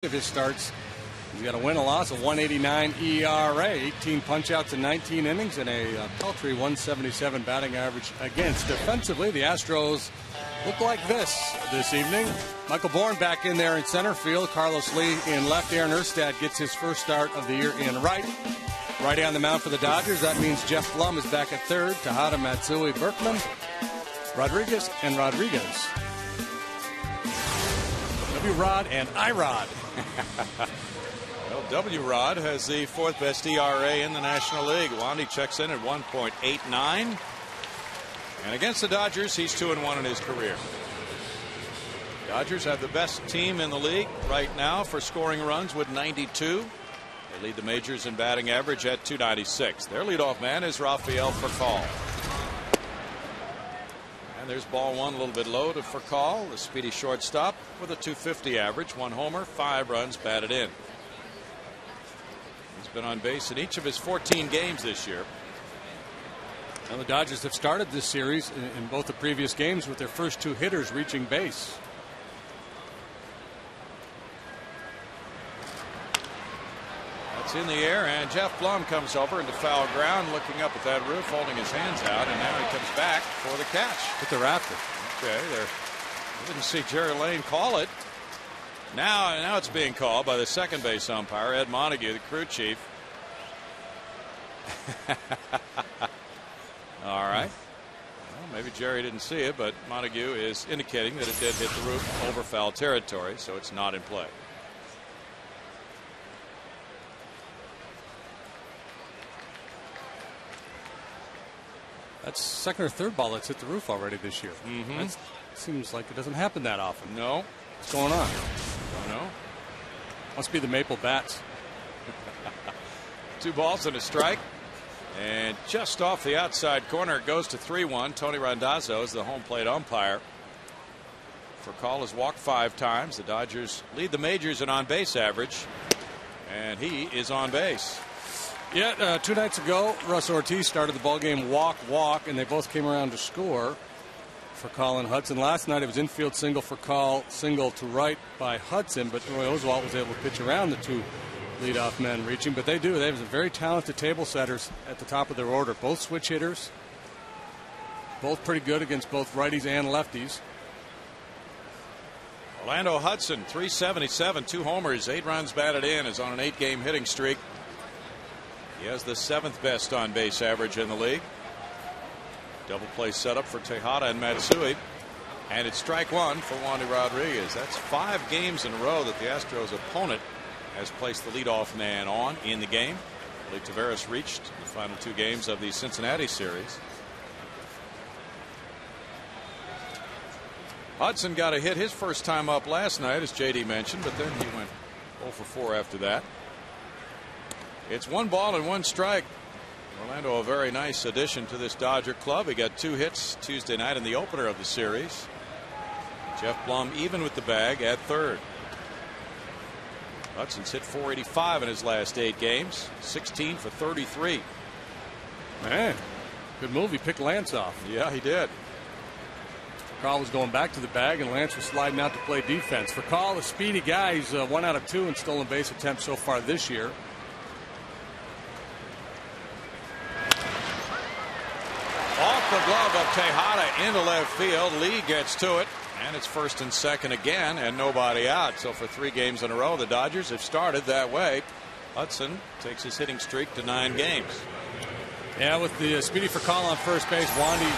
of his starts. He's got a win, a loss, a 189 ERA, 18 punch-outs in 19 innings, and a paltry 177 batting average against. Defensively, the Astros look like this evening. Michael Bourne back in there in center field. Carlos Lee in left. Aaron Erstad gets his first start of the year in right. Righty on the mound for the Dodgers. That means Jeff Blum is back at third. Tejada, Matsui, Berkman, Rodriguez, and Rodriguez. W-Rod and I-Rod. Well, W-Rod has the fourth best ERA in the National League. Wandy checks in at 1.89. And against the Dodgers, he's 2-1 in his career. Dodgers have the best team in the league right now for scoring runs with 92. They lead the majors in batting average at 296. Their leadoff man is Rafael Furcal. And there's ball one, a little bit low to Furcal, the speedy shortstop with a 250 average, 1 homer, 5 runs batted in. He's been on base in each of his 14 games this year. Well, the Dodgers have started this series in both the previous games with their first 2 hitters reaching base. That's in the air, and Jeff Blum comes over into foul ground, looking up at that roof, holding his hands out, and now he comes back for the catch. Hit the rafter. Okay, there. I didn't see Jerry Lane call it. Now it's being called by the second base umpire, Ed Montague, the crew chief. All right. Well, maybe Jerry didn't see it, but Montague is indicating that it did hit the roof over foul territory, so it's not in play. That's second or third ball that's hit the roof already this year. That seems like it doesn't happen that often. No. What's going on? Don't know. Must be the Maple Bats. 2 balls and a strike. And just off the outside corner, it goes to 3-1. Tony Randazzo is the home plate umpire. Furcal has walked 5 times. The Dodgers lead the majors in on-base average. And he is on base. Yeah, 2 nights ago, Russ Ortiz started the ballgame walk, and they both came around to score for Colin Hudson. Last night it was infield single for Call, single to right by Hudson, but Roy Oswalt was able to pitch around the 2 leadoff men reaching. But they have some very talented table setters at the top of their order. Both switch hitters, both pretty good against both righties and lefties. Orlando Hudson, 377, 2 homers, 8 runs batted in, is on an 8-game hitting streak. He has the 7th best on base average in the league. Double play setup for Tejada and Matsui. And it's strike 1 for Wandy Rodriguez. That's 5 games in a row that the Astros opponent has placed the leadoff man on in the game. Lee Taveras reached the final 2 games of the Cincinnati series. Hudson got a hit his first time up last night, as JD mentioned, but then he went 0 for 4 after that. It's 1 ball and 1 strike. Orlando, a very nice addition to this Dodger club. He got 2 hits Tuesday night in the opener of the series. Jeff Blum even with the bag at third. Hudson's hit .485 in his last 8 games, 16 for 33. Man, good move. He picked Lance off. Yeah, he did. Carl was going back to the bag, and Lance was sliding out to play defense. For Carl, a speedy guy. He's 1 out of 2 in stolen base attempts so far this year. Off the glove of Tejada into left field. Lee gets to it, and it's first and second again, and nobody out. So for 3 games in a row, the Dodgers have started that way. Hudson takes his hitting streak to 9 games. Yeah, with the speedy Furcal on first base, Wandy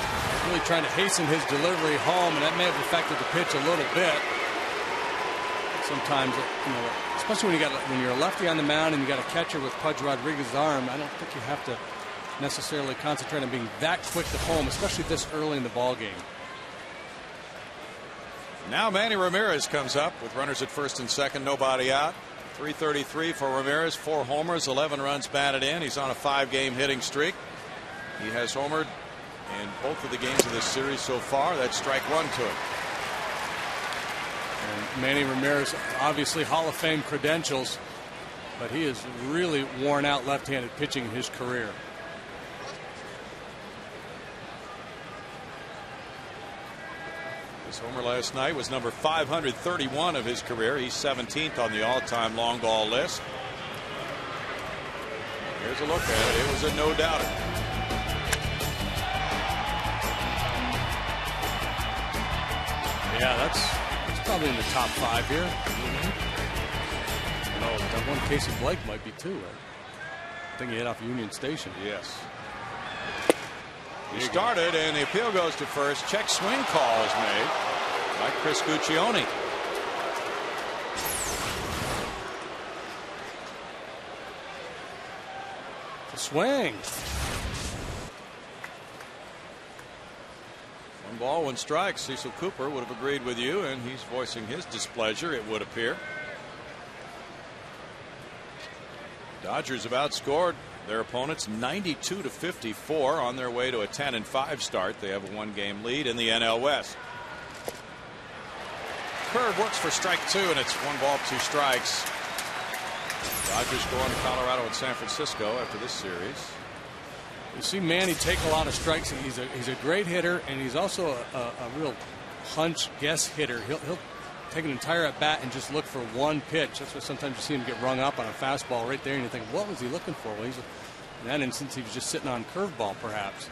really trying to hasten his delivery home, and that may have affected the pitch a little bit. Sometimes, especially when you're a lefty on the mound and you got a catcher with Pudge Rodriguez's arm, I don't think you have to necessarily concentrate on being that quick to home, especially this early in the ball game. Now Manny Ramirez comes up with runners at first and second, nobody out. 333 for Ramirez, 4 homers, 11 runs batted in. He's on a 5-game hitting streak. He has homered in both of the games of this series so far. That's strike 1 to him. And Manny Ramirez, obviously Hall of Fame credentials, but he has really worn out left-handed pitching in his career. His homer last night was number 531 of his career. He's 17th on the all-time long ball list. Here's a look at it. It was a no-doubter. Yeah, that's probably in the top 5 here. No, that one Casey Blake might be too. Right? I think he hit off Union Station. Yes. He started, and the appeal goes to first. Check swing call is made by Chris Guccione. The swing. 1 ball, 1 strike. Cecil Cooper would have agreed with you, and he's voicing his displeasure, it would appear. Dodgers have outscored their opponents 92-54 on their way to a 10-5 start. They have a 1-game lead in the NL West. Curve works for strike 2, and it's 1 ball, 2 strikes. Dodgers go on to Colorado and San Francisco after this series. You see Manny take a lot of strikes. He's a great hitter, and he's also a real hunch guess hitter. He'll take an entire at bat and just look for one pitch. That's why sometimes you see him get rung up on a fastball right there, and you think, what was he looking for? Well, in that instance, he was just sitting on curveball, perhaps.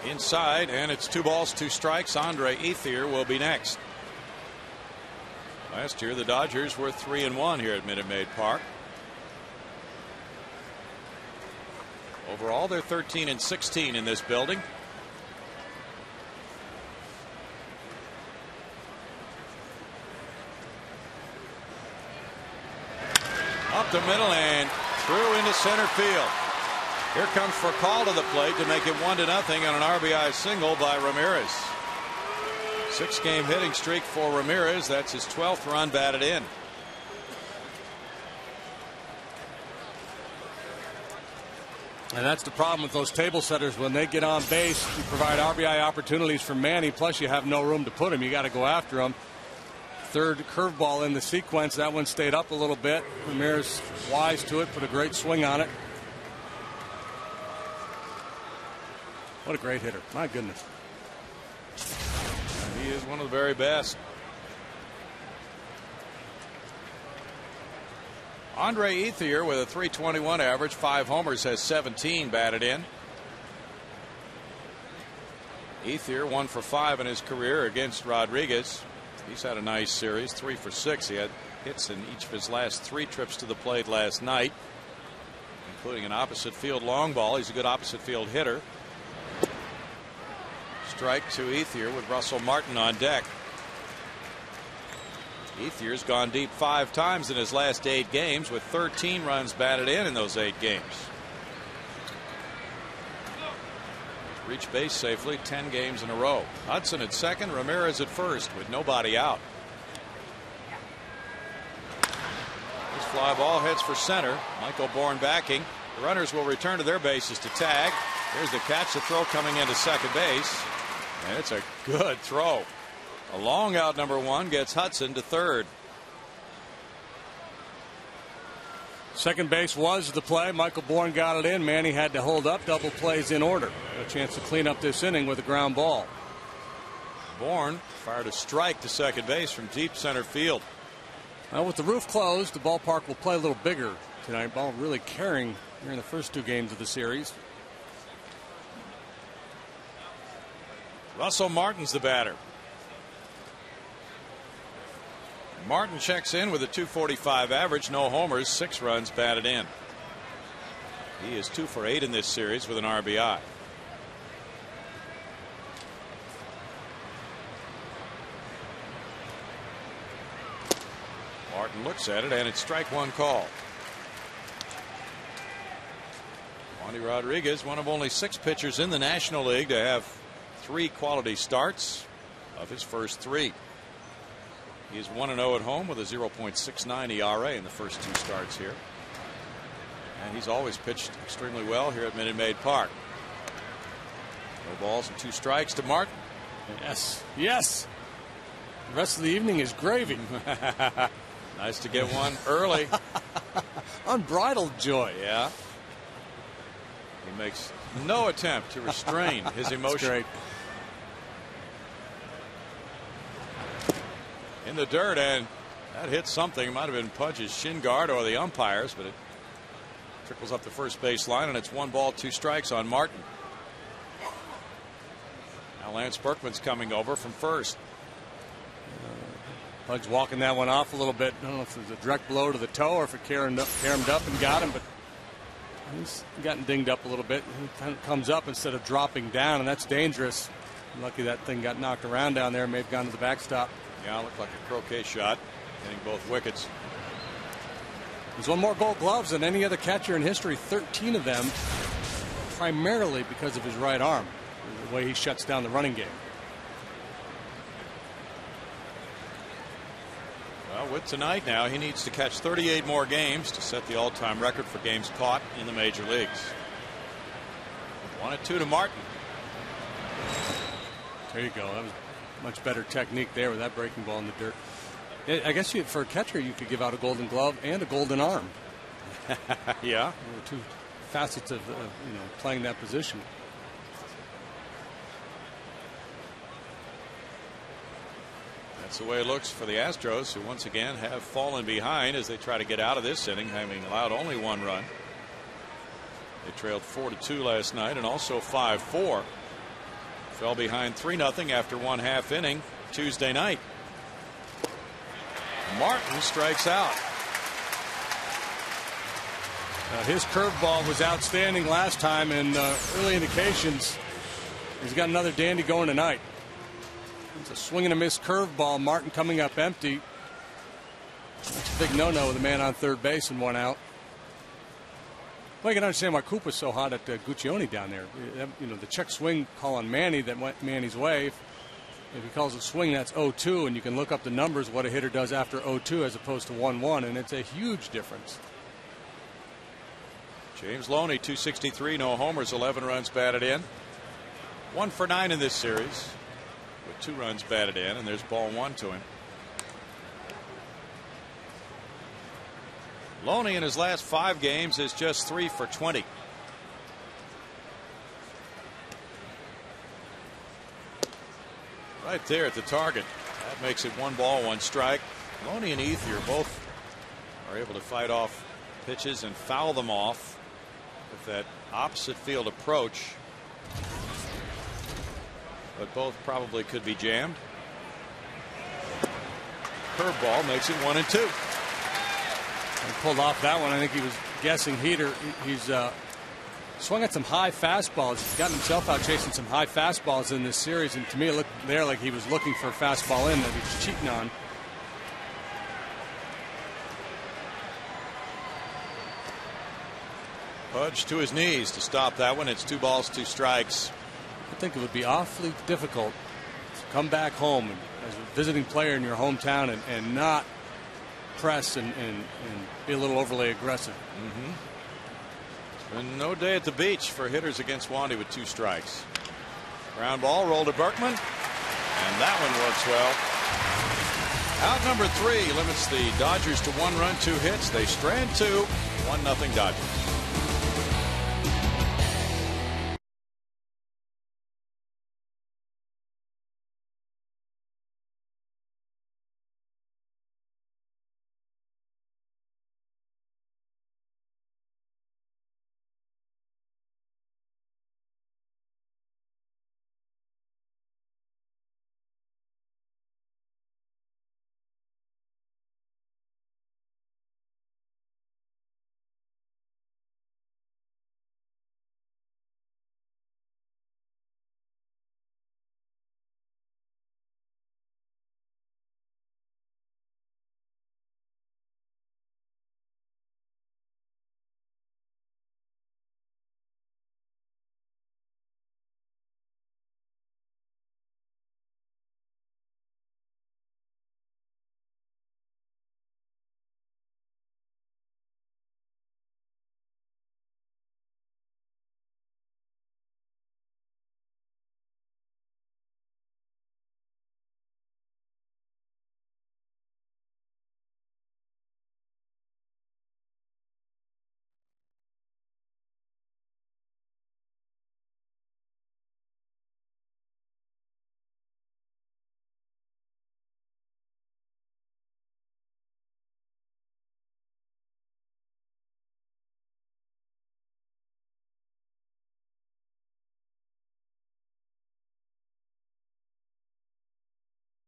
Inside, and it's 2 balls, 2 strikes. Andre Ethier will be next. Last year, the Dodgers were 3-1 here at Minute Maid Park. Overall, they're 13-16 in this building. Up the middle and through into center field. Here comes Furcal to the plate to make it 1-0 on an RBI single by Ramirez. 6-game hitting streak for Ramirez. That's his 12th run batted in. And that's the problem with those table setters. When they get on base, you provide RBI opportunities for Manny, plus you have no room to put him. You got to go after him. Third curveball in the sequence. That one stayed up a little bit. Ramirez wise to it, put a great swing on it. What a great hitter. My goodness. He is one of the very best. Andre Ethier with a .321 average, 5 homers, has 17 batted in. Ethier 1 for 5 in his career against Rodriguez. He's had a nice series, 3 for 6. He had hits in each of his last 3 trips to the plate last night, including an opposite field long ball. He's a good opposite field hitter. Strike to Ethier with Russell Martin on deck. Ethier's gone deep 5 times in his last 8 games with 13 runs batted in those 8 games. Reached base safely 10 games in a row. Hudson at second, Ramirez at first with nobody out. This fly ball heads for center. Michael Bourne backing. The runners will return to their bases to tag. Here's the catch. The throw coming into second base. And it's a good throw. A long out number 1 gets Hudson to third. Second base was the play. Michael Bourne got it in. Manny had to hold up. Double plays in order. A chance to clean up this inning with a ground ball. Bourne fired a strike to second base from deep center field. Well, with the roof closed, the ballpark will play a little bigger tonight. Ball really carrying here in the first 2 games of the series. Russell Martin's the batter. Martin checks in with a .245 average, no homers, 6 runs batted in. He is 2 for 8 in this series with an RBI. Martin looks at it, and it's strike 1 call. Wandy Rodriguez, one of only 6 pitchers in the National League to have 3 quality starts of his first 3. He is 1-0 at home with a 0.69 ERA in the first 2 starts here. And he's always pitched extremely well here at Minute Maid Park. No balls and 2 strikes to Martin. Yes. Yes. The rest of the evening is gravy. Nice to get one early. Unbridled joy. Yeah. He makes no attempt to restrain his emotion. Great. in the dirt, and that hit something. It might have been Pudge's shin guard or the umpires, but it trickles up the first base line, and it's 1 ball, 2 strikes on Martin. Now Lance Berkman's coming over from first. Pudge walking that one off a little bit. I don't know if it was a direct blow to the toe or if it caromed up and got him, but he's gotten dinged up a little bit. He kind of comes up instead of dropping down, and that's dangerous. Lucky that thing got knocked around down there, may have gone to the backstop. Yeah, it looked like a croquet shot, hitting both wickets. He's won more Gold Gloves than any other catcher in history, 13 of them, primarily because of his right arm, the way he shuts down the running game. Well, with tonight now, he needs to catch 38 more games to set the all-time record for games caught in the major leagues. 1-2 to Martin. There you go. That was much better technique there with that breaking ball in the dirt. I guess for a catcher, you could give out a Golden Glove and a Golden Arm. Yeah. Two facets of playing that position. That's the way it looks for the Astros, who once again have fallen behind as they try to get out of this inning, having allowed only 1 run. They trailed 4-2 last night and also 5-4. Fell behind 3-0 after 1/2 inning Tuesday night. Martin strikes out. His curveball was outstanding last time, and early indications he's got another dandy going tonight. It's a swing and a miss curveball. Martin coming up empty. That's a big no-no with a man on third base and 1 out. Well, you can understand why Coop was so hot at Guccione down there. The check swing call on Manny that went Manny's way. If he calls a swing, that's 0-2, and you can look up the numbers what a hitter does after 0-2 as opposed to 1-1, and it's a huge difference. James Loney, 263, no homers, 11 runs batted in. 1 for 9 in this series with 2 runs batted in, and there's ball 1 to him. Loney in his last 5 games is just 3 for 20. Right there at the target. That makes it 1 ball, 1 strike. Loney and Ethier both are able to fight off pitches and foul them off with that opposite field approach. But both probably could be jammed. Curveball makes it 1-2. He pulled off that one. I think he was guessing heater. He's swung at some high fastballs. He's gotten himself out chasing some high fastballs in this series, and to me it looked there like he was looking for a fastball in that he was cheating on. Pudge to his knees to stop that one. It's 2 balls, 2 strikes. I think it would be awfully difficult to come back home as a visiting player in your hometown and not press and be a little overly aggressive. It's been no day at the beach for hitters against Wandy with 2 strikes. Ground ball rolled to Berkman, and that one works well. Out number 3 limits the Dodgers to 1 run, 2 hits. They strand 2, 1-0 Dodgers.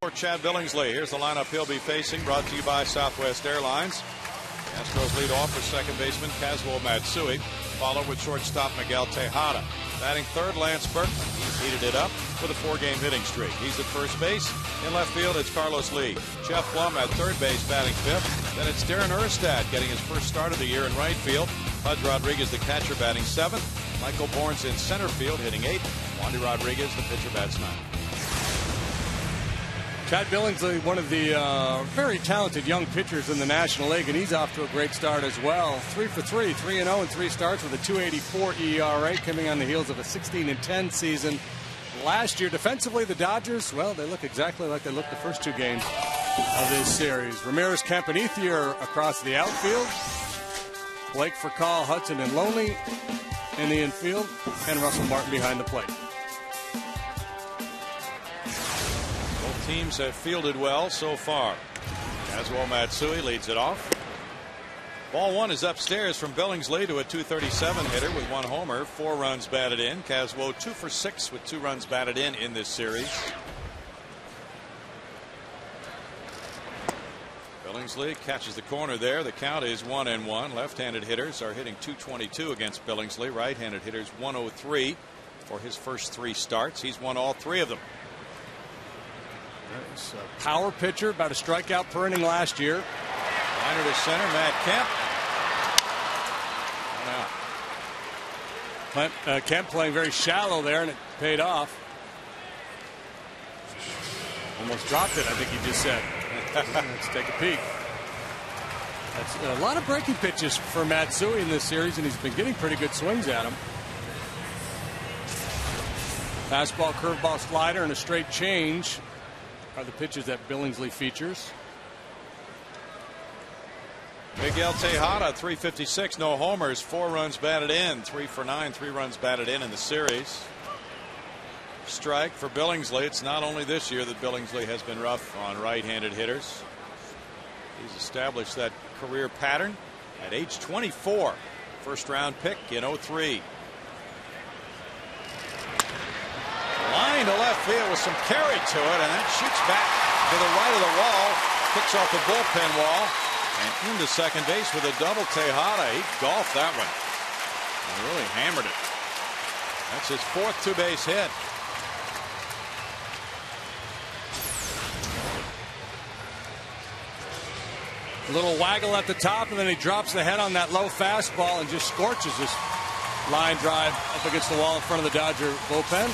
For Chad Billingsley, here's the lineup he'll be facing, brought to you by Southwest Airlines. The Astros lead off for second baseman Kazuo Matsui, followed with shortstop Miguel Tejada. Batting third, Lance Berkman. He's heated it up with a 4-game hitting streak. He's at first base. In left field, it's Carlos Lee. Jeff Plum at third base, batting fifth. Then it's Darren Erstad getting his first start of the year in right field. Pudge Rodriguez, the catcher, batting seventh. Michael Bourne's in center field, hitting eighth. Wandy Rodriguez, the pitcher, bats ninth. Chad Billingsley, one of the very talented young pitchers in the National League, and he's off to a great start as well. 3 for 3, 3-0 in 3 starts with a 2.84 ERA, coming on the heels of a 16-10 season last year. Defensively, the Dodgers, well, they look exactly like they looked the first 2 games of this series. Ramirez, Campanithi are across the outfield. Blake for Carl, Hudson, and Loney in the infield, and Russell Martin behind the plate. Teams have fielded well so far. Kazuo Matsui leads it off. Ball one is upstairs from Billingsley to a .237 hitter with 1 homer, 4 runs batted in. Kazuo 2 for 6 with 2 runs batted in this series. Billingsley catches the corner there. The count is 1-1. Left-handed hitters are hitting .222 against Billingsley. Right-handed hitters 103 for his first 3 starts. He's won all 3 of them. He's a power pitcher, about a strikeout per inning last year. Liner to center, Matt Kemp. Kemp playing very shallow there, and it paid off. Almost dropped it, I think he just said. Let's take a peek. That's a lot of breaking pitches for Matsui in this series, and he's been getting pretty good swings at him. Fastball, curveball, slider, and a straight change are the pitches that Billingsley features. Miguel Tejada, 356, no homers, 4 runs batted in, 3 for 9, 3 runs batted in the series. Strike for Billingsley. It's not only this year that Billingsley has been rough on right-handed hitters. He's established that career pattern at age 24. First-round pick in 03. Line to left field with some carry to it, and that shoots back to the right of the wall, kicks off the bullpen wall, and into second base with a double. Tejada, he golfed that one and really hammered it. That's his 4th 2-base hit. A little waggle at the top, and then he drops the head on that low fastball and just scorches this line drive up against the wall in front of the Dodger bullpen.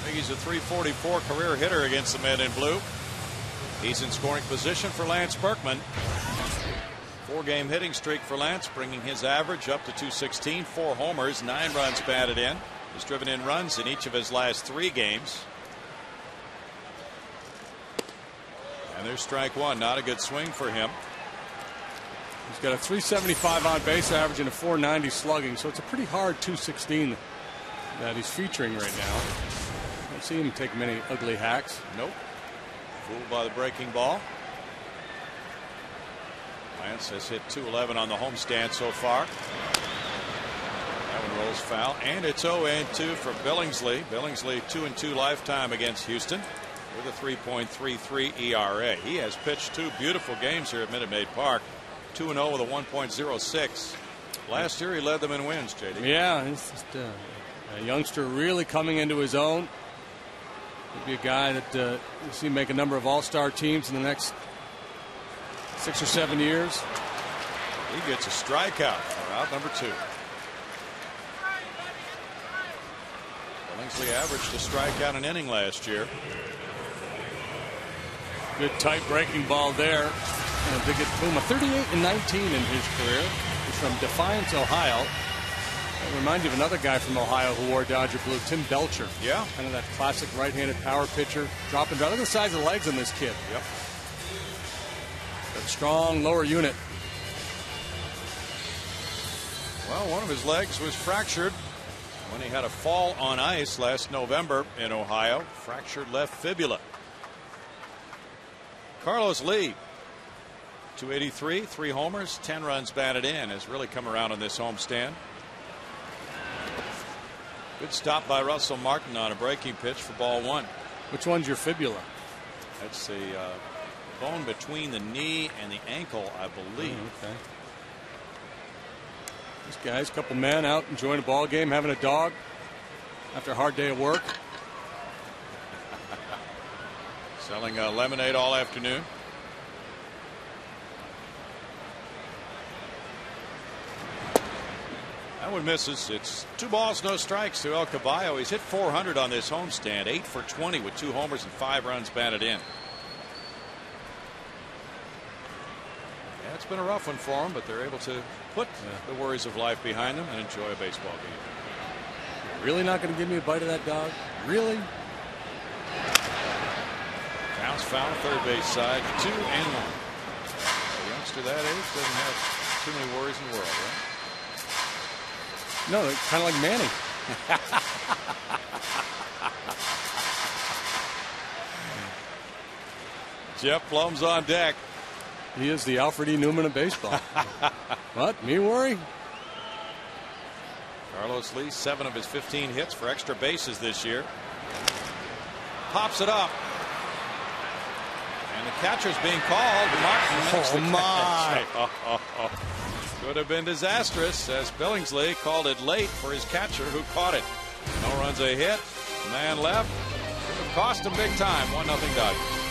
He's a .344 career hitter against the men in blue. He's in scoring position for Lance Berkman. 4-game hitting streak for Lance, bringing his average up to .216. 4 homers, 9 runs batted in. He's driven in runs in each of his last 3 games. And there's strike one. Not a good swing for him. He's got a .375 on base average and a .490 slugging, so it's a pretty hard .216 that he's featuring right now. Don't see him take many ugly hacks. Nope. Fooled by the breaking ball. Lance has hit .211 on the homestand so far. That one rolls foul, and it's 0-2 for Billingsley. Billingsley 2-2 lifetime against Houston with a 3.33 ERA. He has pitched 2 beautiful games here at Minute Maid Park. 2-0 with a 1.06. Last year he led them in wins, JD. Yeah, he's just a youngster really coming into his own. He'd be a guy that you see make a number of all-star teams in the next 6 or 7 years. He gets a strikeout for out number 2. Billingsley averaged a strikeout an inning last year. Good tight breaking ball there. And to get Puma 38 and 19 in his career. He's from Defiance, Ohio. It reminds you of another guy from Ohio who wore Dodger blue, Tim Belcher. Yeah. Kind of that classic right-handed power pitcher. Dropping down. Look at the size of the legs on this kid. Yep. That strong lower unit. Well, one of his legs was fractured when he had a fall on ice last November in Ohio. Fractured left fibula. Carlos Lee, .283, 3 homers, 10 runs batted in, has really come around on this homestand. Good stop by Russell Martin on a breaking pitch for ball one. Which one's your fibula? That's the bone between the knee and the ankle, I believe. Oh, okay. This guy's a couple men out enjoying a ball game, having a dog after a hard day of work. Selling lemonade all afternoon. That one misses. It's 2 balls, no strikes to El Caballo. He's hit .400 on this homestand, 8 for 20 with 2 homers and 5 runs batted in. Yeah, it's been a rough one for him, but they're able to put the worries of life behind them and enjoy a baseball game. Really not going to give me a bite of that dog? Really? Bounce foul, third base side, 2 and 1. A youngster that age doesn't have too many worries in the world, right? No, kind of like Manny. Jeff Blum's on deck. He is the Alfred E. Newman of baseball. What? Me worry? Carlos Lee, 7 of his 15 hits for extra bases this year. Pops it up. And the catcher's being called. Martin makes the catch. Could have been disastrous, as Billingsley called it late for his catcher, who caught it. No runs a hit. Man left. It cost him big time. 1-0 Dodgers.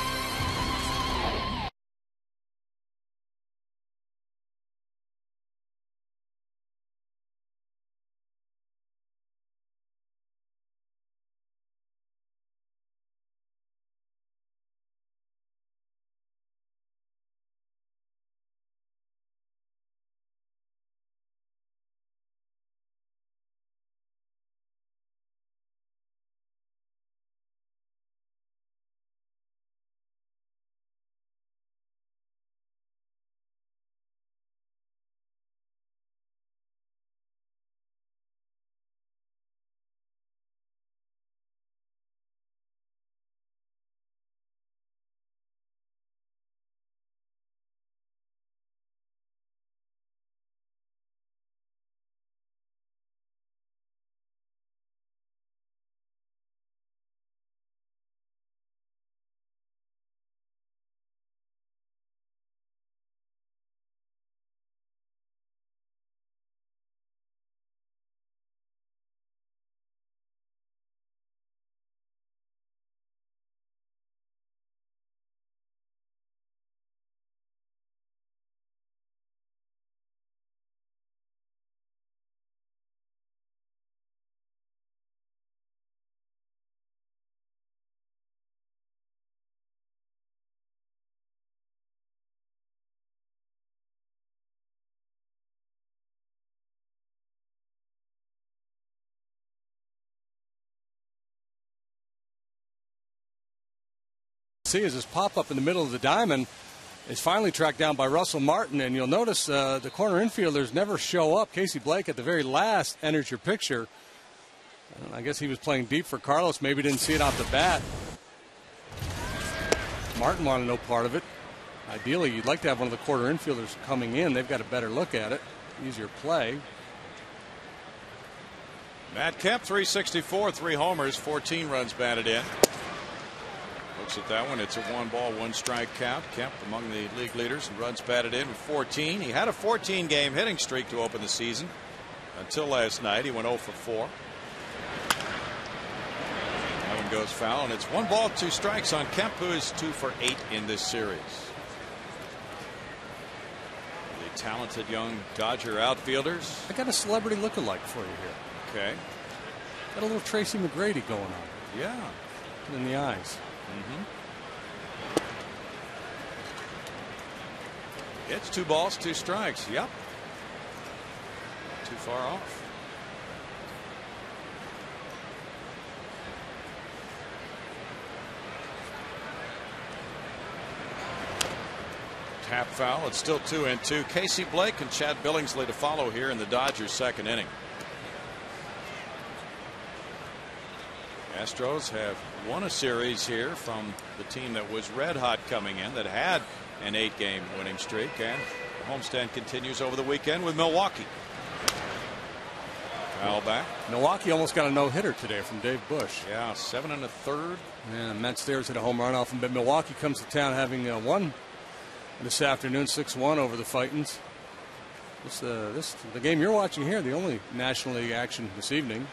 See, as this pop up in the middle of the diamond is finally tracked down by Russell Martin, and you'll notice the corner infielders never show up. Casey Blake at the very last enters your picture. I guess he was playing deep for Carlos, maybe didn't see it off the bat. Martin wanted no part of it. Ideally, you'd like to have one of the corner infielders coming in. They've got a better look at it, easier play. Matt Kemp, 364, 3 homers, 14 runs batted in. Looks at that one. It's a 1-ball, 1-strike count. Kemp among the league leaders in runs batted in with 14. He had a 14-game hitting streak to open the season until last night. He went 0 for 4. That one goes foul, and it's 1 ball, 2 strikes on Kemp, who is 2 for 8 in this series. The talented young Dodger outfielders. I got a celebrity look-alike for you here. Okay. Got a little Tracy McGrady going on. Yeah. In the eyes. It's 2 balls, 2 strikes. Yep. Too far off. Tap foul. It's still 2-2. Casey Blake and Chad Billingsley to follow here in the Dodgers' second inning. Astros have won a series here from the team that was red hot coming in, that had an 8-game winning streak, and the homestand continues over the weekend with Milwaukee. Foul back. Milwaukee almost got a no-hitter today from Dave Bush. Yeah, 7 1/3. And Matt Stairs hit a home run off him. But Milwaukee comes to town having won this afternoon 6-1 over the Fightins. This the game you're watching here, the only National League action this evening.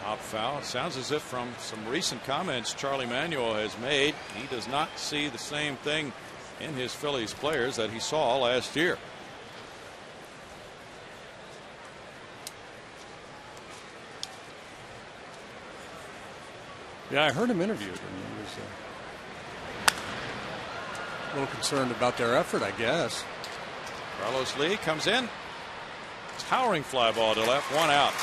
Top foul. It sounds as if from some recent comments Charlie Manuel has made, he does not see the same thing in his Phillies players that he saw last year. Yeah, I heard him interviewed, and he was a little concerned about their effort, I guess. Carlos Lee comes in. Towering fly ball to left, 1 out.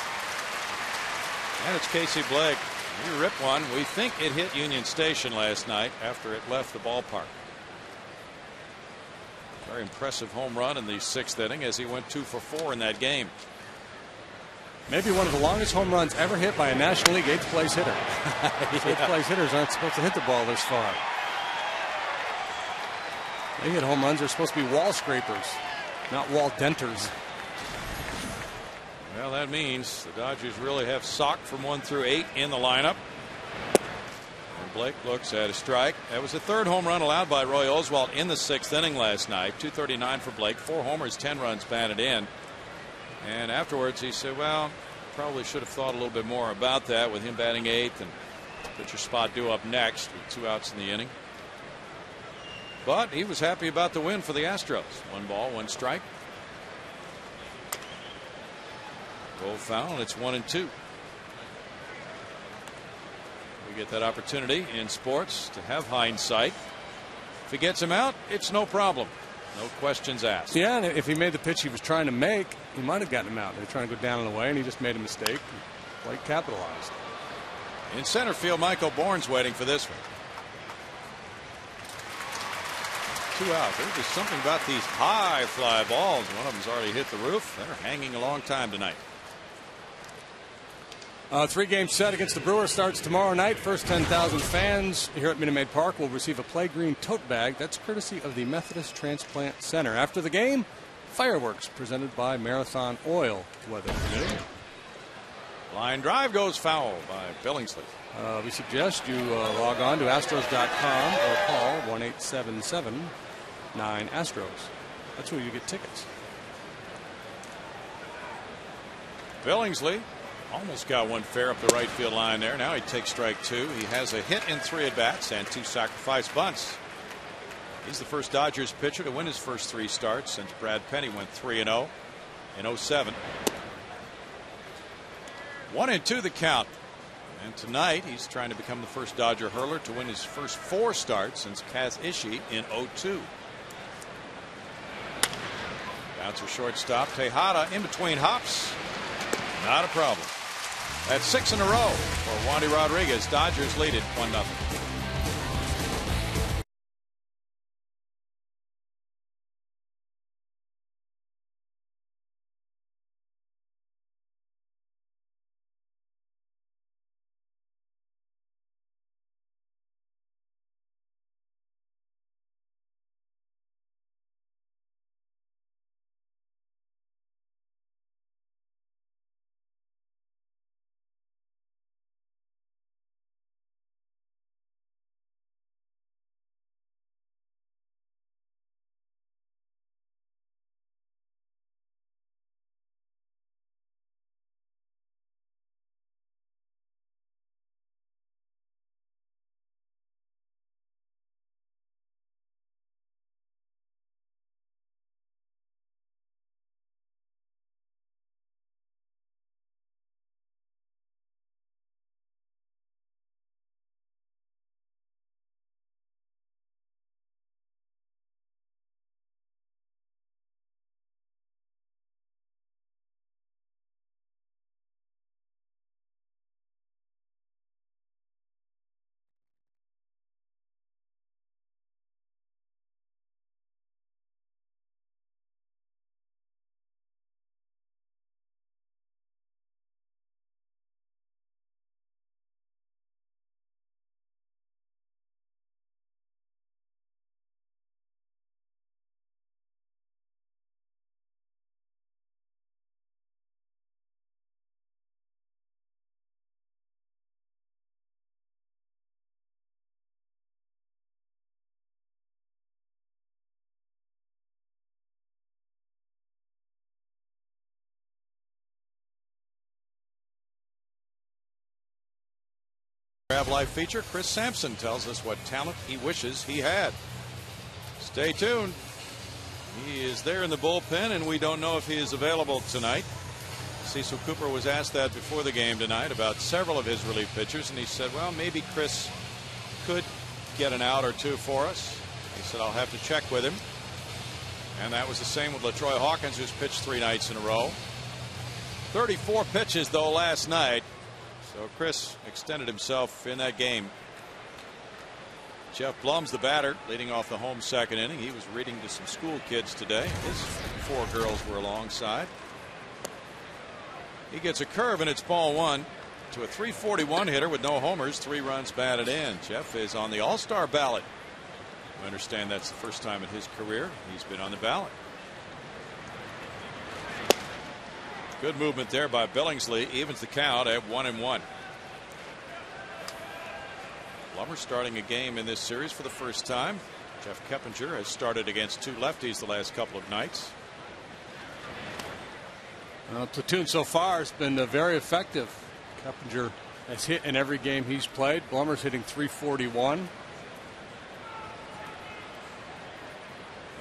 And it's Casey Blake. He ripped one. We think it hit Union Station last night after it left the ballpark. Very impressive home run in the 6th inning as he went 2 for 4 in that game. Maybe one of the longest home runs ever hit by a National League 8th place hitter. 8th place hitters aren't supposed to hit the ball this far. They hit home runs. They're supposed to be wall scrapers, not wall denters. Well, that means the Dodgers really have Sock from 1 through 8 in the lineup. And Blake looks at a strike. That was the 3rd home run allowed by Roy Oswalt in the 6th inning last night. 239 for Blake, 4 homers, 10 runs batted in. And afterwards he said, well, probably should have thought a little bit more about that with him batting 8th and pitcher spot due up next with 2 outs in the inning. But he was happy about the win for the Astros. 1 ball, 1 strike. Roll foul, and it's 1-2. We get that opportunity in sports to have hindsight. If he gets him out, it's no problem. No questions asked. Yeah, and if he made the pitch he was trying to make, he might have gotten him out. They were trying to go down and away, and he just made a mistake. Blake capitalized. In center field, Michael Bourne's waiting for this one. 2 out. There's just something about these high fly balls. One of them's already hit the roof. They're hanging a long time tonight. 3-game set against the Brewers starts tomorrow night. First 10,000 fans here at Minute Maid Park will receive a Play Green tote bag. That's courtesy of the Methodist Transplant Center. After the game, fireworks presented by Marathon Oil, weather permitting. Line drive goes foul by Billingsley. We suggest you log on to Astros.com or call 1-877-9-ASTROS. That's where you get tickets. Billingsley almost got one fair up the right field line there. Now he takes strike 2. He has a hit in 3 at-bats and 2 sacrifice bunts. He's the first Dodgers pitcher to win his first 3 starts since Brad Penny went 3-0 in 07. 1-2 the count. And tonight he's trying to become the first Dodger hurler to win his first 4 starts since Kaz Ishii in 02. Bouncer shortstop. Tejada in between hops. Not a problem. That's 6 in a row for Wandy Rodriguez. Dodgers lead it 1-0. Grab Life feature, Chris Sampson tells us what talent he wishes he had. Stay tuned. He is there in the bullpen, and we don't know if he is available tonight. Cecil Cooper was asked that before the game tonight about several of his relief pitchers, and he said, well, maybe Chris could get an out or two for us. He said, I'll have to check with him. And that was the same with LaTroy Hawkins, who's pitched 3 nights in a row. 34 pitches, though, last night. So Chris extended himself in that game. Jeff Blum's the batter, leading off the home second inning. He was reading to some school kids today. His 4 girls were alongside. He gets a curve, and it's ball 1 to a .341 hitter with no homers, 3 runs batted in. Jeff is on the All-Star ballot. I understand that's the first time in his career he's been on the ballot. Good movement there by Billingsley, evens the count at 1-1. Plummer starting a game in this series for the first time. Jeff Keppinger has started against 2 lefties the last couple of nights. Platoon so far has been very effective. Keppinger has hit in every game he's played. Blummer's hitting .341.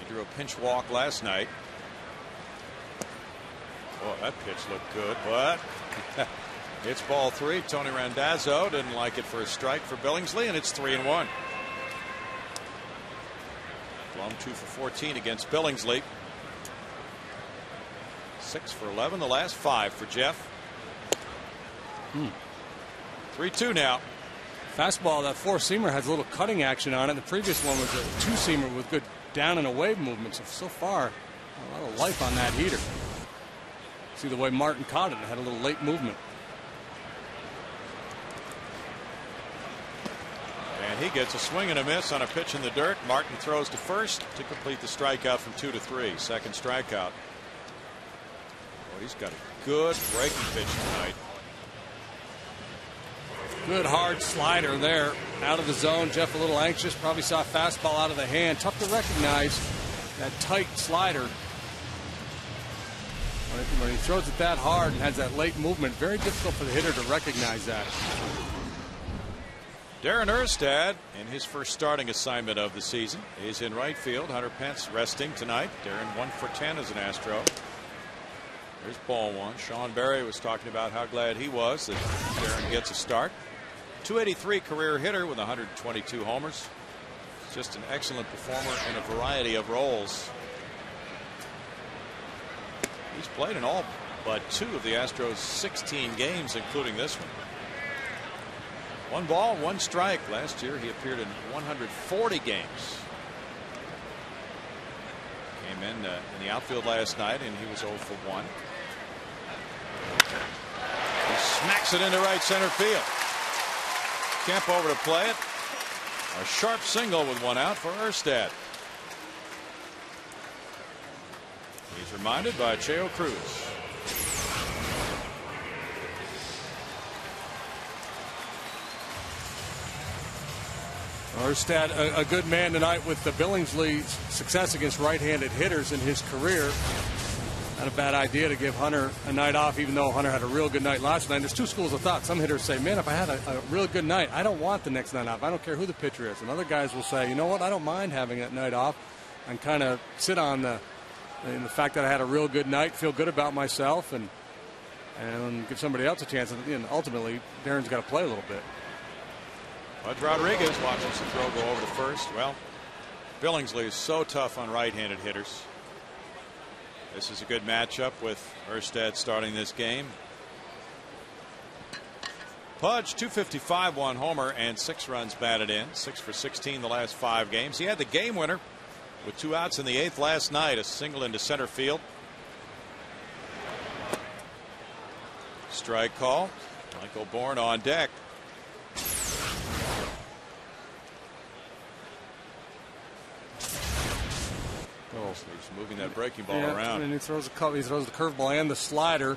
He drew a pinch walk last night. Oh, that pitch looked good, but it's ball 3. Tony Randazzo didn't like it for a strike for Billingsley, and it's 3-1. Blum 2 for 14 against Billingsley. 6 for 11 the last 5 for Jeff. 3-2 now. Fastball, that 4-seamer has a little cutting action on it. The previous one was a 2-seamer with good down and away movements. So far, a lot of life on that heater. See the way Martin caught it. It had a little late movement. And he gets a swing and a miss on a pitch in the dirt. Martin throws to first to complete the strikeout from 2 to 3. Second strikeout. Oh, he's got a good breaking pitch tonight. Good hard slider there out of the zone. Jeff a little anxious. Probably saw a fastball out of the hand. Tough to recognize that tight slider. When he throws it that hard and has that late movement, very difficult for the hitter to recognize that. Darren Erstad in his first starting assignment of the season is in right field. Hunter Pence resting tonight. Darren 1 for 10 as an Astro. There's ball 1. Sean Berry was talking about how glad he was that Darren gets a start. .283 career hitter with 122 homers. Just an excellent performer in a variety of roles. He's played in all but 2 of the Astros' 16 games, including this one. 1 ball, 1 strike. Last year he appeared in 140 games. Came in the outfield last night, and he was 0 for 1. He smacks it into right center field. Kemp over to play it. A sharp single with 1 out for Erstad. He's reminded by Cheo Cruz. Erstad, a good man tonight with the Billingsley's success against right-handed hitters in his career. Not a bad idea to give Hunter a night off, even though Hunter had a real good night last night. There's 2 schools of thought. Some hitters say, man, if I had a real good night, I don't want the next night off. I don't care who the pitcher is. And other guys will say, you know what, I don't mind having that night off and kind of sit on the fact that I had a real good night, feel good about myself, and give somebody else a chance. And ultimately, Darren's got to play a little bit. Bud Rodriguez watches the throw go over to first. Well, Billingsley is so tough on right-handed hitters. This is a good matchup with Erstad starting this game. Pudge, 255, 1 homer, and 6 runs batted in. 6 for 16 the last 5 games. He had the game winner with 2 outs in the 8th last night, a single into center field. Strike call. Michael Bourne on deck. Oh, so he's moving that breaking ball around. And he throws the curveball and the slider.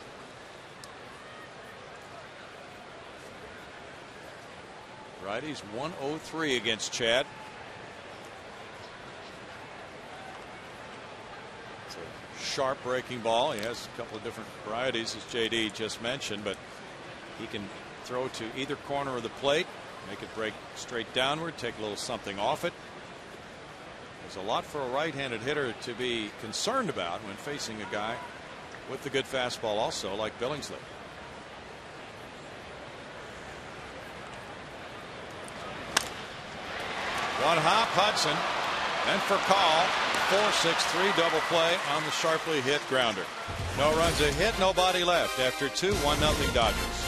Righty's 103 against Chad. It's a sharp breaking ball. He has a couple of different varieties, as JD just mentioned, but he can throw to either corner of the plate. Make it break straight downward, take a little something off it. There's a lot for a right-handed hitter to be concerned about when facing a guy with the good fastball also like Billingsley. One hop, Hudson, and for call, 4-6-3 double play on the sharply hit grounder. No runs a hit, nobody left after 2, 1-0 Dodgers.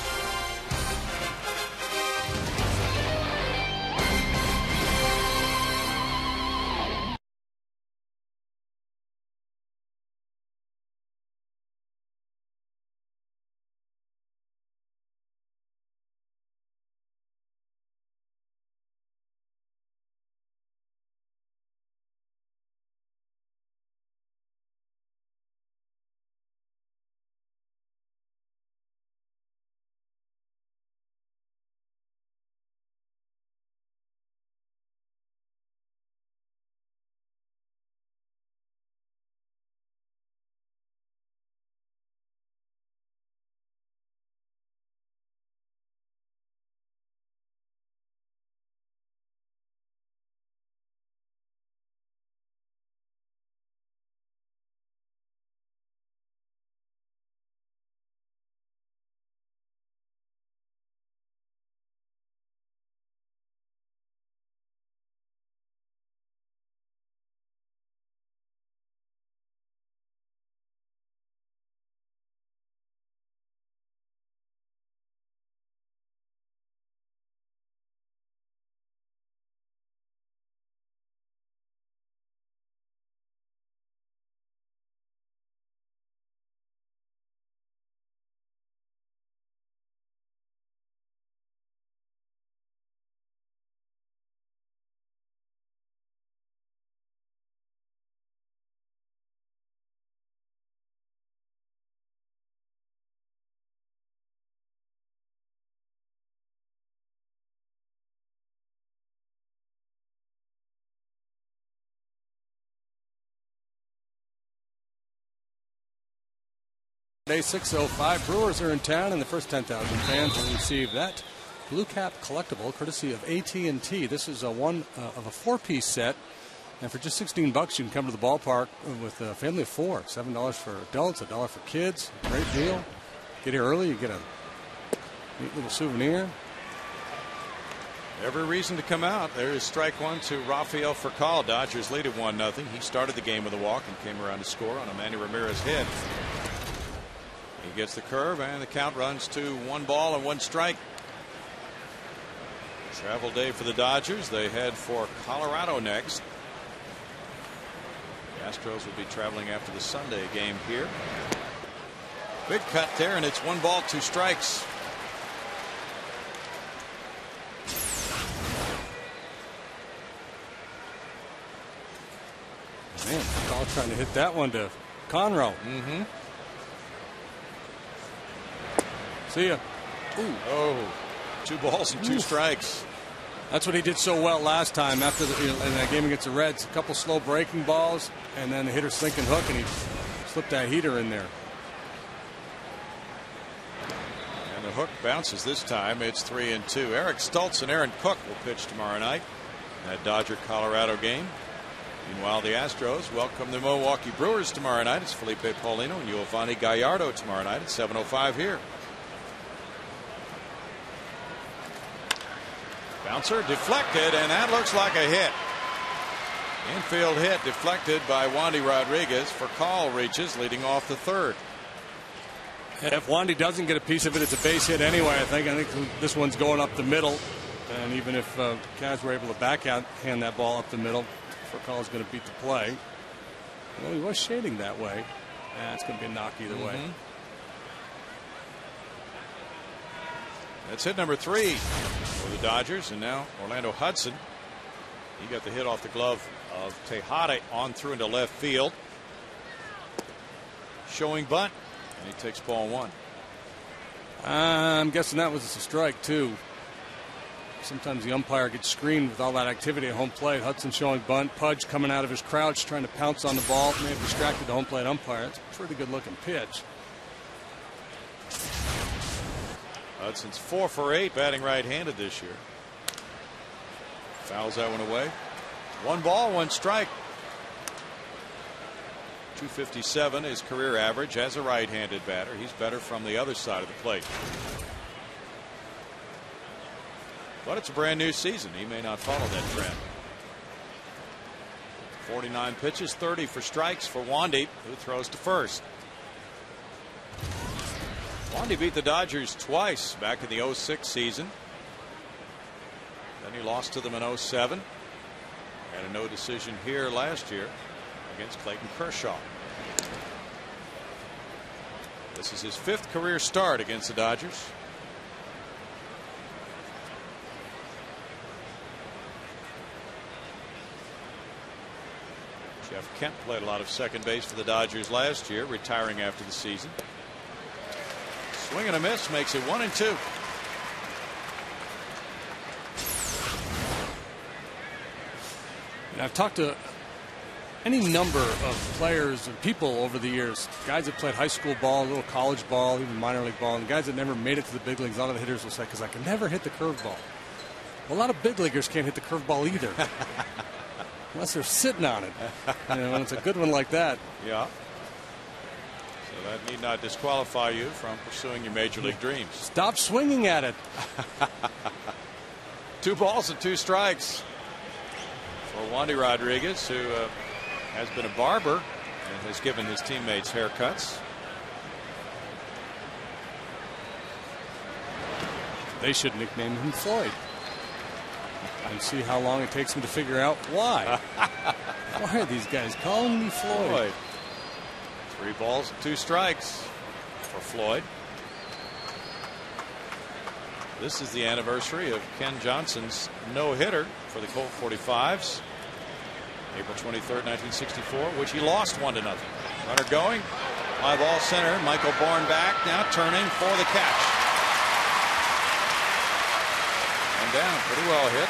Day 6:05. Brewers are in town, and the first 10,000 fans will receive that Blue Cap collectible courtesy of AT&T. This is a of a 4-piece set, and for just $16, you can come to the ballpark with a family of 4. $7 for adults, $1 for kids. Great deal. Get here early, you get a neat little souvenir. Every reason to come out. There is strike one to Rafael Furcal. Dodgers lead at 1-0. He started the game with a walk and came around to score on a Manny Ramirez hit. He gets the curve, and the count runs to 1 ball and 1 strike. Travel day for the Dodgers. They head for Colorado next. The Astros will be traveling after the Sunday game here. Big cut there, and it's 1 ball, 2 strikes. Man, Call trying to hit that one to Conroe. Mm-hmm. See ya. Ooh. Oh, 2 balls and 2 strikes. That's what he did so well last time after in that game against the Reds. A couple slow breaking balls, and then the hitter sinking hook, and he slipped that heater in there. And the hook bounces this time. It's 3-2. Eric Stultz and Aaron Cook will pitch tomorrow night in that Dodger-Colorado game. Meanwhile, the Astros welcome the Milwaukee Brewers tomorrow night. It's Felipe Paulino and Giovanni Gallardo tomorrow night at 7:05 here. Bouncer deflected, and that looks like a hit. Infield hit deflected by Wandy Rodriguez. Furcal reaches, leading off the 3rd. If Wandy doesn't get a piece of it, it's a base hit anyway. I think this one's going up the middle, and even if Cavs were able to backhand that ball up the middle, Furcal is going to beat the play. Well, he was shading that way. It's going to be a knock either way. That's hit number 3 for the Dodgers, and now Orlando Hudson. He got the hit off the glove of Tejada on through into left field. Showing bunt, and he takes ball 1. I'm guessing that was a strike too. Sometimes the umpire gets screened with all that activity at home plate. Hudson showing bunt. Pudge coming out of his crouch trying to pounce on the ball. May have distracted the home plate umpire. It's a pretty good looking pitch. Hudson's 4 for 8 batting right-handed this year. Fouls that one away. 1 ball, 1 strike. 257 is career average as a right-handed batter. He's better from the other side of the plate. But it's a brand new season. He may not follow that trend. 49 pitches, 30 for strikes for Wandy, who throws to first. Wandy beat the Dodgers twice back in the 06 season. Then he lost to them in 07. Had a no decision here last year against Clayton Kershaw. This is his 5th career start against the Dodgers. Jeff Kemp played a lot of second base for the Dodgers last year, retiring after the season. Swing and a miss makes it 1-2. I've talked to any number of players and people over the years, guys that played high school ball, a little college ball, even minor league ball, and guys that never made it to the big leagues. A lot of the hitters will say, because I can never hit the curveball. A lot of big leaguers can't hit the curveball either. Unless they're sitting on it. When it's a good one like that. Yeah. So that need not disqualify you from pursuing your major league dreams. Stop swinging at it. 2 balls and 2 strikes for Wandy Rodriguez, who has been a barber and has given his teammates haircuts. They should nickname him Floyd. And see how long it takes me to figure out why. Why are these guys calling me Floyd? 3 balls and 2 strikes for Floyd. This is the anniversary of Ken Johnson's no-hitter for the Colt 45s. April 23rd, 1964, which he lost 1-0. Runner going. Fly ball center. Michael Bourne back. Now turning for the catch. And down. Pretty well hit.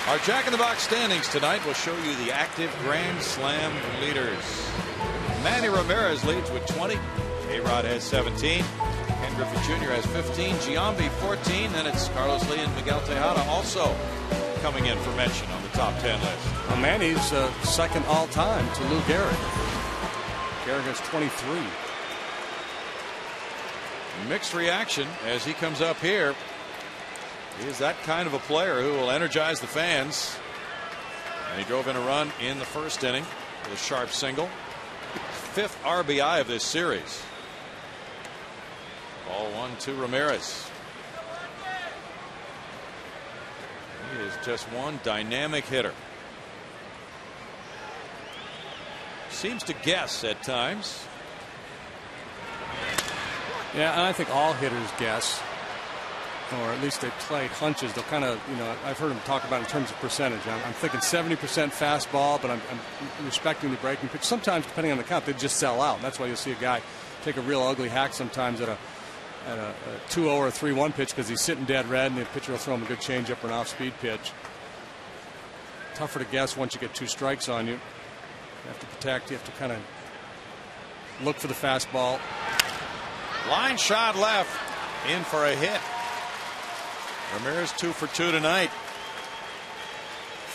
Our Jack in the Box standings tonight will show you the active Grand Slam leaders. Manny Ramirez leads with 20. A-Rod has 17. Ken Griffey Jr. has 15. Giambi 14. Then it's Carlos Lee and Miguel Tejada also coming in for mention on the top 10 list. Well, Manny's second all-time to Lou Gehrig. Gehrig has 23. Mixed reaction as he comes up here. He is that kind of a player who will energize the fans. And he drove in a run in the first inning with a sharp single. 5th RBI of this series. Ball 1 to Ramirez. He is just one dynamic hitter. Seems to guess at times. Yeah, and I think all hitters guess. Or at least they play hunches. They'll kind of, I've heard them talk about in terms of percentage. I'm thinking 70% fastball, but I'm respecting the breaking pitch. Sometimes, depending on the count, they just sell out. And that's why you'll see a guy take a real ugly hack sometimes at a 2-0 or a 3-1 pitch because he's sitting dead red, and the pitcher will throw him a good changeup or an off-speed pitch. Tougher to guess once you get 2 strikes on you. You have to protect. You have to kind of look for the fastball. Line shot left. In for a hit. Ramirez 2 for 2 tonight.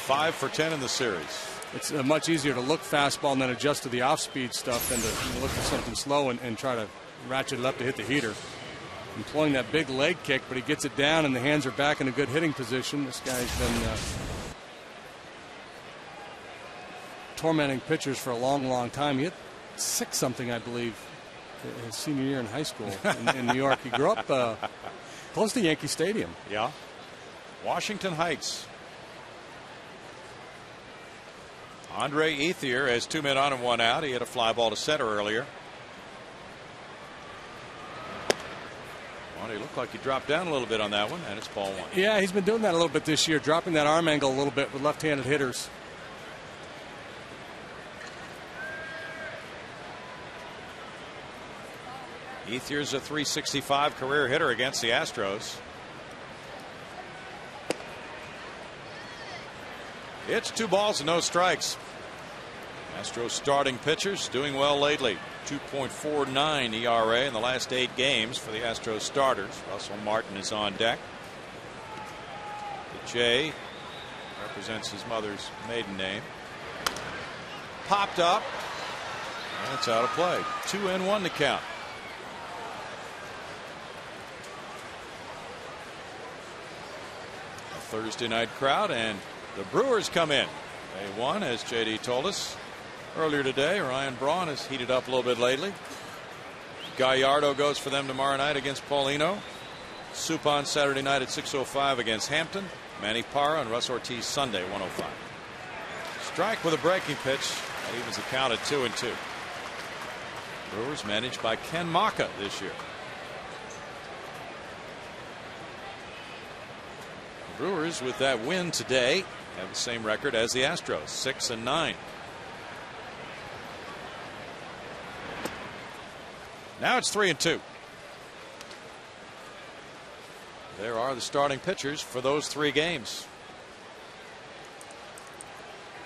5 for 10 in the series. It's much easier to look fastball and then adjust to the off-speed stuff than to look for something slow and try to ratchet it up to hit the heater. Employing that big leg kick, but he gets it down and the hands are back in a good hitting position. This guy's been tormenting pitchers for a long time. He hit 6-something, I believe, his senior year in high school in New York. He grew up close to Yankee Stadium. Yeah. Washington Heights. Andre Ethier has 2 men on and 1 out. He hit a fly ball to center earlier. Well, he looked like he dropped down a little bit on that one, and it's ball 1. Yeah, he's been doing that a little bit this year, dropping that arm angle a little bit with left-handed hitters. Ethier's a .365 career hitter against the Astros. It's 2 balls and no strikes. Astros starting pitchers doing well lately. 2.49 ERA in the last 8 games for the Astros starters. Russell Martin is on deck. The J Represents his mother's maiden name. Popped up. And it's out of play. 2-1 to count. A Thursday night crowd, and the Brewers come in. They won, as JD told us earlier today. Ryan Braun has heated up a little bit lately. Gallardo goes for them tomorrow night against Paulino. Soup on Saturday night at 6:05 against Hampton. Manny Parra and Russ Ortiz Sunday 1:05. Strike with a breaking pitch. That evens the count at 2-2. Brewers managed by Ken Maka this year. The Brewers, with that win today, have the same record as the Astros, 6-9. Now it's 3-2. There are the starting pitchers for those 3 games.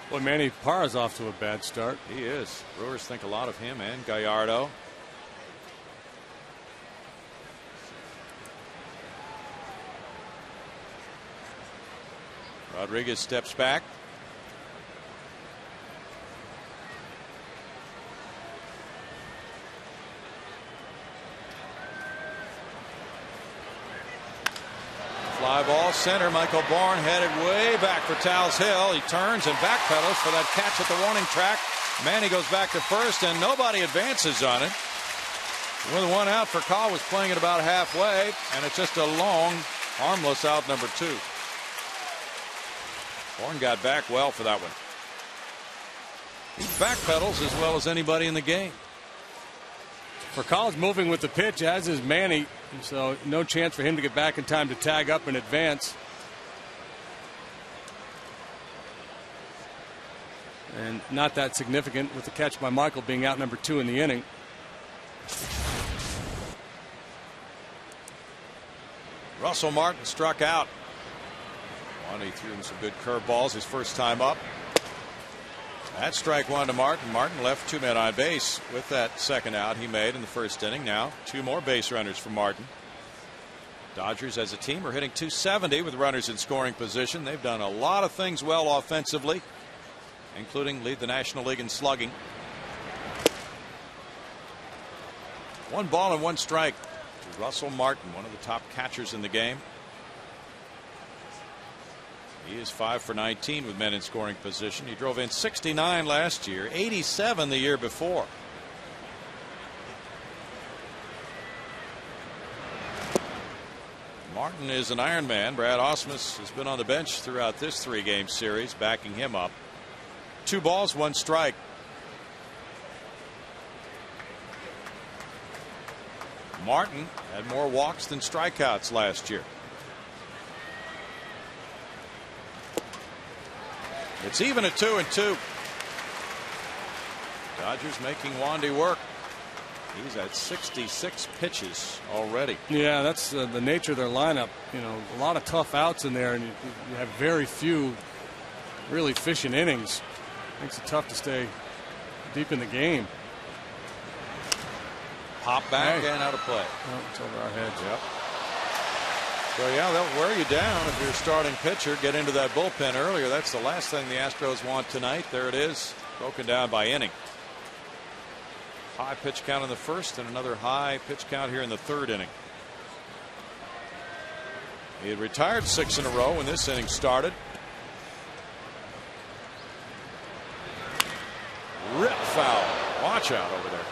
Well, Manny Parra's off to a bad start. He is. Brewers think a lot of him and Gallardo. Rodriguez steps back. Fly ball center. Michael Bourne headed way back for Towles Hill. He turns and backpedals for that catch at the warning track. Manny goes back to first, and nobody advances on it. With 1 out, Furcal was playing it about halfway, and it's just a long, harmless out number 2. Bourne got back well for that one. He backpedals as well as anybody in the game. Furcal's moving with the pitch, as is Manny, so no chance for him to get back in time to tag up and advance. And not that significant with the catch by Michael being out number 2 in the inning. Russell Martin struck out. He threw him some good curveballs his first time up. That's strike 1 to Martin. Martin left 2 men on base with that second out he made in the first inning. Now 2 more base runners for Martin. Dodgers as a team are hitting .270 with runners in scoring position. They've done a lot of things well offensively, including lead the National League in slugging. 1 ball and 1 strike to Russell Martin, one of the top catchers in the game. He is 5 for 19 with men in scoring position. He drove in 69 last year, 87 the year before. Martin is an Iron Man. Brad Ausmus has been on the bench throughout this 3-game series, backing him up. 2 balls, 1 strike. Martin had more walks than strikeouts last year. It's even at 2-2. Dodgers making Wandy work. He's at 66 pitches already. Yeah, that's the nature of their lineup. You know, a lot of tough outs in there, and you have very few really efficient innings. Makes it tough to stay deep in the game. Pop back and out of play. Oh, it's over our heads. Yep. So yeah, they'll wear you down if you're a starting pitcher. Get into that bullpen earlier. That's the last thing the Astros want tonight. There it is, broken down by inning. High pitch count in the first and another high pitch count here in the 3rd inning. He had retired 6 in a row when this inning started. Rip foul. Watch out over there.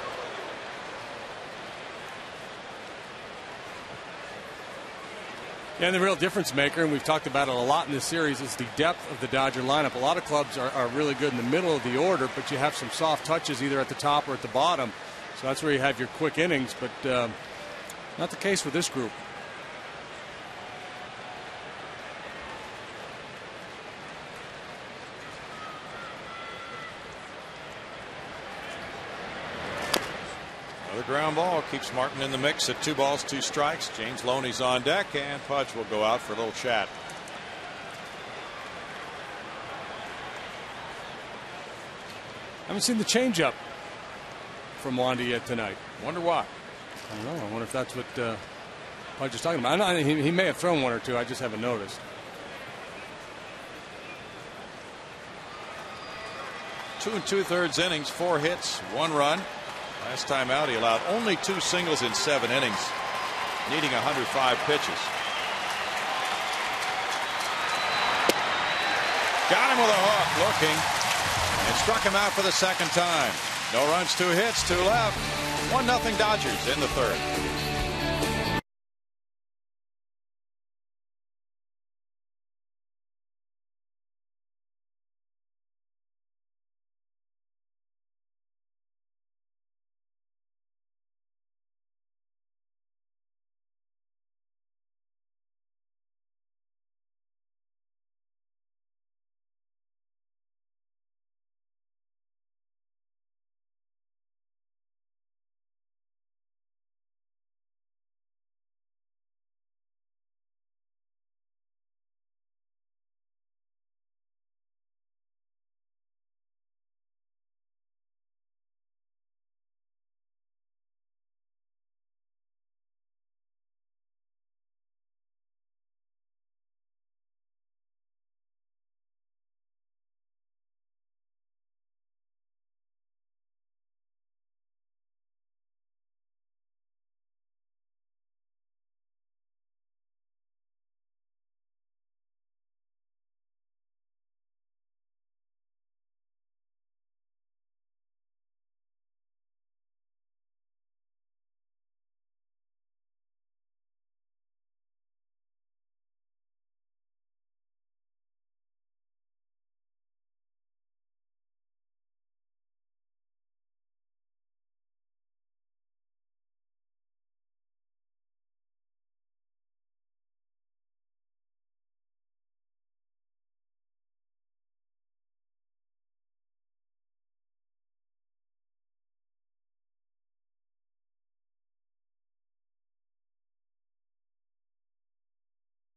Yeah, and the real difference maker, and we've talked about it a lot in this series, is the depth of the Dodger lineup. A lot of clubs are really good in the middle of the order, but you have some soft touches either at the top or at the bottom. So that's where you have your quick innings, but not the case with this group. The ground ball keeps Martin in the mix at 2 balls, 2 strikes. James Loney's on deck, and Pudge will go out for a little chat. Haven't seen the changeup from Wandy yet tonight. Wonder why. I don't know. I wonder if that's what Pudge is talking about. He may have thrown 1 or 2. I just haven't noticed. 2 2/3 innings, 4 hits, 1 run. Last time out, he allowed only 2 singles in 7 innings, needing 105 pitches. Got him with a hook, looking, and struck him out for the second time. No runs, 2 hits, 2 left. 1-0 Dodgers in the third.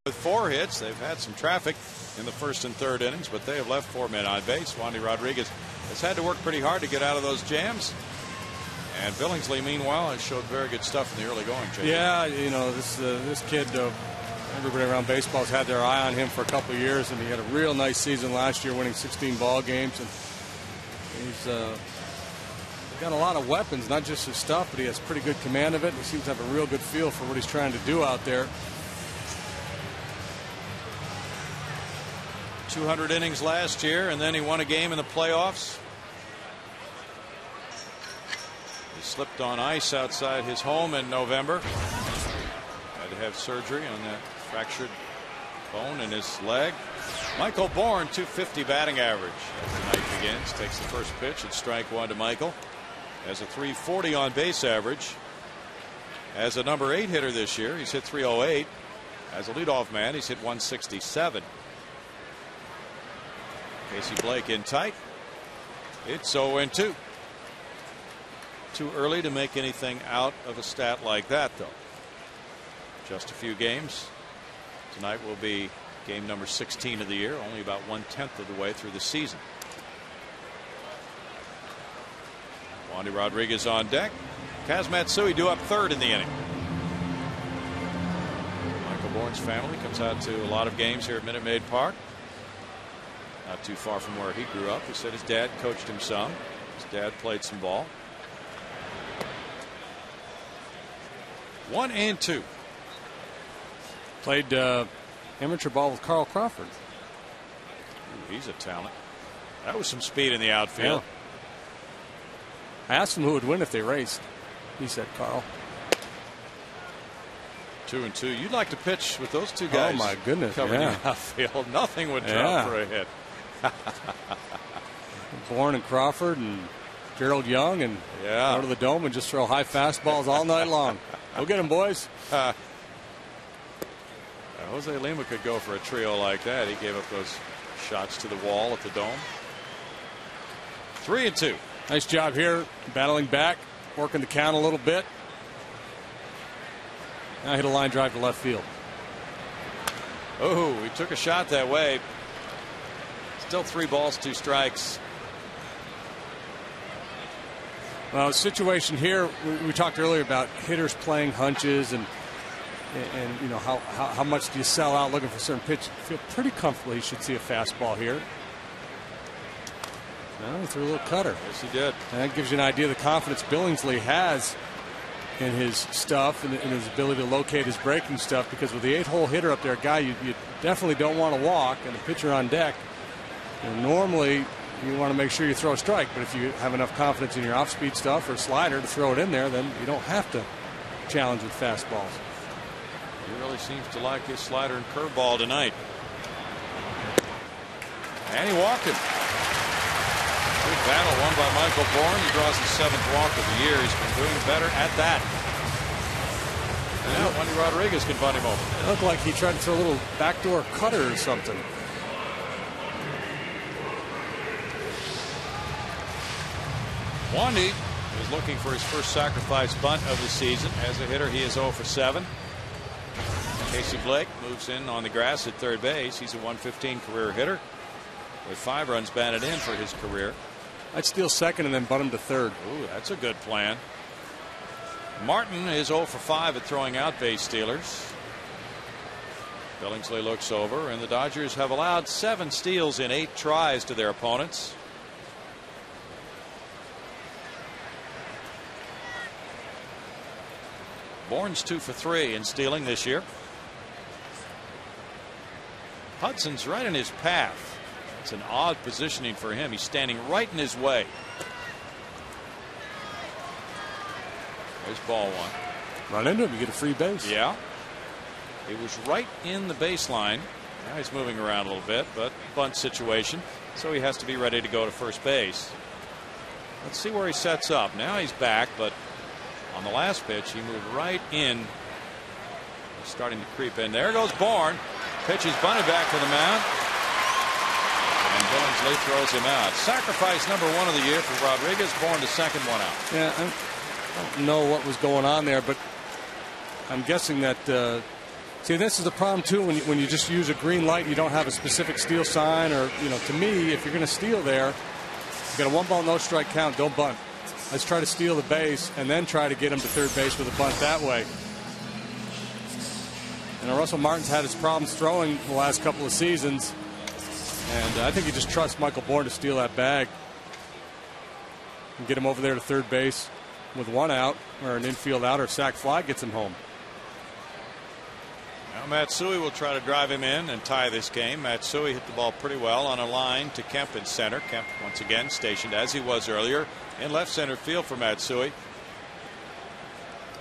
With 4 hits, they've had some traffic in the first and third innings, but they have left 4 men on base. Wandy Rodriguez has had to work pretty hard to get out of those jams. And Billingsley, meanwhile, has showed very good stuff in the early going. JD. Yeah, you know, this kid, everybody around baseball has had their eye on him for a couple of years, and he had a real nice season last year, winning 16 ball games. And he's got a lot of weapons, not just his stuff, but he has pretty good command of it. He seems to have a real good feel for what he's trying to do out there. 200 innings last year, and then he won a game in the playoffs. He slipped on ice outside his home in November. Had to have surgery on that fractured bone in his leg. Michael Bourne, .250 batting average as the night begins. Takes the first pitch at strike 1 to Michael. Has a .340 on base average. As a number 8 hitter this year, he's hit .308. As a leadoff man, he's hit .167. Casey Blake in tight. It's 0-2. Too early to make anything out of a stat like that, though. Just a few games. Tonight will be game number 16 of the year, only about 1/10 of the way through the season. Wandy Rodriguez on deck. Kaz Matsui due up third in the inning. Michael Bourne's family comes out to a lot of games here at Minute Maid Park. Not too far from where he grew up. He said his dad coached him some. His dad played some ball. 1-2. Played amateur ball with Carl Crawford. Ooh, he's a talent. That was some speed in the outfield. Yeah. I asked him who would win if they raced. He said Carl. 2-2. You'd like to pitch with those two guys. Oh my goodness! Covering yeah. the outfield. Nothing would drop for a hit. Bourne and Crawford and Gerald Young, and go to the dome and just throw high fastballs all night long. Go get them, boys. Jose Lima could go for a trio like that. He gave up those shots to the wall at the dome. 3-2. Nice job here, battling back, working the count a little bit. Now hit a line drive to left field. Oh, he took a shot that way. Still 3 balls, 2 strikes. Well, the situation here, we talked earlier about hitters playing hunches and you know how much do you sell out looking for a certain pitch. Feel pretty comfortable. You should see a fastball here. Well, he threw a little cutter. Yes, he did. And that gives you an idea of the confidence Billingsley has in his stuff and in his ability to locate his breaking stuff, because with the 8-hole hitter up there, a guy you definitely don't want to walk, and a pitcher on deck, normally you want to make sure you throw a strike, but if you have enough confidence in your off-speed stuff or slider to throw it in there, then you don't have to challenge with fastballs. He really seems to like his slider and curveball tonight. And he walked him. Good battle won by Michael Bourne. He draws his 7th walk of the year. He's been doing better at that. And now Wendy Rodriguez can bunt him over. It looked like he tried to throw a little backdoor cutter or something. Wandy is looking for his first sacrifice bunt of the season. As a hitter, he is 0 for 7. Casey Blake moves in on the grass at third base. He's a 115 career hitter with 5 runs batted in for his career. I'd steal second and then bunt him to third. Ooh, that's a good plan. Martin is 0 for 5 at throwing out base stealers. Billingsley looks over, and the Dodgers have allowed 7 steals in 8 tries to their opponents. Bourne's 2 for 3 in stealing this year. Hudson's right in his path. It's an odd positioning for him. He's standing right in his way. There's ball 1. Run into him, you get a free base. Yeah. He was right in the baseline. Now he's moving around a little bit, but bunt situation, so he has to be ready to go to first base. Let's see where he sets up. Now he's back, but on the last pitch, he moved right in. He's starting to creep in. There goes Bourne. Pitch is bunted back to the mound. And Billingsley throws him out. Sacrifice number 1 of the year for Rodriguez. Bourne the second one out. Yeah, I don't know what was going on there, but I'm guessing that. See, this is the problem too when you just use a green light. You don't have a specific steal sign, or to me, if you're going to steal there, you got a 1-ball no strike count. Don't bunt. Let's try to steal the base and then try to get him to third base with a bunt that way. Russell Martin's had his problems throwing the last couple of seasons, and I think he just trusts Michael Bourne to steal that bag and get him over there to third base with 1 out, or an infield out, or sac fly gets him home. Now Matsui will try to drive him in and tie this game. Matsui hit the ball pretty well on a line to Kemp in center. Kemp once again stationed as he was earlier in left center field for Matsui.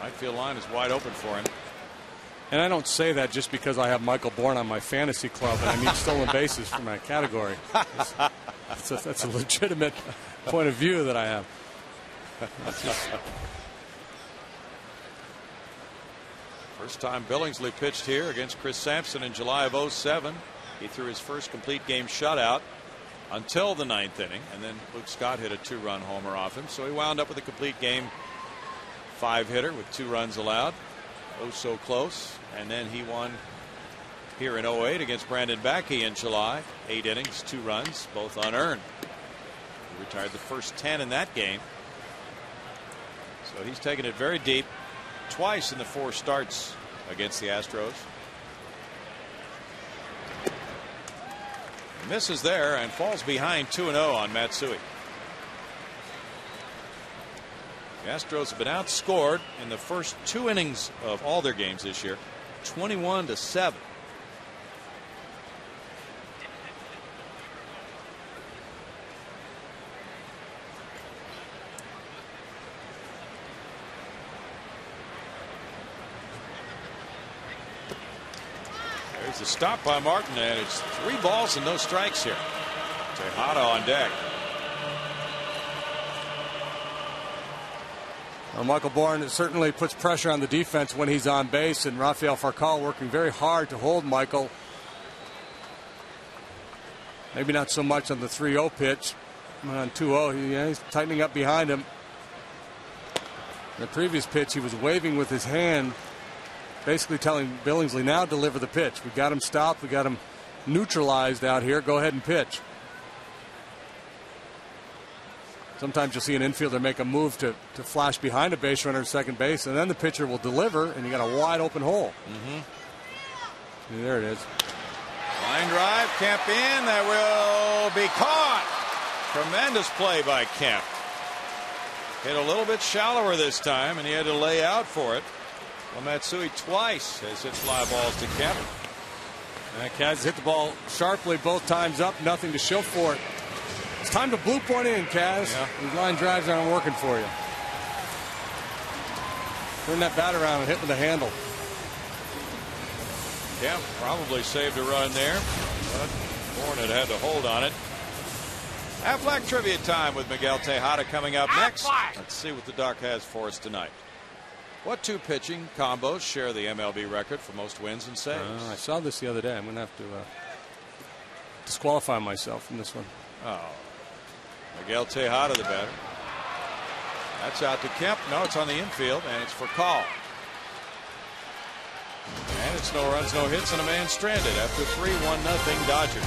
Right field line is wide open for him. And I don't say that just because I have Michael Bourne on my fantasy club and I need stolen bases for my category. That's a legitimate point of view that I have. First time Billingsley pitched here against Chris Sampson in July of 07. He threw his first complete game shutout until the 9th inning, and then Luke Scott hit a 2-run homer off him, so he wound up with a complete game 5-hitter with 2 runs allowed. Oh, so close. And then he won here in 08 against Brandon Backey in July. 8 innings, 2 runs, both unearned. He retired the first 10 in that game. So he's taken it very deep twice in the 4 starts against the Astros. Misses there and falls behind 2-0 on Matsui. The Astros have been outscored in the first 2 innings of all their games this year, 21-7. There's a stop by Martin, and it's 3 balls and no strikes here. Tejada on deck. Well, Michael Bourne certainly puts pressure on the defense when he's on base, and Rafael Farcal working very hard to hold Michael. Maybe not so much on the 3-0 pitch. On 2-0, he's tightening up behind him. The previous pitch, he was waving with his hand, basically telling Billingsley, now deliver the pitch. We got him stopped. We got him neutralized out here. Go ahead and pitch. Sometimes you'll see an infielder make a move to flash behind a base runner at second base, and then the pitcher will deliver, and you got a wide open hole. And there it is. Line drive, Kemp in. That will be caught. Tremendous play by Kemp. Hit a little bit shallower this time, and he had to lay out for it. Well, Matsui twice has hit fly balls to Kemp. Kaz hit the ball sharply both times up, nothing to show for it. It's time to bloop one in, Kaz. Yeah. These line drives aren't working for you. Turn that bat around and hit with the handle. Kemp probably saved a run there, but Hornet had to hold on it. Aflac trivia time with Miguel Tejada coming up next. Let's see what the Doc has for us tonight. What two pitching combos share the MLB record for most wins and saves? I saw this the other day. I'm going to have to disqualify myself from this one. Oh, Miguel Tejada, the batter. That's out to Kemp. No, it's on the infield, and it's for call. And it's no runs, no hits, and a man stranded after 3-1-0 Dodgers.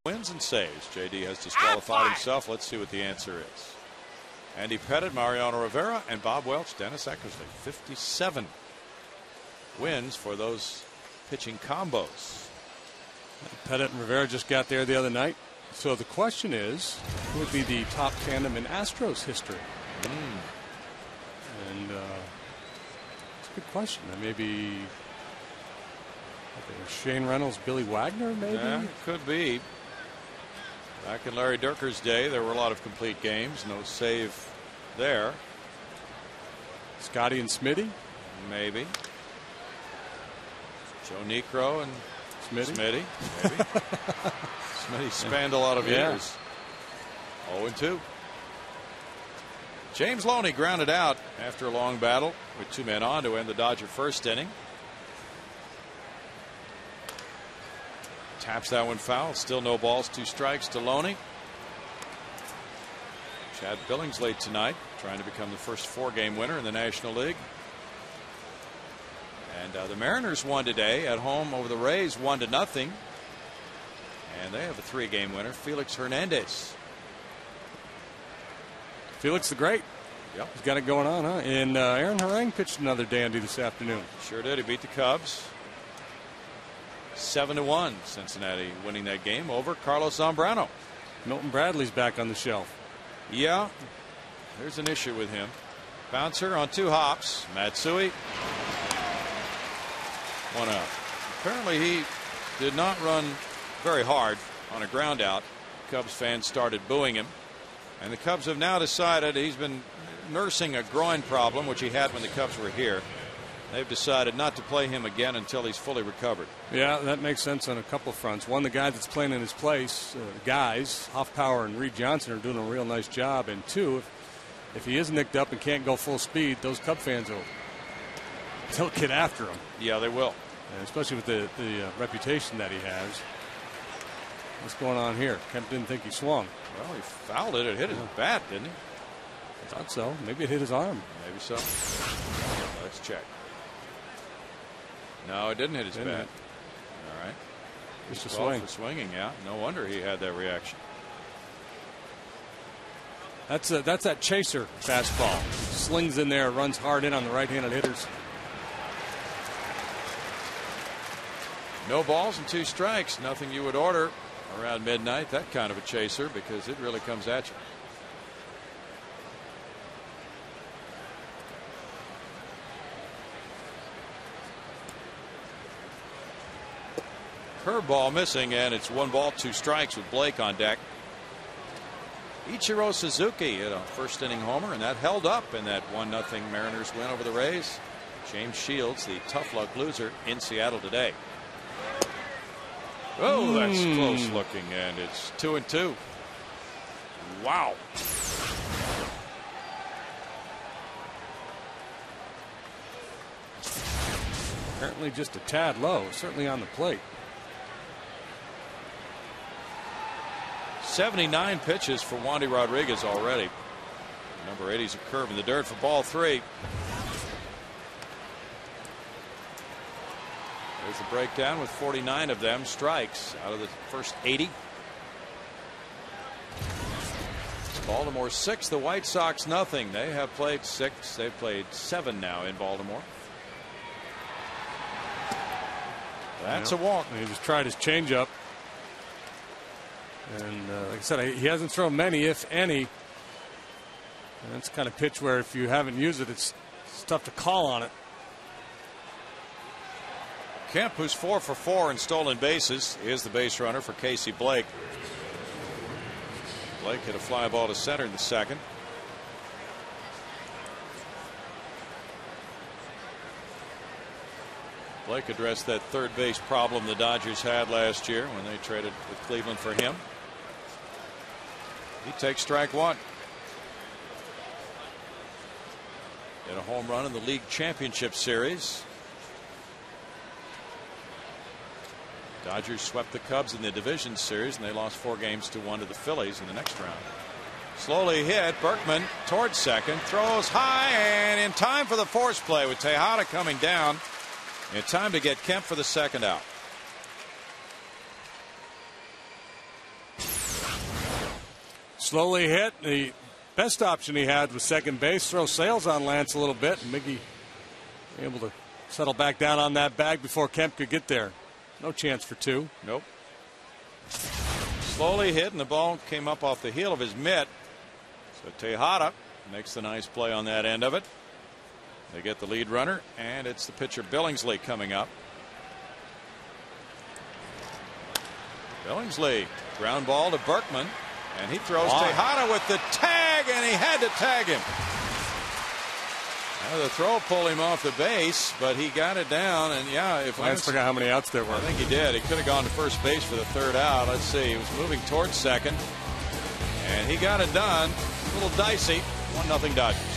Wins and saves. JD has disqualified himself. Let's see what the answer is. Andy Pettit, Mariano Rivera, and Bob Welch, Dennis Eckersley. 57 wins for those pitching combos. Pettit and Rivera just got there the other night. So the question is, who would be the top tandem in Astros history? And it's a good question. Maybe Shane Reynolds, Billy Wagner, maybe? Yeah, could be. Back in Larry Durker's day, there were a lot of complete games. No save there. Scotty and Smitty? Maybe. Joe Niekro and Smitty? Maybe. Smitty spanned a lot of years. 0-2. James Loney grounded out after a long battle with two men on to end the Dodger first inning. Taps that one foul. Still no balls, 2 strikes to Loney. Chad Billingsley tonight trying to become the first 4-game winner in the National League. And the Mariners won today at home over the Rays 1-0. And they have a 3-game winner, Felix Hernandez. Felix the Great. Yep. He's got it going on, huh? And Aaron Harang pitched another dandy this afternoon. Sure did. He beat the Cubs. 7-1. Cincinnati winning that game over Carlos Zambrano. Milton Bradley's back on the shelf. Yeah, there's an issue with him. Bouncer on 2 hops. Matsui. 1 out. Apparently he did not run very hard on a ground out. Cubs fans started booing him. And the Cubs have now decided he's been nursing a groin problem, which he had when the Cubs were here. They've decided not to play him again until he's fully recovered. Yeah, that makes sense on a couple of fronts. One, the guy that's playing in his place, guys, Hoffpower and Reed Johnson are doing a real nice job. And 2, if he is nicked up and can't go full speed, those Cub fans they'll get after him. Yeah, they will. And especially with the reputation that he has. What's going on here? Kemp didn't think he swung. Well, he fouled it. It hit his bat, didn't he? I thought so. Maybe it hit his arm. Maybe so. Let's check. No, it didn't hit his bat. All right. Just a swing. For swinging, yeah. No wonder he had that reaction. That's that chaser fastball. Slings in there, runs hard in on the right-handed hitters. No balls and 2 strikes. Nothing you would order around midnight. That kind of a chaser, because it really comes at you. Curveball missing, and it's 1 ball, 2 strikes with Blake on deck. Ichiro Suzuki hit a first inning homer, and that held up in that 1-0 Mariners win over the Rays. James Shields, the tough luck loser in Seattle today. Oh, that's close looking, and it's 2-2. Wow. Apparently just a tad low, certainly on the plate. 79 pitches for Wandy Rodriguez already. Number 80's a curve in the dirt for ball 3. There's the breakdown with 49 of them strikes out of the first 80. Baltimore 6, the White Sox nothing. They have played 6. They've played 7 now in Baltimore. That's a walk. He just tried his changeup. And like I said, he hasn't thrown many, if any. And that's the kind of pitch where if you haven't used it, it's tough to call on it. Kemp, who's 4 for 4 in stolen bases, is the base runner for Casey Blake. Blake hit a fly ball to center in the second. Blake addressed that third base problem the Dodgers had last year when they traded with Cleveland for him. He takes strike 1. Hit a home run in the league championship series. Dodgers swept the Cubs in the division series, and they lost 4 games to 1 to the Phillies in the next round. Slowly hit. Berkman towards second, throws high, and in time for the force play with Tejada coming down. In time to get Kemp for the second out. Slowly hit. The best option he had was second base. Throw Sales on Lance a little bit, and Miggy able to settle back down on that bag before Kemp could get there. No chance for 2. Nope. Slowly hit, and the ball came up off the heel of his mitt. So Tejada makes the nice play on that end of it. They get the lead runner, and it's the pitcher Billingsley coming up. Billingsley, ground ball to Berkman, and he throws Tejada with the tag, and he had to tag him. The throw pulled him off the base, but he got it down, and yeah, if Lance forgot how many outs there were. I think he did. He could have gone to first base for the third out. Let's see. He was moving towards second, and he got it done. A little dicey. 1-0 Dodgers.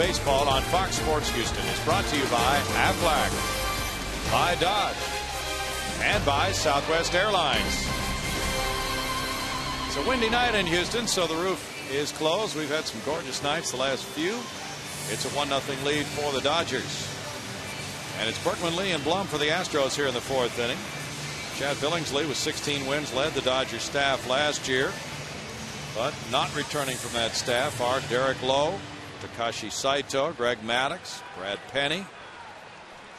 Baseball on Fox Sports Houston is brought to you by Aflac, by Dodge, and by Southwest Airlines. It's a windy night in Houston, so the roof is closed. We've had some gorgeous nights the last few. It's a 1-0 lead for the Dodgers. And it's Berkman, Lee, and Blum for the Astros here in the fourth inning. Chad Billingsley with 16 wins led the Dodgers staff last year. But not returning from that staff are Derek Lowe, Takashi Saito, Greg Maddux, Brad Penny,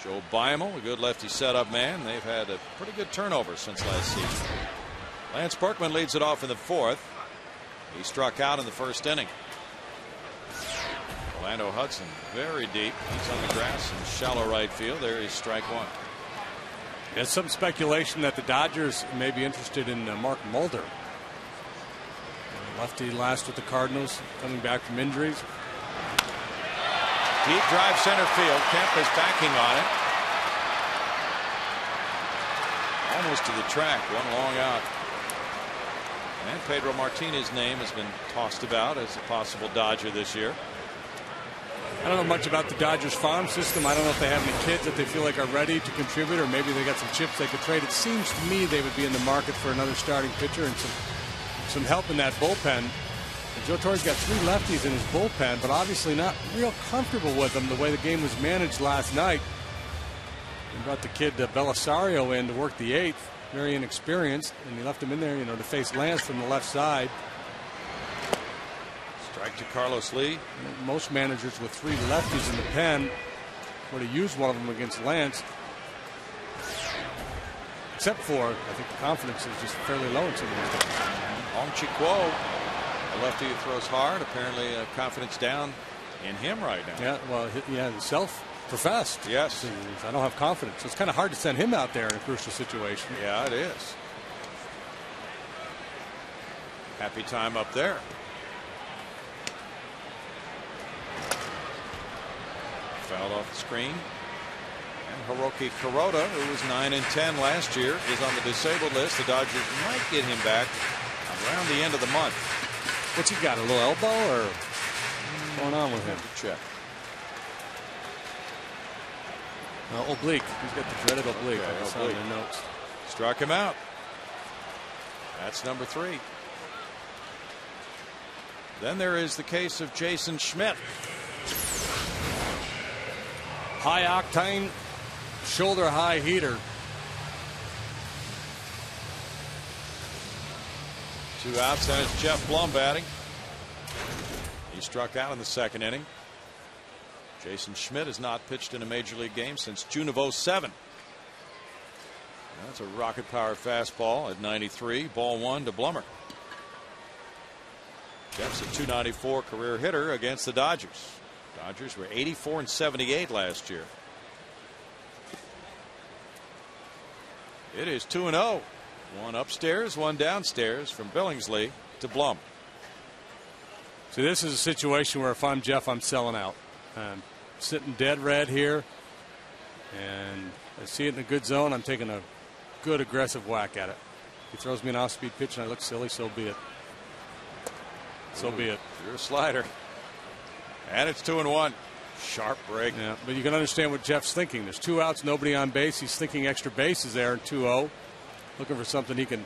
Joe Beimel, a good lefty setup man. They've had a pretty good turnover since last season. Lance Berkman leads it off in the fourth. He struck out in the first inning. Orlando Hudson very deep. He's on the grass in shallow right field. There is strike one. There's some speculation that the Dodgers may be interested in Mark Mulder. Lefty last with the Cardinals, coming back from injuries. Deep drive center field. Kemp is backing on it. Almost to the track. One long out. And Pedro Martinez's name has been tossed about as a possible Dodger this year. I don't know much about the Dodgers farm system. I don't know if they have any kids that they feel like are ready to contribute, or maybe they got some chips they could trade. It seems to me they would be in the market for another starting pitcher and some help in that bullpen. And Joe Torre's got 3 lefties in his bullpen, but obviously not real comfortable with them the way the game was managed last night. He brought the kid Belisario in to work the 8th, very inexperienced, and he left him in there, to face Lance from the left side. Strike to Carlos Lee. Most managers with 3 lefties in the pen would have used one of them against Lance. Except for, I think the confidence is just fairly low in some of these guys. Hong Chi-Kuo, a lefty who throws hard. Apparently confidence down in him right now. Yeah, well, self-professed. Yes. I don't have confidence. So it's kind of hard to send him out there in a crucial situation. Yeah, it is. Happy time up there. Fouled off the screen. And Hiroki Kuroda, who was 9-10 last year, is on the disabled list. The Dodgers might get him back around the end of the month. What's he got? A little elbow, or what's going on with him? Check. Oblique. He's got the dreaded oblique. Okay, I saw in the notes. Struck him out. That's number 3. Then there is the case of Jason Schmidt. High octane, shoulder high heater. 2 outs, and it's Jeff Blum batting. He struck out in the second inning. Jason Schmidt has not pitched in a major league game since June of 07. That's a rocket power fastball at 93. Ball 1 to Blummer. Jeff's a 294 career hitter against the Dodgers. Dodgers were 84-78 last year. It is 2-0. One upstairs, one downstairs from Billingsley to Blum. So this is a situation where if I'm Jeff, I'm selling out. I'm sitting dead red here, and I see it in a good zone. I'm taking a good aggressive whack at it. He throws me an off-speed pitch and I look silly, so be it. So be it. You're a slider. And it's 2-1. Sharp break. Yeah, but you can understand what Jeff's thinking. There's 2 outs, nobody on base. He's thinking extra bases there in 2-0. Looking for something he can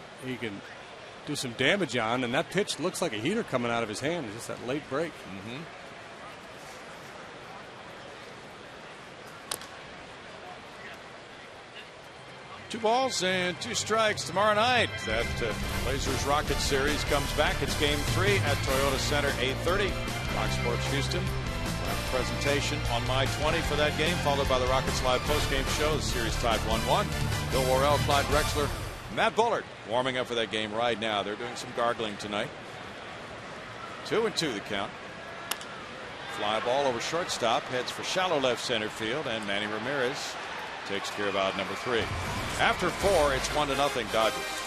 do some damage on, and that pitch looks like a heater coming out of his hand. It's just that late break. Mm-hmm. Two balls and 2 strikes tomorrow night. That Blazers Rockets series comes back. It's game 3 at Toyota Center, 8:30. Fox Sports Houston. We'll have a presentation on my 20 for that game, followed by the Rockets live postgame show. The series tied 1-1. Bill Worrell, Clyde Drexler, Matt Bullard warming up for that game right now. They're doing some gargling tonight. 2-2 the count. Fly ball over shortstop, heads for shallow left center field, and Manny Ramirez takes care of out number 3. After 4, it's 1-0 Dodgers.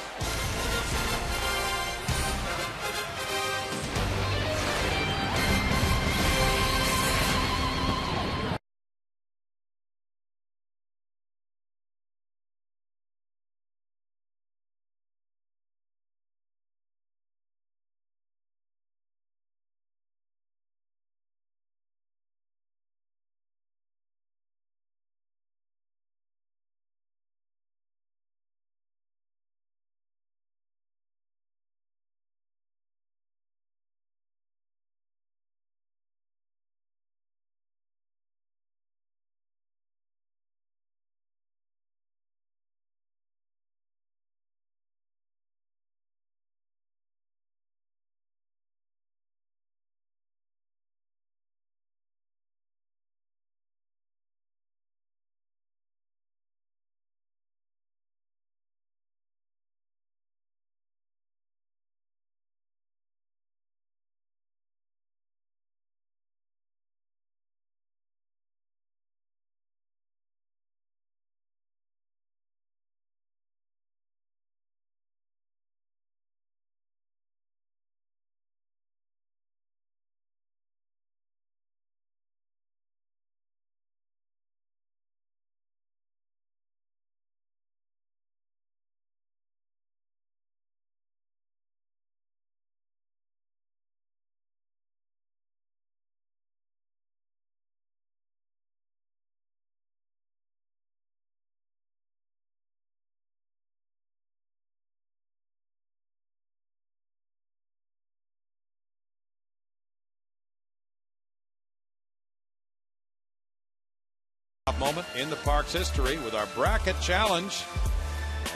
Moment in the Park's history with our bracket challenge.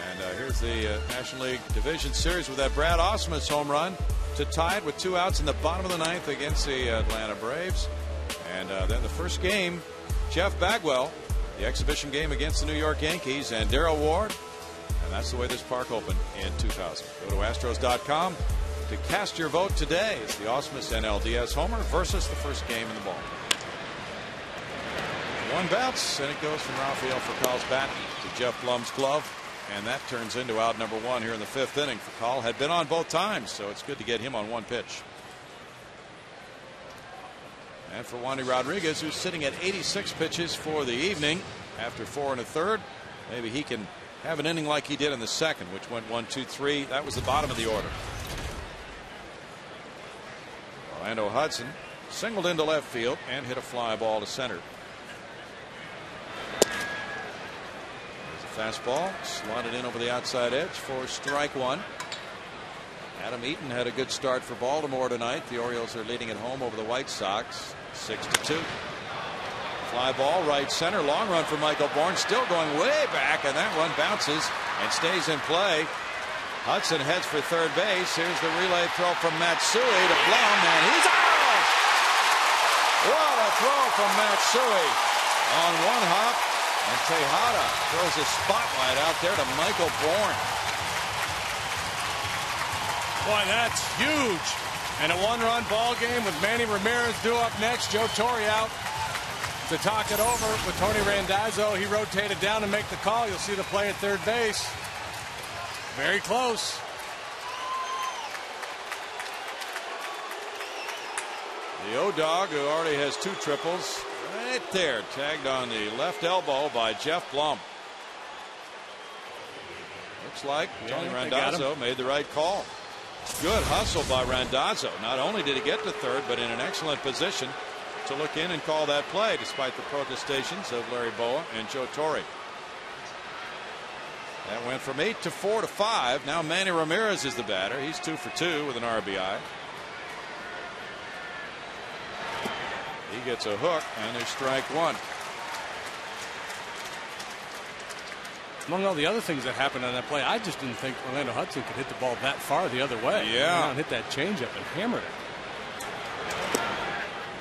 And here's the National League Division Series with that Brad Ausmus home run to tie it with 2 outs in the bottom of the 9th against the Atlanta Braves. And then the first game, Jeff Bagwell, the exhibition game against the New York Yankees, and Darrell Ward. And that's the way this park opened in 2000. Go to Astros.com to cast your vote today. It's the Ausmus NLDS homer versus the first game in the ball. One bounce, and it goes from Rafael Furcal's bat to Jeff Blum's glove, and that turns into out number 1 here in the 5th inning. Furcal had been on both times, so it's good to get him on one pitch. And for Wandy Rodriguez, who's sitting at 86 pitches for the evening after 4 1/3, maybe he can have an inning like he did in the second, which went 1, 2, 3. That was the bottom of the order. Orlando Hudson singled into left field and hit a fly ball to center. Fastball slotted in over the outside edge for strike 1. Adam Eaton had a good start for Baltimore tonight. The Orioles are leading at home over the White Sox 6-2. Fly ball right center, long run for Michael Bourne, still going way back, and that one bounces and stays in play. Hudson heads for third base. Here's the relay throw from Matsui to Blum, and he's out. What a throw from Matsui on one hop. And Tejada throws a spotlight out there to Michael Bourne. Boy, that's huge. And a 1-run ball game with Manny Ramirez due up next. Joe Torre out to talk it over with Tony Randazzo. He rotated down to make the call. You'll see the play at third base. Very close. The O-Dog, who already has 2 triples, right there, tagged on the left elbow by Jeff Blum. Looks like Tony Randazzo made the right call. Good hustle by Randazzo. Not only did he get to third, but in an excellent position to look in and call that play, despite the protestations of Larry Boa and Joe Torre. That went from 8 to 4 to 5. Now Manny Ramirez is the batter. He's 2 for 2 with an RBI. He gets a hook, and there's strike 1. Among all the other things that happened on that play, I just didn't think Orlando Hudson could hit the ball that far the other way. Yeah. Hit that changeup and hammered it.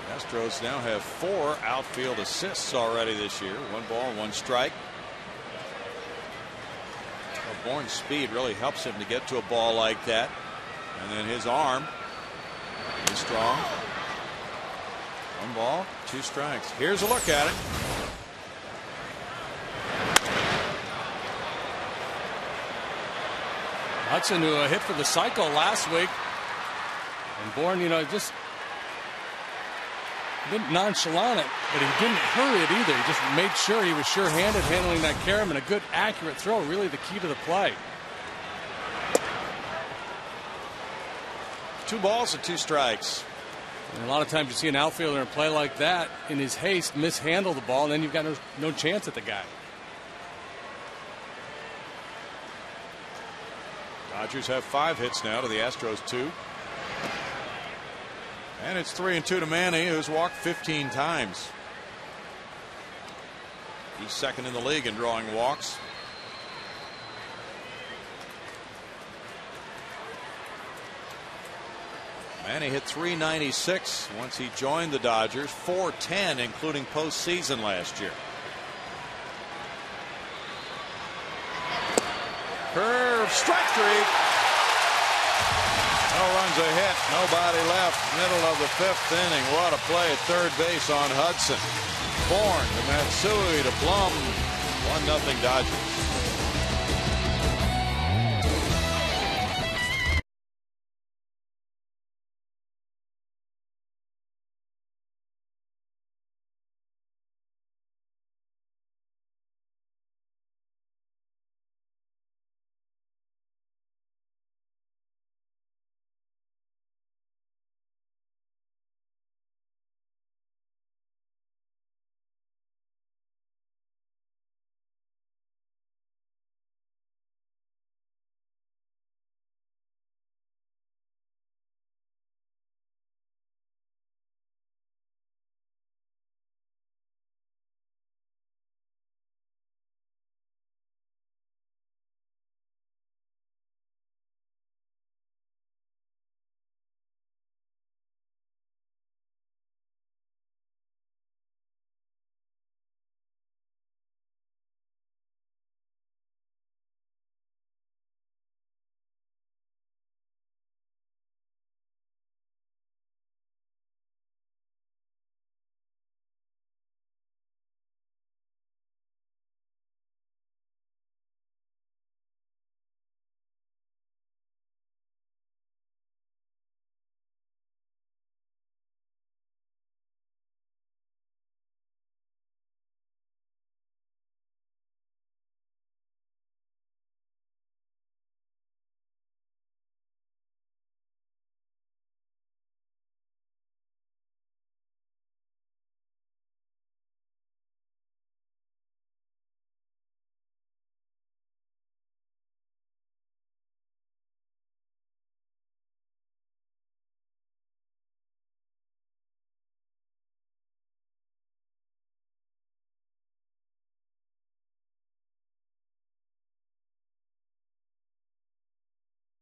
The Astros now have 4 outfield assists already this year. 1 ball, 1 strike. Well, Bourne's speed really helps him to get to a ball like that. And then his arm is strong. 1 ball, 2 strikes. Here's a look at it. Hudson, who hit for the cycle last week, and Bourne, just didn't nonchalant it, but he didn't hurry it either. He just made sure he was sure-handed handling that carom, and a good, accurate throw, really the key to the play. 2 balls and 2 strikes. And a lot of times you see an outfielder in a play like that, in his haste, mishandle the ball, and then you've got no chance at the guy. Dodgers have 5 hits now to the Astros 2. And it's 3-2 to Manny, who's walked 15 times. He's second in the league in drawing walks. Manny hit .396 once he joined the Dodgers, .410 including postseason last year. Curve, strike 3. No runs a hit, nobody left. Middle of the 5th inning. What a play at third base on Hudson. Bourne to Matsui to Blum. 1-0 Dodgers.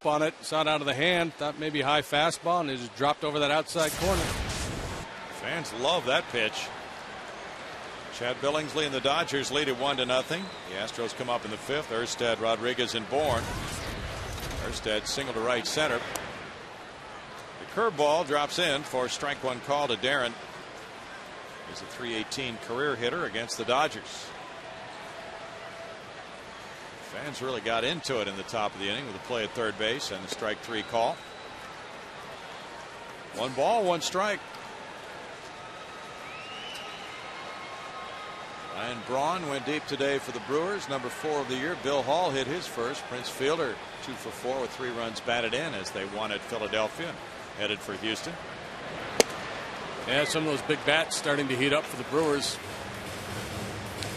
up on it, saw it out of the hand, thought maybe high fastball, and it just dropped over that outside corner. Fans love that pitch. Chad Billingsley and the Dodgers lead it 1-0. The Astros come up in the fifth. Erstad, Rodriguez, and Bourne. Erstad single to right center. The curveball drops in for strike one call to Darren. He's a .318 career hitter against the Dodgers. Fans really got into it in the top of the inning with a play at third base and the strike three call. 1 ball, 1 strike. Ryan Braun went deep today for the Brewers, number 4 of the year. Bill Hall hit his first. Prince Fielder 2 for 4 with 3 runs batted in as they won at Philadelphia and headed for Houston. Yeah, some of those big bats starting to heat up for the Brewers.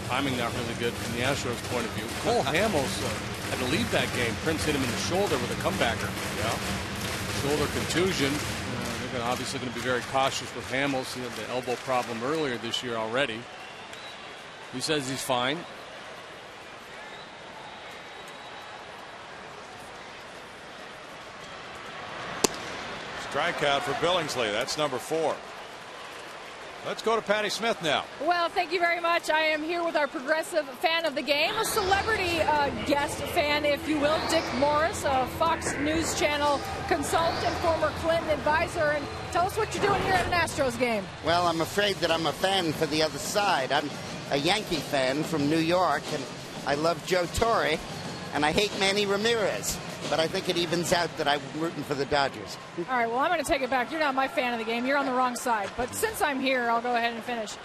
Timing not really good from the Astros point of view. Cole Hamels had to leave that game. Prince hit him in the shoulder with a comebacker. Yeah. Shoulder contusion. They're obviously going to be very cautious with Hamels. He had the elbow problem earlier this year already. He says he's fine. Strikeout for Billingsley. That's number 4. Let's go to Patty Smith now. Well, thank you very much. I am here with our progressive fan of the game, a celebrity guest fan, if you will, Dick Morris, a Fox News Channel consultant, former Clinton advisor. And tell us what you're doing here at an Astros game. Well, I'm afraid that I'm a fan for the other side. I'm a Yankee fan from New York, and I love Joe Torre, and I hate Manny Ramirez. But I think it evens out that I'm rooting for the Dodgers. All right, well, I'm going to take it back. You're not my fan of the game. You're on the wrong side. But since I'm here, I'll go ahead and finish.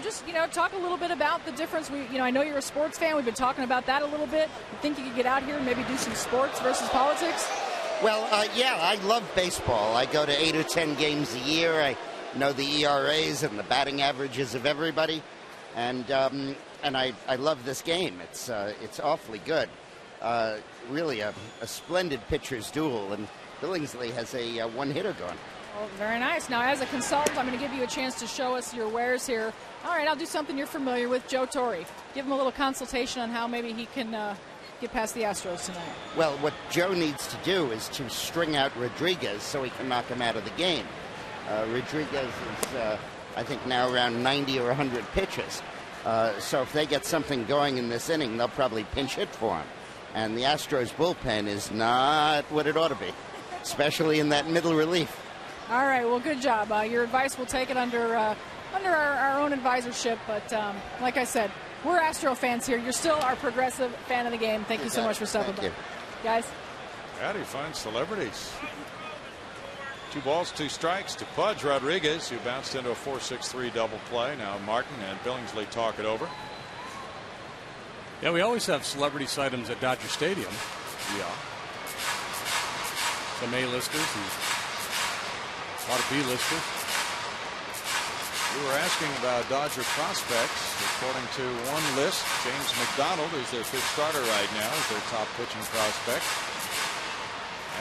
Just, talk a little bit about the difference. I know you're a sports fan. We've been talking about that a little bit. You think you could get out here and maybe do some sports versus politics? Well, yeah, I love baseball. I go to 8 or 10 games a year. I know the ERAs and the batting averages of everybody. And I love this game. It's awfully good. Really a splendid pitcher's duel, and Billingsley has a one-hitter going. Oh, very nice. Now, as a consultant, I'm going to give you a chance to show us your wares here. All right, I'll do something you're familiar with, Joe Torre. Give him a little consultation on how maybe he can get past the Astros tonight. Well, what Joe needs to do is to string out Rodriguez so he can knock him out of the game. Rodriguez is, I think, now around 90 or 100 pitches. So if they get something going in this inning, they'll probably pinch hit for him. And the Astros bullpen is not what it ought to be, especially in that middle relief. All right, well, good job. Your advice, we'll take it under our own advisorship. But like I said, we're Astro fans here. You're still our progressive fan of the game. Thank you so much for stopping by. Guys. How do you find celebrities? 2 balls, 2 strikes to Pudge Rodriguez, who bounced into a 4-6-3 double play. Now Martin and Billingsley talk it over. Yeah, we always have celebrity sightings at Dodger Stadium. Yeah. Some A-listers and a lot of B-listers. We were asking about Dodger prospects. According to one list, James McDonald is their 5th starter right now, is their top pitching prospect.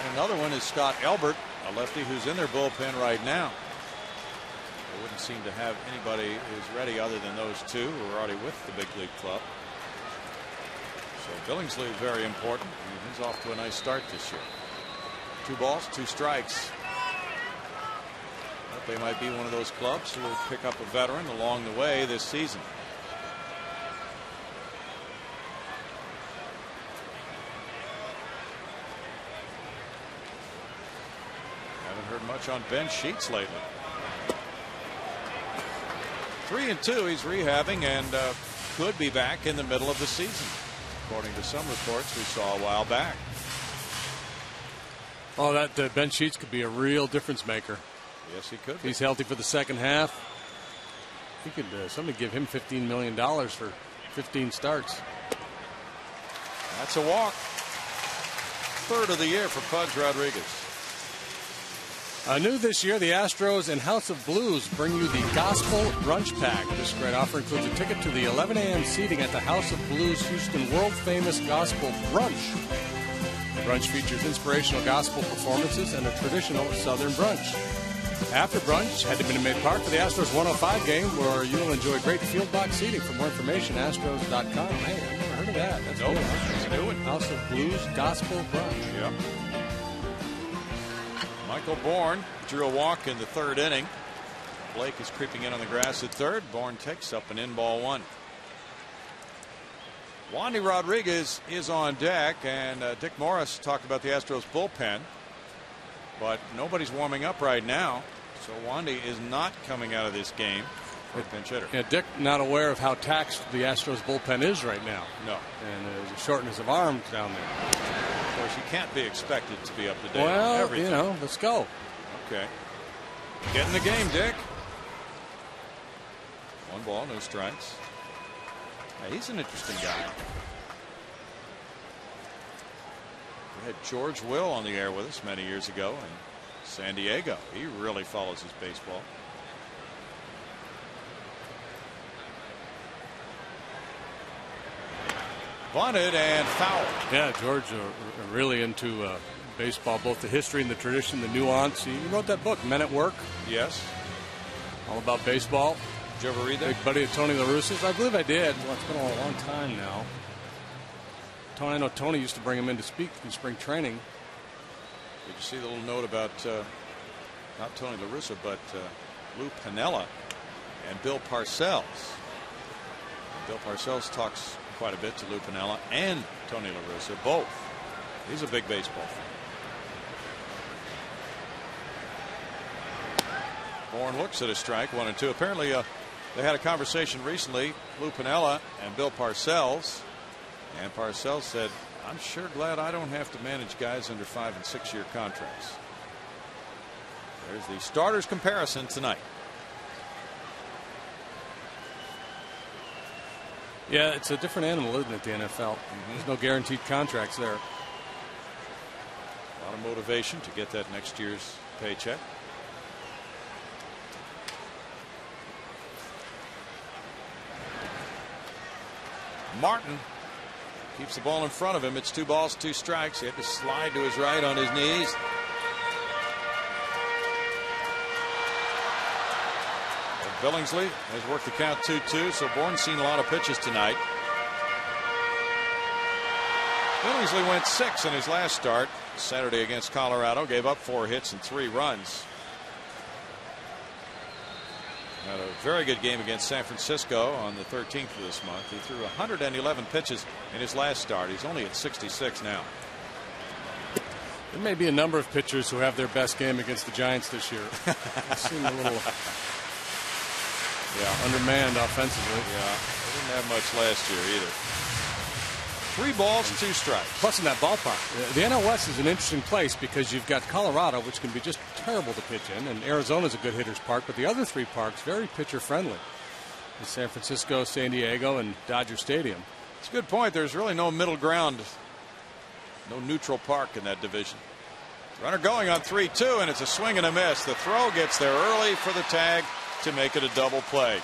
And another one is Scott Elbert, a lefty who's in their bullpen right now. They wouldn't seem to have anybody who's ready other than those 2 who are already with the big league club. So Billingsley is very important. He's off to a nice start this year. 2 balls, 2 strikes. But they might be one of those clubs who will pick up a veteran along the way this season. Haven't heard much on Ben Sheets lately. 3-2. He's rehabbing and could be back in the middle of the season, according to some reports we saw a while back. Oh, that Ben Sheets could be a real difference maker. Yes, he could. If he's healthy for the second half, he could. Somebody give him $15 million for 15 starts. That's a walk. 3rd of the year for Pudge Rodriguez. New this year, the Astros and House of Blues bring you the Gospel Brunch Pack. This great offer includes a ticket to the 11 a.m. seating at the House of Blues Houston world-famous Gospel Brunch. The brunch features inspirational gospel performances and a traditional Southern brunch. After brunch, head to Minute Maid Park for the Astros 105 game, where you'll enjoy great field box seating. For more information, Astros.com. Hey, I've never heard of that. That's cool. It's a new one. House of Blues Gospel Brunch. Yep. Michael Bourne drew a walk in the 3rd inning. Blake is creeping in on the grass at 3rd. Bourne takes up an in ball 1. Wandy Rodriguez is on deck, and Dick Morris talked about the Astros bullpen, but nobody's warming up right now, so Wandy is not coming out of this game for a pinch hitter. Yeah, Dick not aware of how taxed the Astros bullpen is right now. No. And there's a shortness of arms down there. Of course, you can't be expected to be up to date Well, on everything. you know, let's go. Okay. Get in the game, Dick. 1 ball, no strikes. Now, he's an interesting guy. We had George Will on the air with us many years ago in San Diego. He really follows his baseball. Bunted and foul. Yeah, George really into baseball, both the history and the tradition, the nuance. He wrote that book, Men at Work. Yes. All about baseball. Did you ever read that? Big buddy of Tony La Russa's. I believe I did. Well, it's been a long time now. I know Tony used to bring him in to speak in spring training. Did you see the little note about not Tony La Russa, but Lou Piniella and Bill Parcells? Bill Parcells talks quite a bit to Lou Piniella and Tony La Russa, both. He's a big baseball fan. Bourne looks at a strike, 1-2. Apparently, they had a conversation recently, Lou Piniella and Bill Parcells. And Parcells said, I'm sure glad I don't have to manage guys under 5- and 6-year contracts. There's the starters comparison tonight. Yeah, it's a different animal, isn't it, the NFL? There's no guaranteed contracts there. A lot of motivation to get that next year's paycheck. Martin keeps the ball in front of him. It's 2 balls, 2 strikes. He had to slide to his right on his knees. And Billingsley has worked the count 2-2, so Bourne's seen a lot of pitches tonight. Billingsley went 6 in his last start Saturday against Colorado, gave up 4 hits and 3 runs. Had a very good game against San Francisco on the 13th of this month. He threw 111 pitches in his last start. He's only at 66 now. There may be a number of pitchers who have their best game against the Giants this year. They seem a little undermanned offensively. Yeah, they didn't have much last year either. 3 balls, 2 strikes. Plus in that ballpark, the NL West is an interesting place because you've got Colorado, which can be just terrible to pitch in, and Arizona's a good hitter's park, but the other 3 parks very pitcher friendly. San Francisco, San Diego, and Dodger Stadium. It's a good point. There's really no middle ground, no neutral park in that division. Runner going on 3-2, and it's a swing and a miss. The throw gets there early for the tag to make it a double play.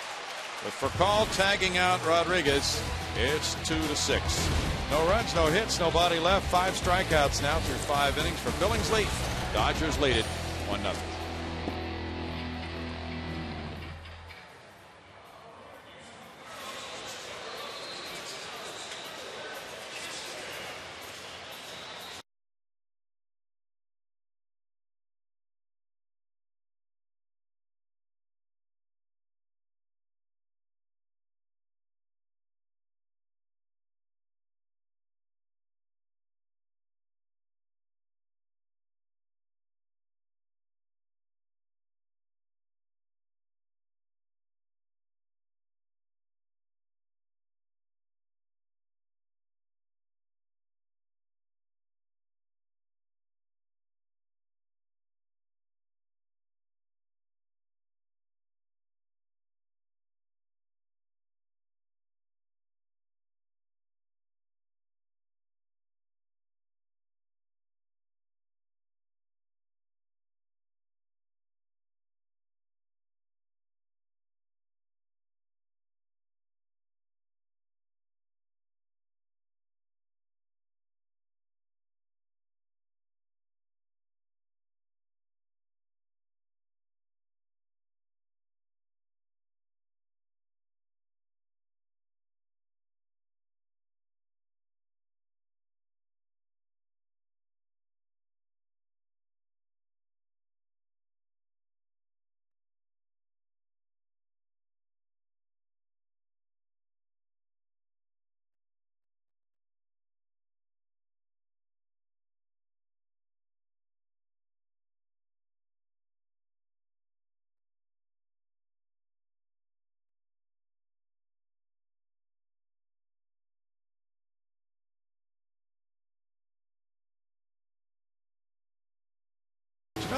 But for call tagging out Rodriguez, it's 2-6. No runs, no hits, nobody left. 5 strikeouts now through 5 innings for Billingsley. Dodgers lead it 1-0.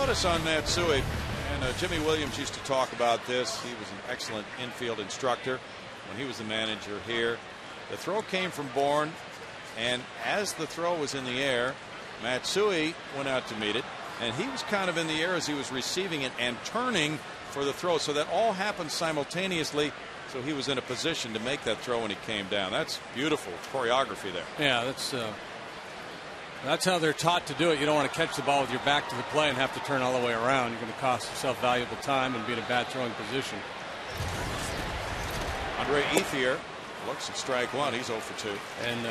Notice on Matsui, and Jimmy Williams used to talk about this. He was an excellent infield instructor when he was the manager here. The throw came from Bourne, and as the throw was in the air, Matsui went out to meet it, and he was kind of in the air as he was receiving it and turning for the throw. So that all happened simultaneously. So he was in a position to make that throw when he came down. That's beautiful choreography there. Yeah, that's how they're taught to do it. You don't want to catch the ball with your back to the play and have to turn all the way around. You're going to cost yourself valuable time and be in a bad throwing position. Andre Ethier looks at strike one. He's 0 for 2. And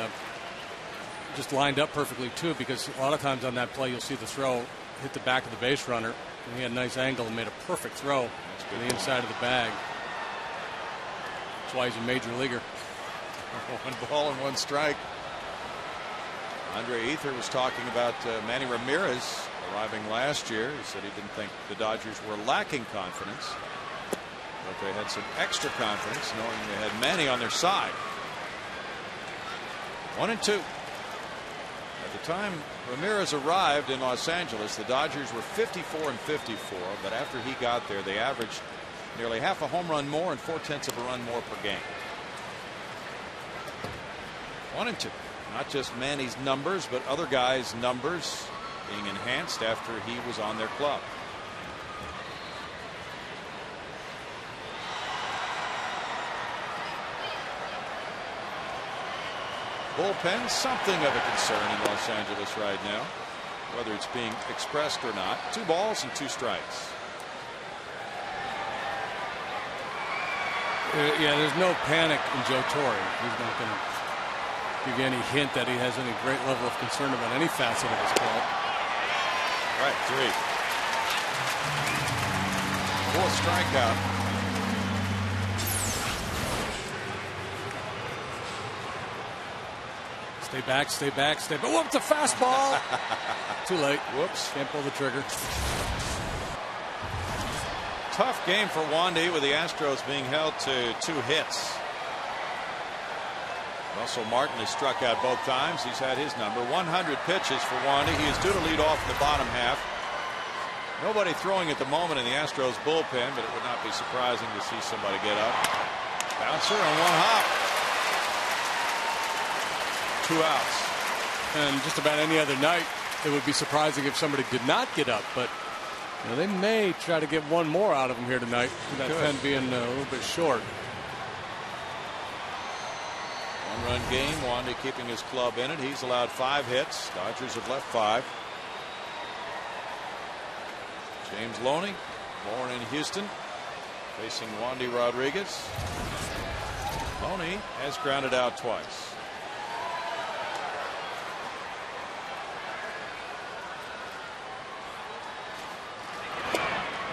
just lined up perfectly, too, because a lot of times on that play you'll see the throw hit the back of the base runner. And he had a nice angle and made a perfect throw to the inside of the bag. That's why he's a major leaguer. 1 ball and 1 strike. Andre Ethier was talking about Manny Ramirez arriving last year. He said he didn't think the Dodgers were lacking confidence, but they had some extra confidence knowing they had Manny on their side. 1-2. At the time Ramirez arrived in Los Angeles, the Dodgers were 54 and 54, but after he got there, they averaged nearly half a home run more and 0.4 of a run more per game. 1-2. Not just Manny's numbers, but other guys' numbers being enhanced after he was on their club. Bullpen, something of a concern in Los Angeles right now, whether it's being expressed or not. 2 balls and 2 strikes. Yeah, there's no panic in Joe Torre. He's not going to give you any hint that he has any great level of concern about any facet of his play. Right, 3. 4th strikeout. Stay back, stay back, stay back. Whoop, it's a fastball. Too late. Whoops. Can't pull the trigger. Tough game for Wandy with the Astros being held to 2 hits. Russell Martin has struck out both times. He's had his number. 100 pitches for Wandy. He is due to lead off in the bottom half. Nobody throwing at the moment in the Astros bullpen, but it would not be surprising to see somebody get up. Bouncer on 1 hop. 2 outs. And just about any other night, it would be surprising if somebody did not get up, but you know, they may try to get 1 more out of him here tonight. That pen being a little bit short. 1-run game. Wandy keeping his club in it. He's allowed 5 hits. Dodgers have left 5. James Loney, born in Houston, facing Wandy Rodriguez. Loney has grounded out twice.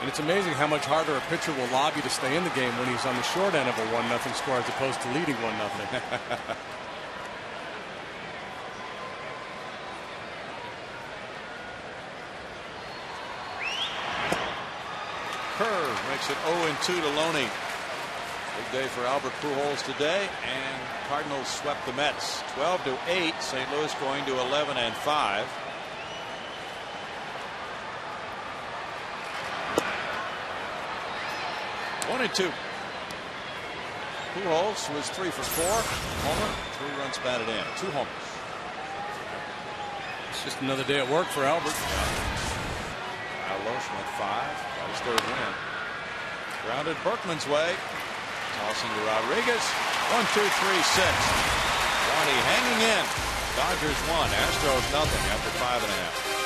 And it's amazing how much harder a pitcher will lobby to stay in the game when he's on the short end of a 1-0 score as opposed to leading 1-0. Curve makes it 0-2 to Loney. Big day for Albert Pujols today, and Cardinals swept the Mets 12-8. St. Louis going to 11-5. One and 2. Pujols was 3 for 4. Homer, 3 runs batted in. 2 homers. It's just another day at work for Albert. Al Loesch went 5. Got his 3rd win. Grounded Berkman's way. Tossing to Rodriguez. 1, 2, 3, 6. Wandy hanging in. Dodgers 1. Astros nothing after 5.5.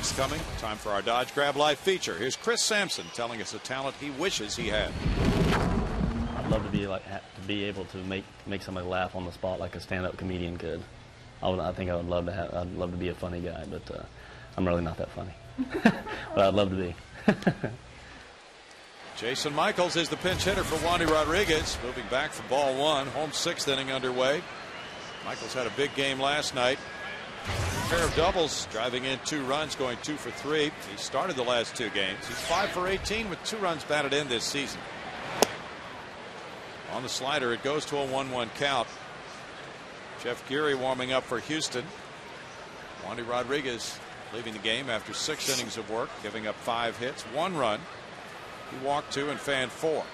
6th coming. Time for our Dodge Grab Life feature. Here's Chris Sampson telling us a talent he wishes he had. I'd love to be able to make somebody laugh on the spot like a stand-up comedian could. I think I'd love to be a funny guy, but I'm really not that funny. But I'd love to be. Jason Michaels is the pinch hitter for Wandy Rodriguez, moving back for ball 1. Home 6th inning underway. Michaels had a big game last night. A pair of doubles, driving in 2 runs, going 2 for 3. He started the last 2 games. He's 5 for 18 with 2 runs batted in this season. On the slider, it goes to a 1-1 count. Jeff Geary warming up for Houston. Wandy Rodriguez leaving the game after 6 innings of work, giving up 5 hits, 1 run. He walked 2 and fanned 4.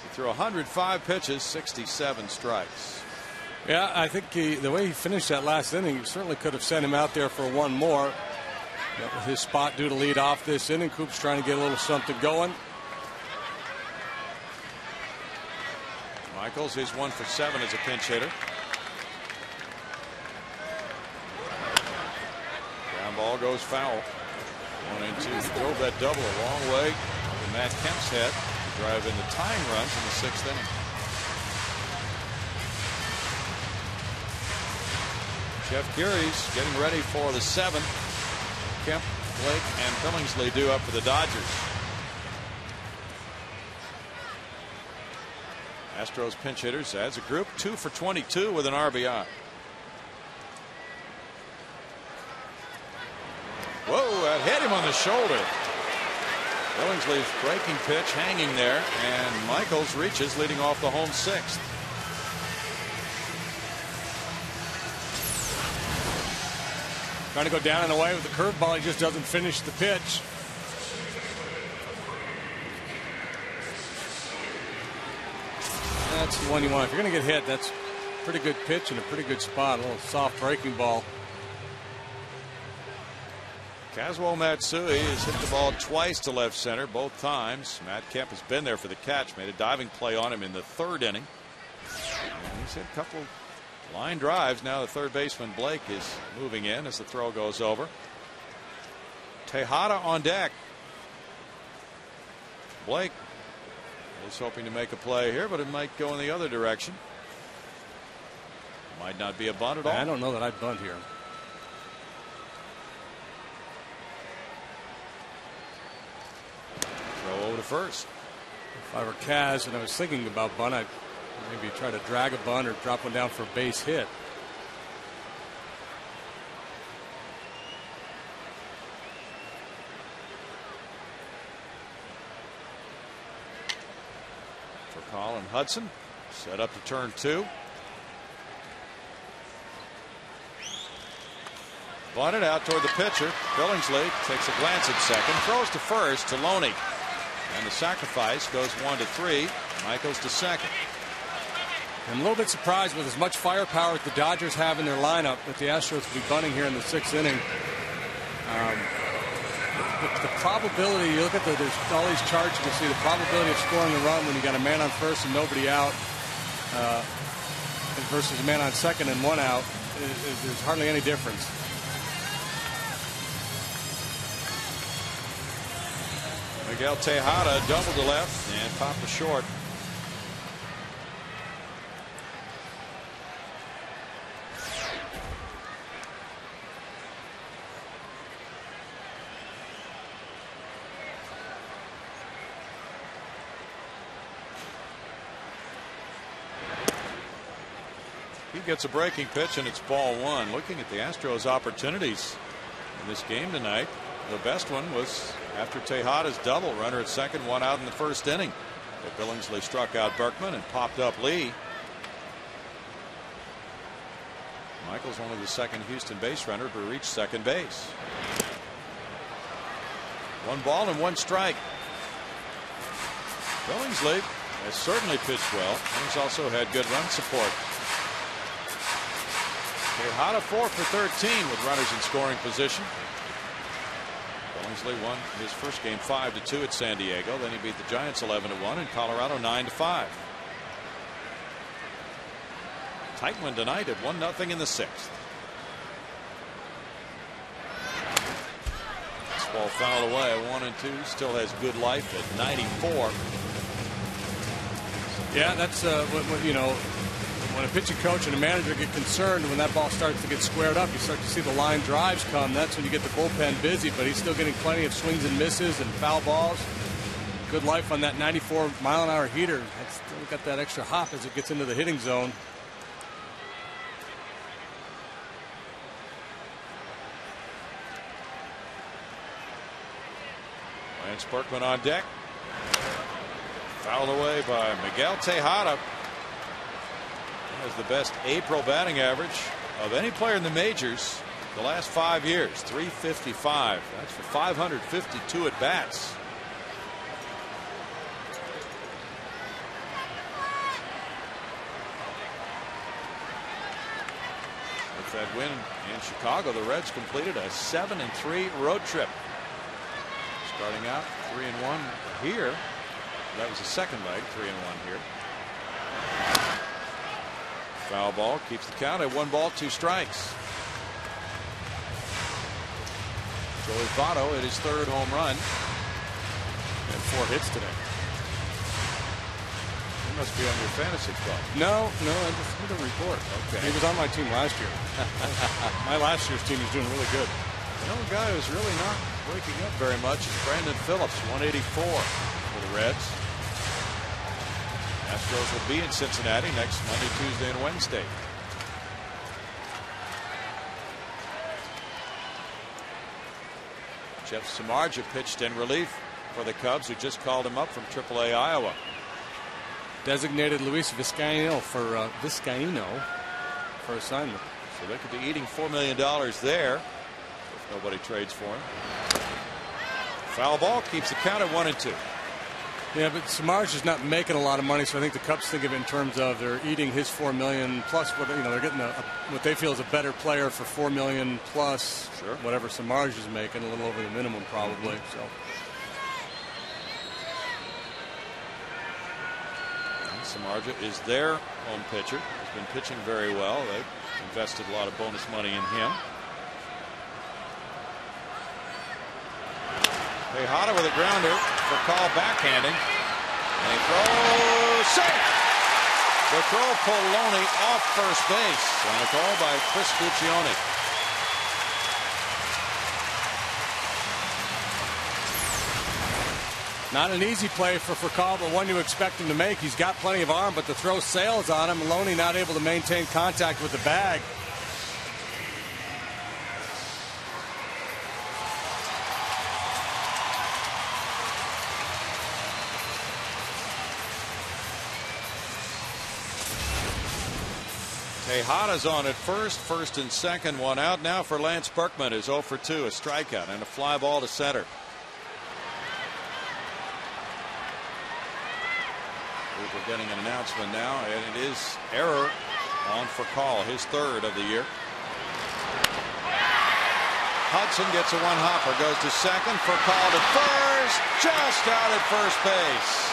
He threw 105 pitches, 67 strikes. Yeah, I think the way he finished that last inning, he certainly could have sent him out there for 1 more. That was his spot due to lead off this inning. Coop's trying to get a little something going. Michaels is 1 for 7 as a pinch hitter. Ground ball goes foul. 1-2. He drove that double a long way over Matt Kemp's head to drive in the tying runs in the 6th inning. Jeff Geary's getting ready for the 7th. Kemp, Blake, and Billingsley due up for the Dodgers. Astros pinch hitters as a group 2 for 22 with an RBI. Whoa, that hit him on the shoulder. Billingsley's breaking pitch hanging there, and Michaels reaches, leading off the home 6th. Trying to go down and away with the curveball. He just doesn't finish the pitch. That's the one you want. If you're going to get hit, that's a pretty good pitch and a pretty good spot. A little soft breaking ball. Kazuo Matsui has hit the ball twice to left center, both times. Matt Kemp has been there for the catch, made a diving play on him in the 3rd inning. And he's hit a couple line drives. Now the third baseman Blake is moving in as the throw goes over. Tejada on deck. Blake is hoping to make a play here, but it might go in the other direction. Might not be a bunt at all. I don't know that I'd bunt here. Throw over to first. If I were Kaz and I was thinking about bunt, I'd maybe try to drag a bunt or drop one down for a base hit. For Colin Hudson, set up to turn 2. Bunted out toward the pitcher. Billingsley takes a glance at second, throws to first to Loney. And the sacrifice goes 1-3. Michaels to second. I'm a little bit surprised with as much firepower that the Dodgers have in their lineup that the Astros will be bunting here in the 6th inning. The probability, you look at there's all these charts, you can see the probability of scoring a run when you got a man on first and nobody out versus a man on second and 1 out. There's hardly any difference. Miguel Tejada doubled to left and popped to short. He gets a breaking pitch and it's ball 1. Looking at the Astros opportunities in this game tonight, the best one was after Tejada's double. Runner at second, 1 out in the 1st inning. But Billingsley struck out Berkman and popped up Lee. Michaels only the 2nd Houston base runner to reach second base. 1 ball and 1 strike. Billingsley has certainly pitched well, and he's also had good run support. Tejada 4 for 13 with runners in scoring position. Billingsley won his first game 5-2 at San Diego. Then he beat the Giants 11-1 and Colorado 9-5. Tight one tonight at 1-0 in the 6th. Fastball fouled away. 1-2. Still has good life at 94. Yeah, that's what you know. When a pitching coach and a manager get concerned when that ball starts to get squared up, you start to see the line drives come. That's when you get the bullpen busy. But he's still getting plenty of swings and misses and foul balls. Good life on that 94-mile-an-hour heater. That's still got that extra hop as it gets into the hitting zone. Lance Berkman on deck. Fouled away by Miguel Tejada. He has the best April batting average of any player in the majors the last 5 years. 355. That's for 552 at bats. With that win in Chicago, the Reds completed a 7-3 road trip. Starting out 3-1 here. That was the second leg. 3-1 here. Foul ball keeps the count at 1 ball, 2 strikes. Joey Votto at his 3rd home run And 4 hits today. He must be on your fantasy club. No, I just did a report. Okay. He was on my team last year. My last year's team is doing really good. You know, a guy who's really not waking up very much is Brandon Phillips, 184 for the Reds. Astros will be in Cincinnati next Monday, Tuesday, and Wednesday. Jeff Samardzija pitched in relief for the Cubs, who just called him up from AAA Iowa. Designated Luis Vizcaino for assignment. So they could be eating $4 million there if nobody trades for him. Foul ball keeps the count at 1-2. Yeah, but Samardzija is not making a lot of money, so I think the Cubs think of it in terms of they're eating his $4 million plus what they're getting what they feel is a better player for $4 million plus Sure. whatever Samardzija is making, a little over the minimum probably. So. And Samardzija is their home pitcher. He's been pitching very well. They've invested a lot of bonus money in him. Tejada with a grounder for call backhanding. And he throws safe. The throw pulled Loney off first base. And a call by Chris Guccione. Not an easy play for Furcal, but one you expect him to make. He's got plenty of arm, but the throw sails on him. Loney not able to maintain contact with the bag. Tejada's on at first and second, one out. Now for Lance Berkman is 0 for 2, a strikeout and a fly ball to center. We're getting an announcement now, and it is error on Furcal, his 3rd of the year. Hudson gets a 1-hopper, goes to second. Furcal to first, just out at first base.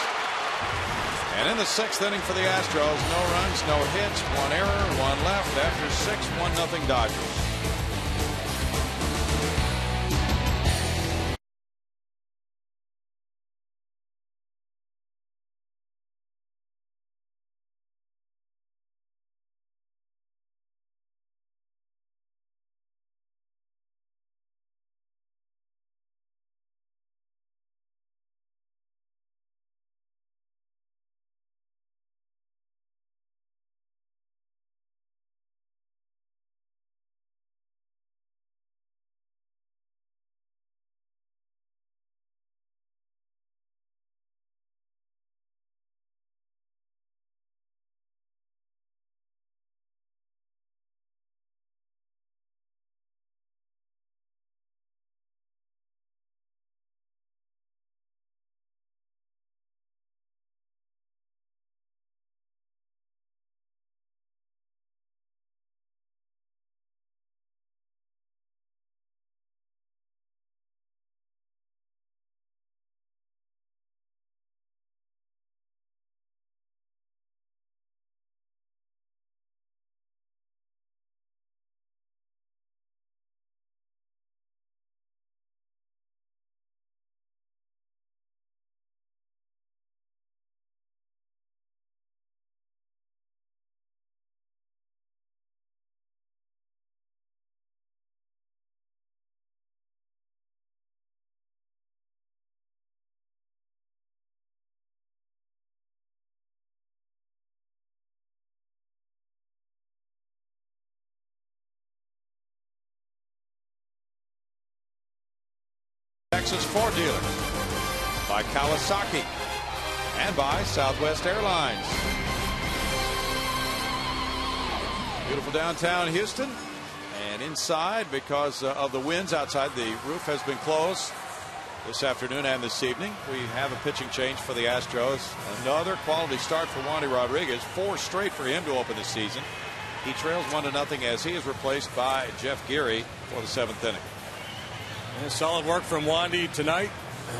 And in the 6th inning for the Astros, no runs, no hits, 1 error, 1 left. After 6, 1-0 Dodgers. Texas Ford dealer, by Kawasaki, and by Southwest Airlines. Beautiful downtown Houston, and inside, because of the winds outside, the roof has been closed this afternoon and this evening. We have a pitching change for the Astros. Another quality start for Wandy Rodriguez, 4 straight for him to open the season. He trails 1-0 as he is replaced by Jeff Geary for the 7th inning. And solid work from Wandy tonight.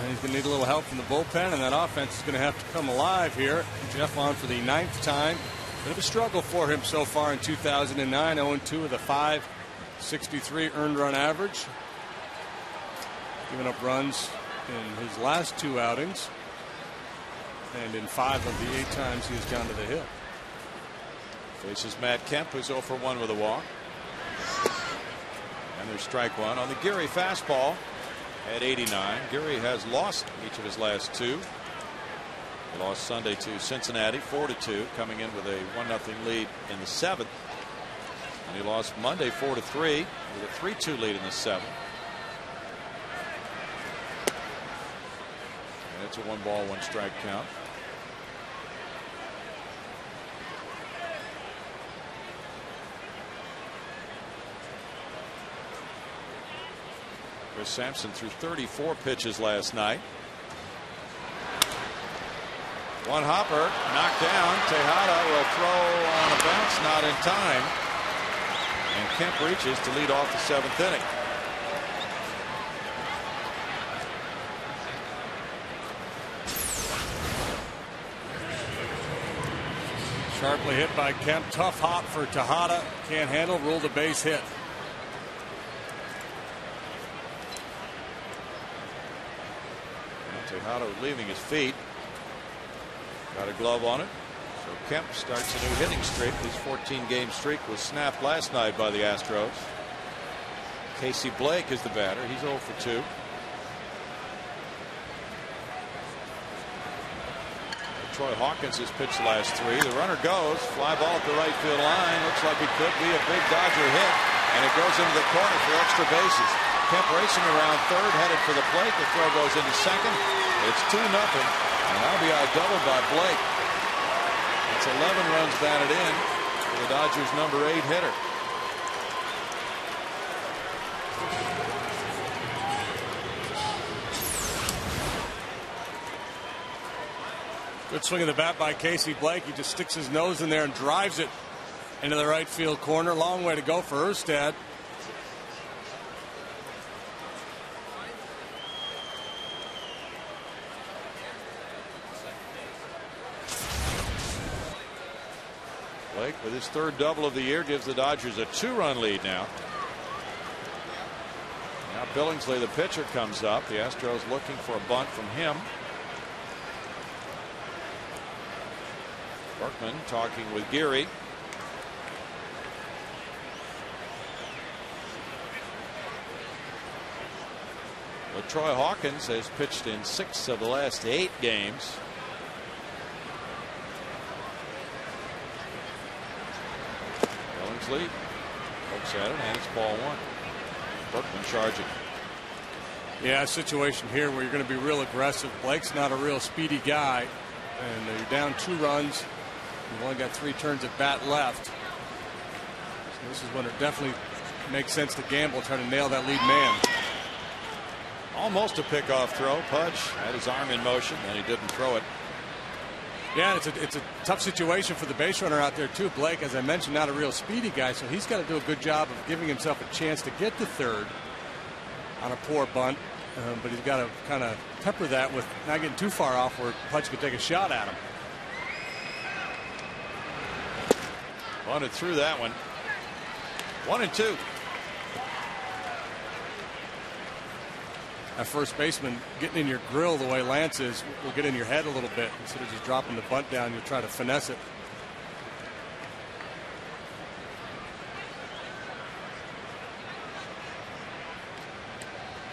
He's going to need a little help from the bullpen, and that offense is going to have to come alive here. Jeff on for the 9th time. Bit of a struggle for him so far in 2009. 0-2 with a .563 earned run average. Giving up runs in his last 2 outings, and in 5 of the 8 times he has gone to the hill. Faces Matt Kemp, who's 0 for 1 with a walk. And there's strike one on the Geary fastball at 89. Geary has lost each of his last 2. He lost Sunday to Cincinnati 4-2, coming in with a 1-0 lead in the 7th. And he lost Monday 4-3 with a 3-2 lead in the 7th. And it's a 1-ball, 1-strike count. Chris Sampson threw 34 pitches last night. One hopper knocked down. Tejada will throw on a bounce, not in time. And Kemp reaches to lead off the 7th inning. Sharply hit by Kemp. Tough hop for Tejada. Can't handle. Ruled a base hit. Tejada leaving his feet. Got a glove on it. So Kemp starts a new hitting streak. His 14-game streak was snapped last night by the Astros. Casey Blake is the batter. He's 0 for 2. Troy Hawkins has pitched the last 3. The runner goes. Fly ball at the right field line. Looks like it could be a big Dodger hit. And it goes into the corner for extra bases. Kemp racing around third, headed for the plate. The throw goes into second. It's 2-0. An RBI double by Blake. That's 11 runs batted in for the Dodgers' number 8 hitter. Good swing of the bat by Casey Blake. He just sticks his nose in there and drives it into the right field corner. Long way to go for Erstad. Blake, with his 3rd double of the year, gives the Dodgers a 2-run lead now. Now Billingsley, the pitcher, comes up. The Astros looking for a bunt from him. Berkman talking with Geary. But Troy Hawkins has pitched in 6 of the last 8 games. Billingsley looks at it, and it's ball 1. Berkman charging. Yeah, a situation here where you're going to be real aggressive. Blake's not a real speedy guy, and you're down 2 runs. You've only got 3 turns at bat left. So this is when it definitely makes sense to gamble, try to nail that lead man. Almost a pickoff throw. Pudge had his arm in motion, and he didn't throw it. Yeah, it's a tough situation for the base runner out there too. Blake, as I mentioned, not a real speedy guy, so he's got to do a good job of giving himself a chance to get to third on a poor bunt. But he's got to kind of temper that with not getting too far off where Pudge could take a shot at him. Bunted through that one. 1-2. That first baseman getting in your grill the way Lance is will get in your head a little bit. Instead of just dropping the bunt down, you'll try to finesse it.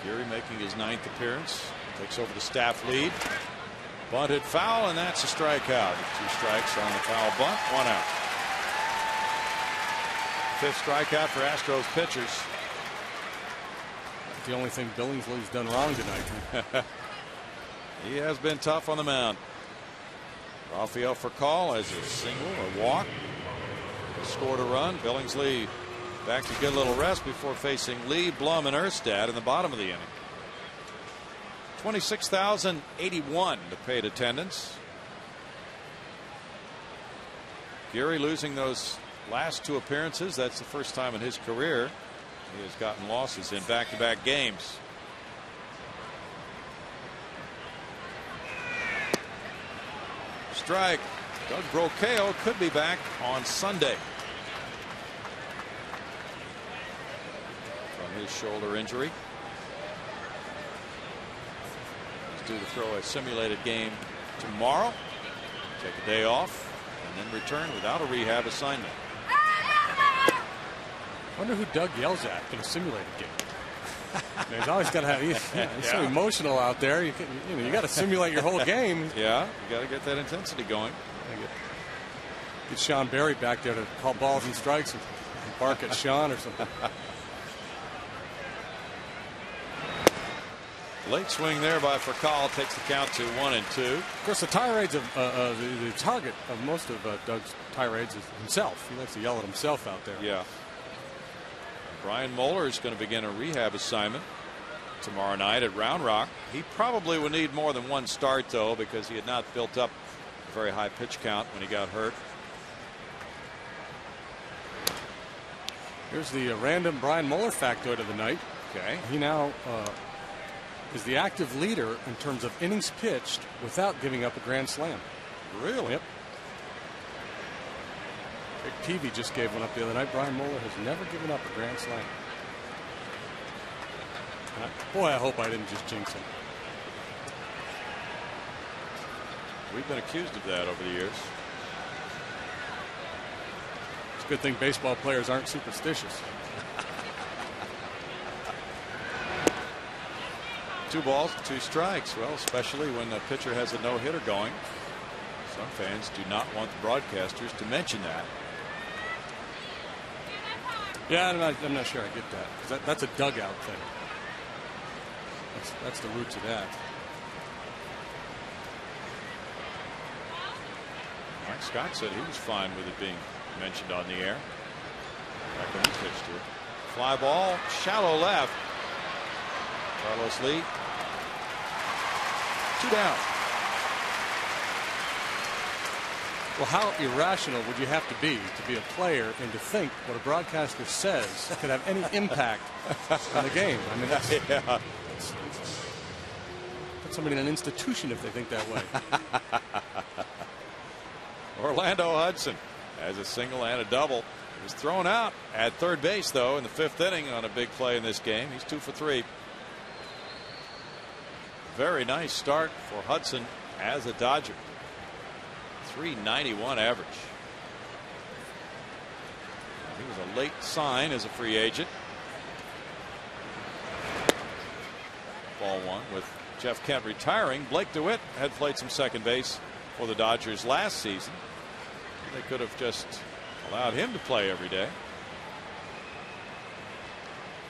Geary making his 9th appearance. Takes over the staff lead. Bunted foul, and that's a strikeout. 2 strikes on the foul bunt. 1 out. 5th strikeout for Astros pitchers. the only thing Billingsley's done wrong tonight. He has been tough on the mound. Rafael Furcal has a single, a walk, scored a run. Billingsley back to get a little rest before facing Lee, Blum, and Erstad in the bottom of the inning. 26,081 to paid attendance. Geary losing those last 2 appearances. That's the first time in his career he has gotten losses in back-to-back games. Strike. Doug Brocail could be back on Sunday from his shoulder injury. He's due to throw a simulated game tomorrow. Take a day off and then return without a rehab assignment. Wonder who Doug yells at in a simulated game. He's always got to have. He's so emotional out there. You got to simulate your whole game. Yeah, you got to get that intensity going. Get Sean Berry back there to call balls and strikes and bark at Sean or something. Late swing there by Furcal takes the count to 1-2. Of course, the tirades of the target of most of Doug's tirades is himself. He likes to yell at himself out there. Yeah. Brian Moeller is going to begin a rehab assignment tomorrow night at Round Rock. He probably will need more than 1 start, though, because he had not built up a very high pitch count when he got hurt. Here's the random Brian Moeller factoid of the night. Okay. He now is the active leader in terms of innings pitched without giving up a grand slam. Really? Yep. Big TV just gave one up the other night. Brian Moeller has never given up a grand slam. Boy, I hope I didn't just jinx him. We've been accused of that over the years. It's a good thing baseball players aren't superstitious. 2 balls, 2 strikes. Well, especially when the pitcher has a no-hitter going. Some fans do not want the broadcasters to mention that. Yeah, I'm not sure I get that. 'Cause that's a dugout thing. That's the roots of that. Mike Scott said he was fine with it being mentioned on the air. Back when he pitched it. Fly ball, shallow left. Carlos Lee. 2 down. Well, how irrational would you have to be a player and to think what a broadcaster says could have any impact on the game? I mean, that's, Yeah. put somebody in an institution if they think that way. Orlando Hudson has a single and a double. He was thrown out at third base, though, in the 5th inning on a big play in this game. He's 2 for 3. Very nice start for Hudson as a Dodger. 391 average. He was a late sign as a free agent. Ball 1 with Jeff Kent retiring. Blake DeWitt had played some second base for the Dodgers last season. They could have just allowed him to play every day.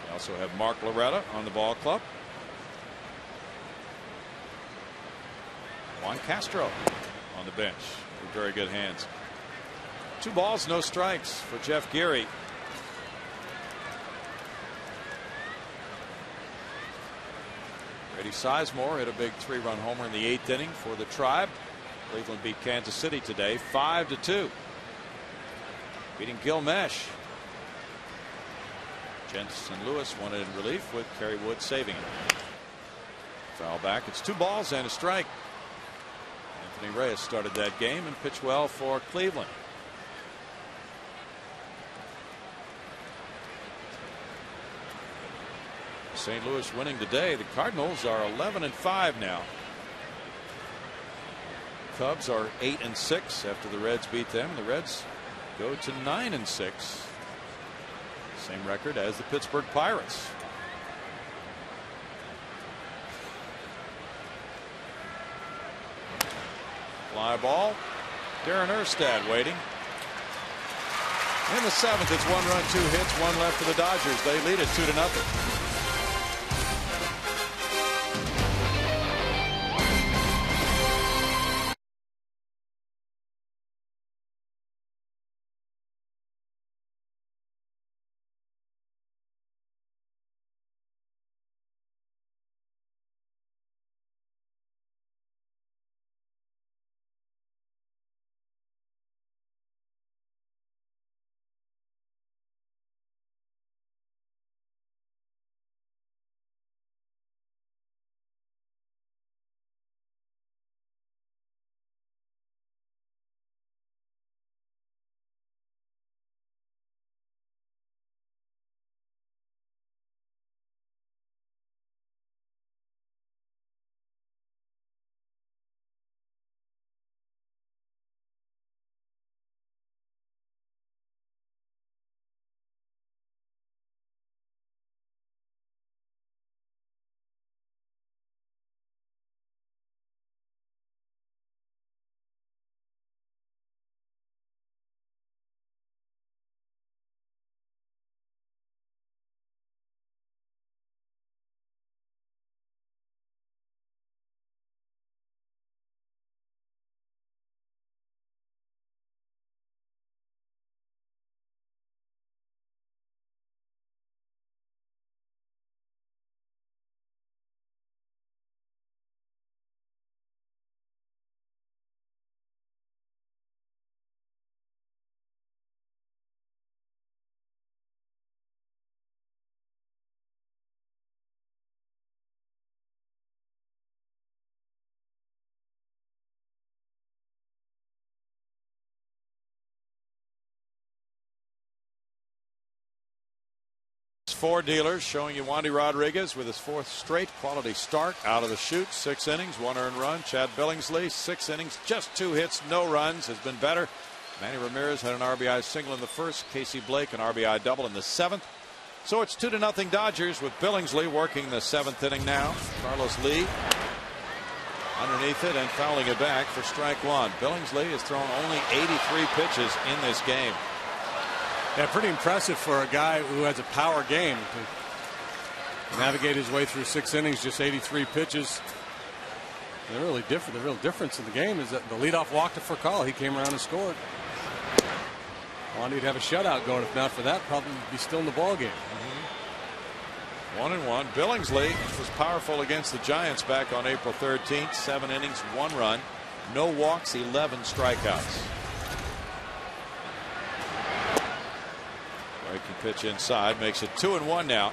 They also have Mark Loretta on the ball club. Juan Castro on the bench. With very good hands. 2 balls, no strikes for Jeff Geary. Grady Sizemore hit a big 3-run homer in the 8th inning for the Tribe. Cleveland beat Kansas City today 5-2. Beating Gilmesh. Jensen Lewis won it in relief with Kerry Wood saving it. Foul back. It's 2 balls and a strike. Anthony Reyes started that game and pitched well for Cleveland. St. Louis winning today. The Cardinals are 11-5 now. Cubs are 8-6 after the Reds beat them. The Reds go to 9-6. Same record as the Pittsburgh Pirates. Fly ball. Darren Erstad waiting. In the 7th, it's 1 run, 2 hits, 1 left for the Dodgers. They lead it 2-0. Ford dealers showing you Wandy Rodriguez with his 4th straight quality start out of the chute. 6 innings, 1 earned run. Chad Billingsley, 6 innings, just 2 hits, no runs, has been better. Manny Ramirez had an RBI single in the 1st. Casey Blake an RBI double in the 7th. So it's 2-0 Dodgers with Billingsley working the 7th inning now. Carlos Lee underneath it and fouling it back for strike 1. Billingsley has thrown only 83 pitches in this game. Yeah, pretty impressive for a guy who has a power game to navigate his way through 6 innings, just 83 pitches. They're really different. The real difference in the game is that the leadoff walk to Furcal. He came around and scored. Wandy'd have a shutout going. If not for that, probably be still in the ball game. 1-1. Billingsley was powerful against the Giants back on April 13th. 7 innings, 1 run, no walks, 11 strikeouts. Breaking pitch inside makes it 2-1 now.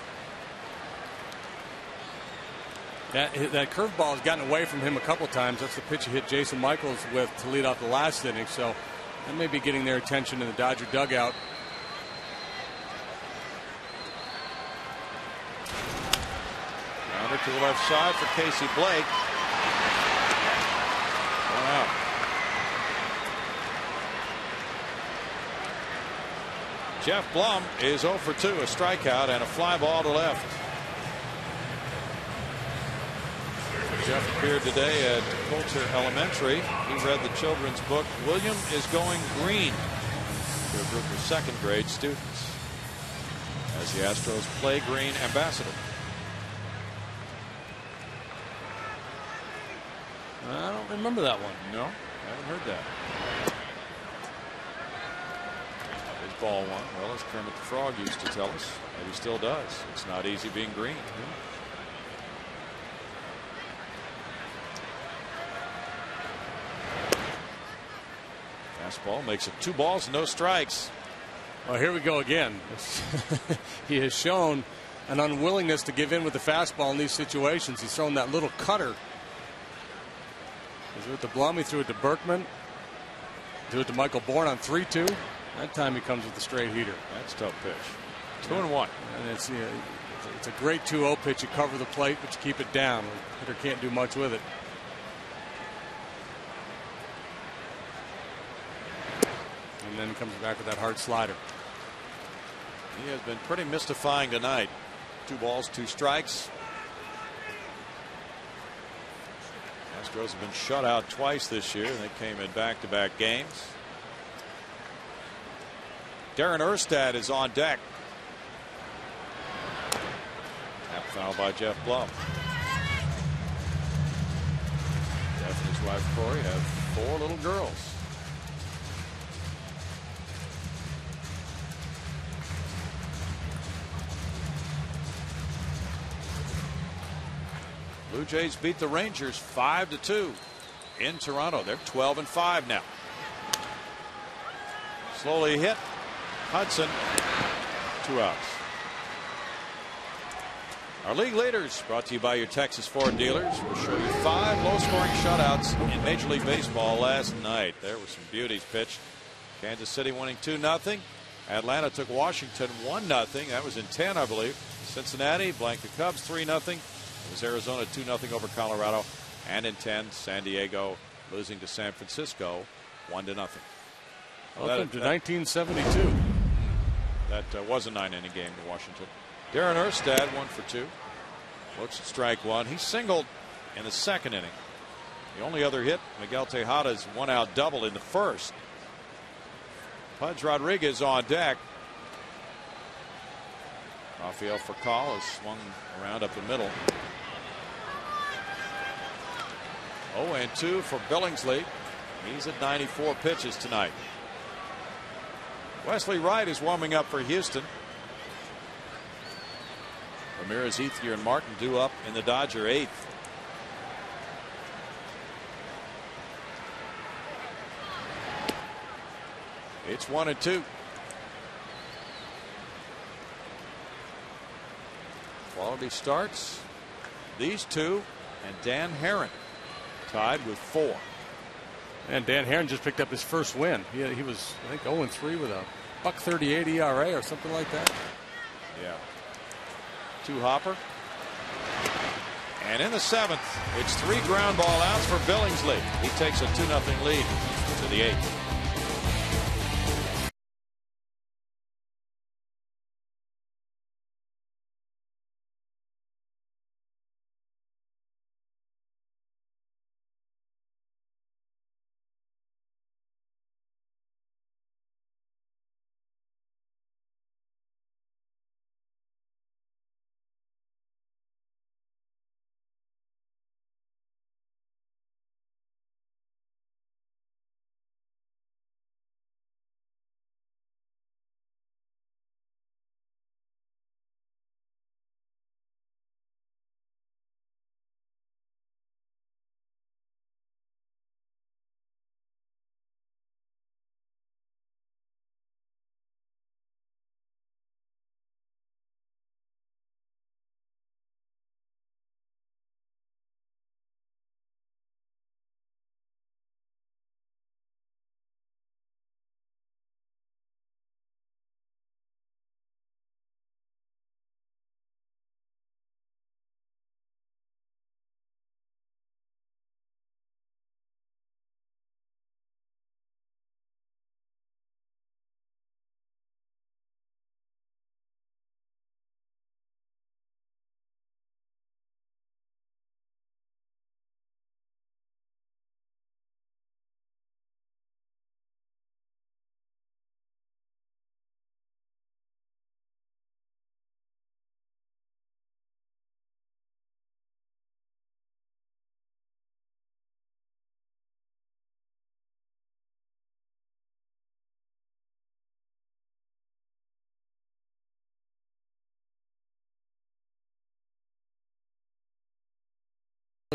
That curveball has gotten away from him a couple times. That's the pitch he hit Jason Michaels with to lead off the last inning. So that may be getting their attention in the Dodger dugout. Rounder to the left side for Casey Blake. 1 out. Jeff Blum is 0 for 2, a strikeout and a fly ball to left. Jeff appeared today at Coulter Elementary. He read the children's book, William is Going Green, to a group of 2nd grade students as the Astros play green ambassador. I don't remember that one. No, I haven't heard that. His ball 1. Well, as Kermit the Frog used to tell us, maybe still does. It's not easy being green. Fastball makes it 2 balls, no strikes. Well, here we go again. He has shown an unwillingness to give in with the fastball in these situations. He's thrown that little cutter. He threw it to Blum. He threw it to Berkman. Threw it to Michael Bourne on 3-2. That time he comes with a straight heater. That's a tough pitch. 2-1. And it's a great 2-0 pitch. You cover the plate, but you keep it down. The hitter can't do much with it. And then comes back with that hard slider. He has been pretty mystifying tonight. 2 balls, 2 strikes. Astros have been shut out twice this year, and they came in back-to-back games. Darren Erstad is on deck. Tap foul by Jeff Blum. Jeff and his wife Corey have 4 little girls. Blue Jays beat the Rangers 5-2 in Toronto. They're 12-5 now. Slowly hit. Hudson, 2 outs. Our league leaders brought to you by your Texas Ford dealers. We'll show you 5 low-scoring shutouts in Major League Baseball last night. There were some beauties pitched. Kansas City winning 2-0. Atlanta took Washington 1-0. That was in 10, I believe. Cincinnati blanked the Cubs 3-0. It was Arizona 2-0 over Colorado. And in 10, San Diego losing to San Francisco 1-0. Welcome to 1972. That was a 9-inning game to Washington. Darren Erstad 1 for 2. Looks at strike 1. He singled in the 2nd inning. The only other hit, Miguel Tejada's 1-out double in the 1st. Pudge Rodriguez on deck. Rafael Furcal has swung around up the middle. 0-2 for Billingsley. He's at 94 pitches tonight. Wesley Wright is warming up for Houston. Ramirez, Ethier, and Martin due up in the Dodger 8th. It's 1-2. Quality starts. These two and Dan Herron tied with 4. And Dan Herron just picked up his first win. He was, I think, 0-3 with a .138 ERA or something like that. Yeah. 2 hopper. And in the 7th, it's 3 ground ball outs for Billingsley. He takes a 2-0 lead to the 8th.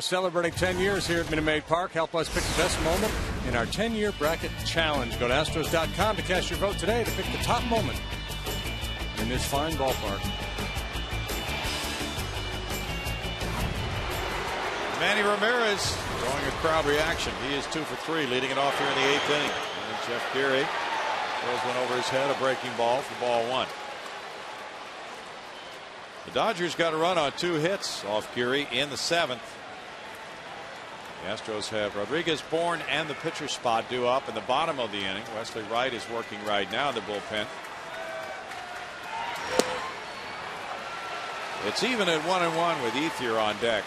Celebrating 10 years here at Minute Maid Park. Help us pick the best moment in our 10-year bracket challenge. Go to Astros.com to cast your vote today to pick the top moment in this fine ballpark. Manny Ramirez drawing a crowd reaction. He is 2 for 3, leading it off here in the 8th inning. And Jeff Geary throws one over his head, a breaking ball for ball 1. The Dodgers got a run on 2 hits off Geary in the 7th. The Astros have Rodriguez, Bourne, and the pitcher spot due up in the bottom of the inning. Wesley Wright is working right now in the bullpen. It's even at 1-1 with Ethier on deck.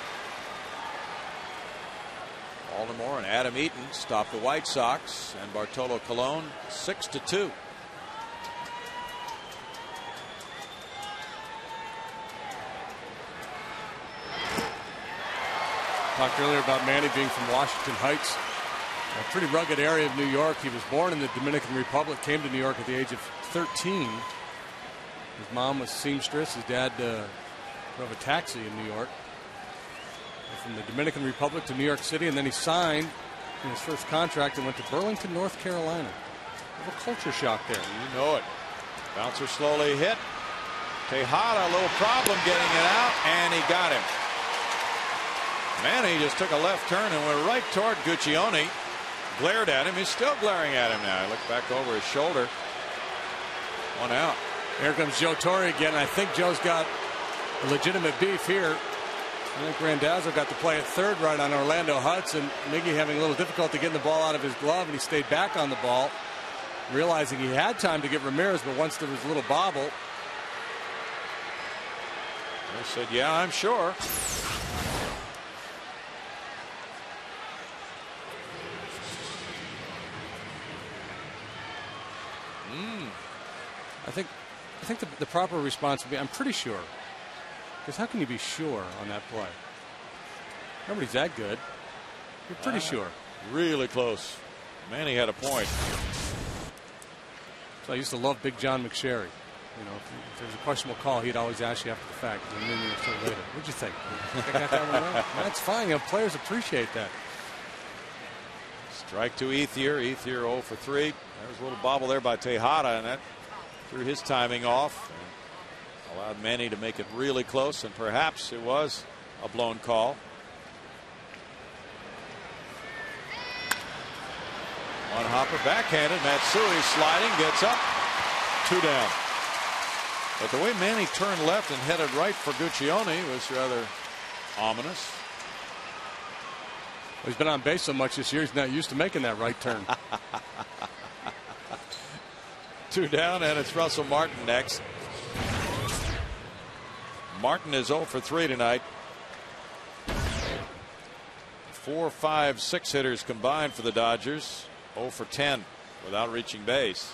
Baltimore and Adam Eaton stop the White Sox, and Bartolo Colon 6-2. Talked earlier about Manny being from Washington Heights, a pretty rugged area of New York. He was born in the Dominican Republic, came to New York at the age of 13. His mom was seamstress. His dad drove a taxi in New York. From the Dominican Republic to New York City, and then he signed in his first contract and went to Burlington, North Carolina. A culture shock there. You know it. Bouncer slowly hit. Tejada, a little problem getting it out, and he got him. Manny just took a left turn and went right toward Guccione. Glared at him. He's still glaring at him now. I look back over his shoulder. 1 out. Here comes Joe Torre again. I think Joe's got a legitimate beef here. I think Randazzo got to play at third right on Orlando Hudson. Miggy having a little difficulty getting the ball out of his glove, and he stayed back on the ball, realizing he had time to get Ramirez, but once there was a little bobble. I said, yeah, I'm sure. I think the proper response would be, I'm pretty sure. Because how can you be sure on that play? Nobody's that good. You're pretty sure. Really close. Manny had a point. So I used to love Big John McSherry. You know, if there was a questionable call, he'd always ask you after the fact. And then you were so later. What'd you think? I got that one right? That's fine. You know, players appreciate that. Strike to Ethier. Ethier 0 for 3. There was a little bobble there by Tejada, and that threw his timing off. Allowed Manny to make it really close, and perhaps it was a blown call. One hopper backhanded. Matsui sliding, gets up. 2 down. But the way Manny turned left and headed right for Guccione was rather ominous. He's been on base so much this year, he's not used to making that right turn. 2 down, and it's Russell Martin next. Martin is 0 for 3 tonight. 4, 5, 6 hitters combined for the Dodgers. 0 for 10 without reaching base.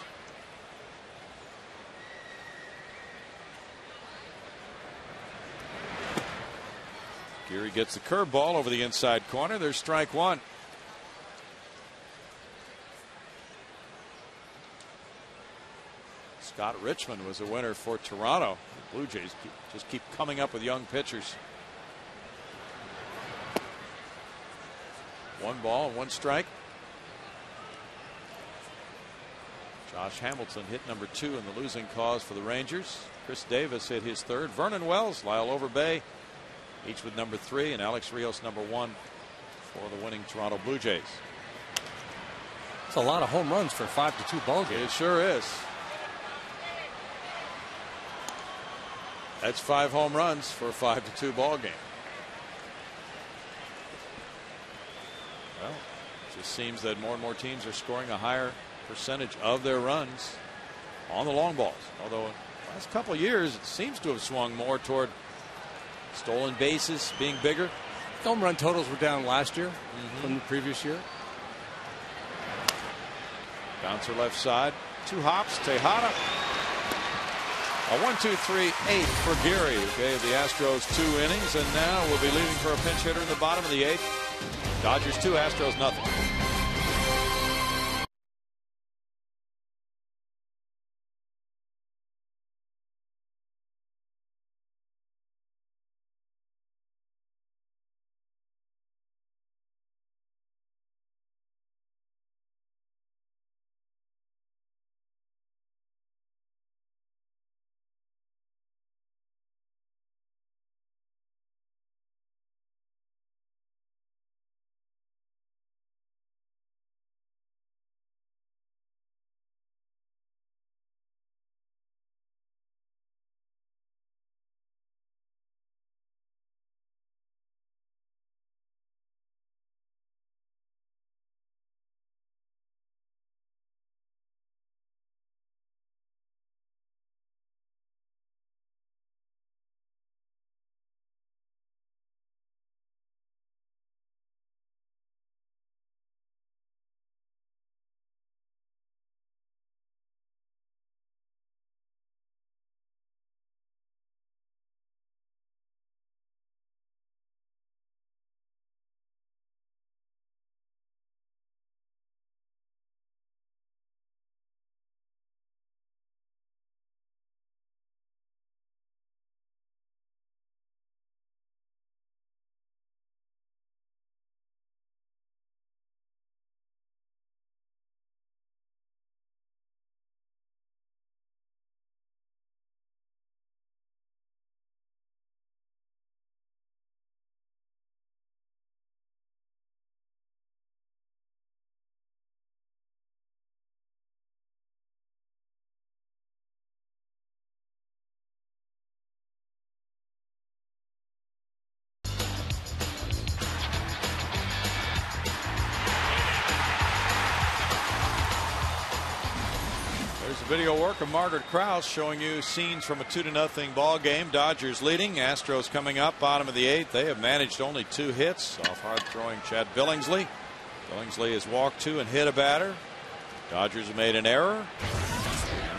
Geary gets the curveball over the inside corner. There's strike 1. Scott Richmond was a winner for Toronto. The Blue Jays just keep coming up with young pitchers. 1 ball and 1 strike. Josh Hamilton hit number 2 in the losing cause for the Rangers. Chris Davis hit his 3rd. Vernon Wells, Lyle Overbay, each with number 3, and Alex Rios number 1 for the winning Toronto Blue Jays. It's a lot of home runs for a 5-2 ball game. It sure is. That's 5 home runs for a 5-2 ball game. Well, it just seems that more and more teams are scoring a higher percentage of their runs on the long balls. Although in the last couple of years it seems to have swung more toward stolen bases being bigger. Home run totals were down last year from the previous year. Bouncer left side. 2 hops. Tejada. A 1-2-3-8 for Geary, who gave the Astros 2 innings, and now will be leaving for a pinch hitter in the bottom of the 8th. Dodgers 2, Astros nothing. Video work of Margaret Krause showing you scenes from a 2-0 ball game. Dodgers leading. Astros coming up bottom of the 8th. They have managed only 2 hits off hard throwing Chad Billingsley. Billingsley has walked 2 and hit a batter. Dodgers have made an error.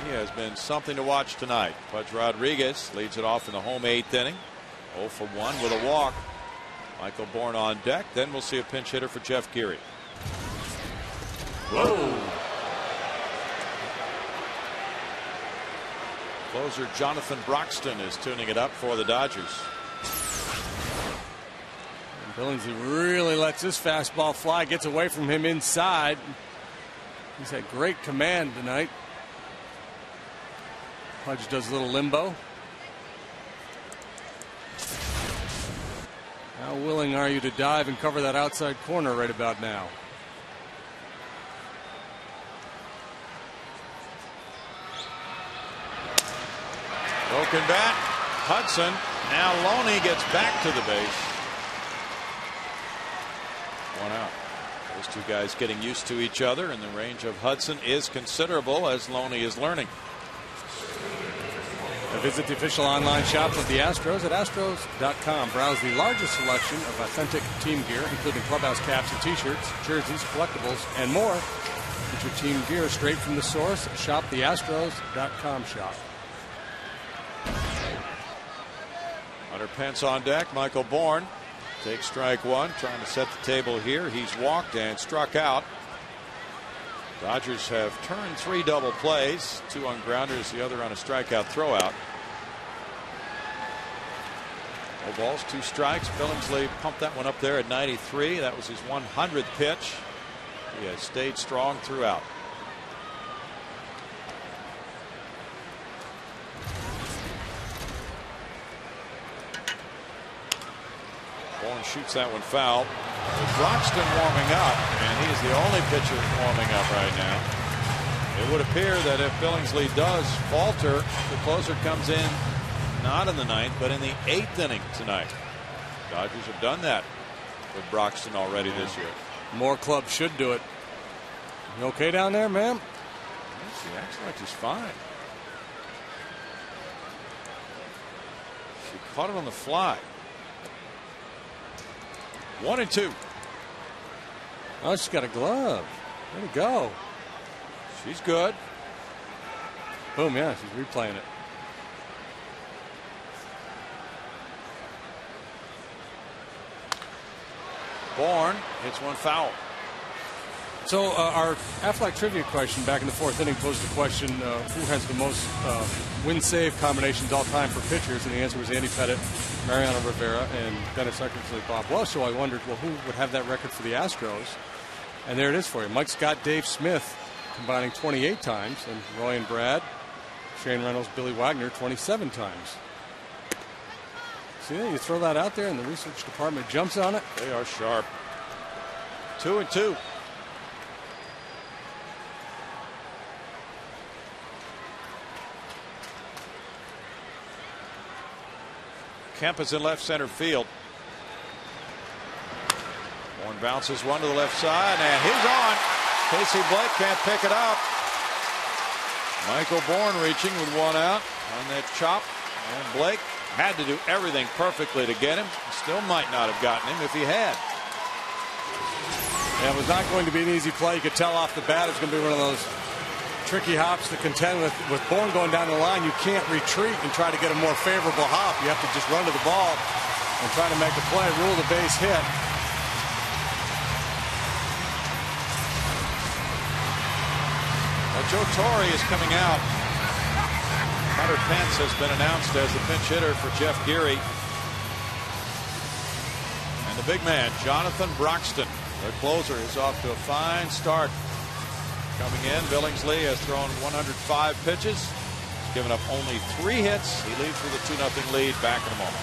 He has been something to watch tonight. Pudge Rodriguez leads it off in the home 8th inning. 0 for 1 with a walk. Michael Bourne on deck. Then we'll see a pinch hitter for Jeff Geary. Whoa. Closer Jonathan Broxton is tuning it up for the Dodgers. And Billingsley really lets this fastball fly, gets away from him inside. He's had great command tonight. Pudge does a little limbo. How willing are you to dive and cover that outside corner right about now? Broken bat. Hudson. Now Loney gets back to the base. 1 out. Those two guys getting used to each other, and the range of Hudson is considerable as Loney is learning. Visit the official online shop of the Astros at astros.com. Browse the largest selection of authentic team gear, including clubhouse caps and t-shirts, jerseys, collectibles, and more. Get your team gear straight from the source. Shop the astros.com shop. Hunter Pence on deck. Michael Bourne takes strike one, trying to set the table here. He's walked and struck out. Dodgers have turned 3 double plays, 2 on grounders, the other on a strikeout throwout. No balls, 2 strikes. Billingsley pumped that one up there at 93. That was his 100th pitch. He has stayed strong throughout. Bourne shoots that one foul. Broxton warming up, and he is the only pitcher warming up right now. It would appear that if Billingsley does falter, the closer comes in not in the 9th, but in the 8th inning tonight. Dodgers have done that with Broxton already this year. More clubs should do it. You okay down there, ma'am? Yes, he acts like he's fine. She caught it on the fly. 1-2. Oh, she's got a glove. Way to go. She's good. Boom, yeah, she's replaying it. Bourne hits one foul. So our Aflac trivia question back in the 4th inning posed the question, who has the most win-save combinations all time for pitchers? And the answer was Andy Pettitte, Mariano Rivera, and Dennis Eckersley, Bob Welsh. So I wondered, well, who would have that record for the Astros? And there it is for you. Mike Scott, Dave Smith combining 28 times, and Roy and Brad, Shane Reynolds, Billy Wagner 27 times. See, you throw that out there and the research department jumps on it. They are sharp. 2-2. Kemp is in left center field. Bourne bounces one to the left side, and he's on. Casey Blake can't pick it up. Michael Bourne reaching with 1 out on that chop, and Blake had to do everything perfectly to get him. Still might not have gotten him if he had. Yeah, it was not going to be an easy play. You could tell off the bat it was going to be one of those tricky hops to contend with. With Bourne going down the line, you can't retreat and try to get a more favorable hop. You have to just run to the ball and try to make a play, rule the base hit. Well, Joe Torre is coming out. Hunter Pence has been announced as the pinch hitter for Jeff Geary. And the big man, Jonathan Broxton, their closer, is off to a fine start. Coming in, Billingsley has thrown 105 pitches. He's given up only 3 hits. He leads with a 2-0 lead. Back in a moment.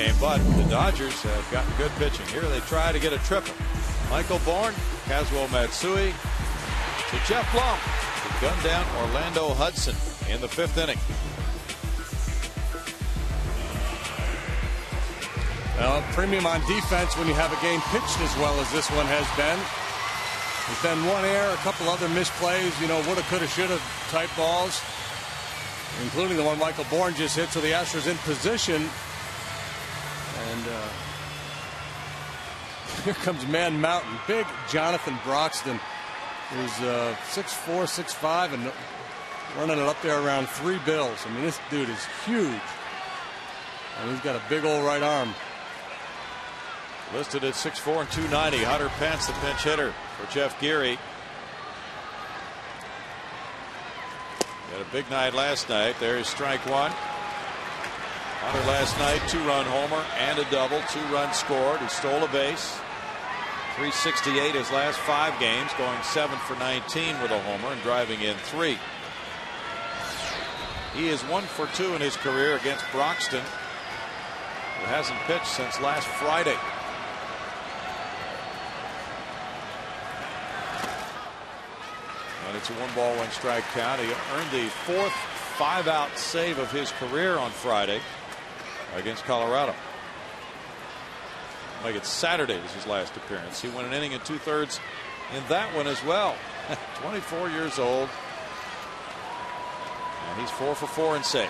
game, but the Dodgers have gotten good pitching. Here they try to get a triple. Michael Bourne, Kazuo Matsui to Jeff Blum to gun down Orlando Hudson in the 5th inning. Well, premium on defense when you have a game pitched as well as this one has been. There's been one error, a couple other misplays, woulda, coulda, shoulda type balls, including the one Michael Bourne just hit. So the Astros in position. And here comes Man Mountain. Big Jonathan Broxton is 6'4", 6'5", and running it up there around 3 bills. I mean, this dude is huge. And he's got a big old right arm. Listed at 6'4" and 290. Hunter Pence, the pinch hitter for Jeff Geary. Had a big night last night. There's strike one. Hunter last night, 2-run homer and a double, 2 runs scored. He stole a base. 368 his last 5 games, going 7 for 19 with a homer and driving in 3. He is 1 for 2 in his career against Broxton, who hasn't pitched since last Friday. And it's a 1-ball, 1-strike count. He earned the 4th 5-out save of his career on Friday against Colorado. Like it's Saturday was his last appearance. He went an inning and 2/3 in that one as well. 24 years old. And he's 4 for 4 in saves.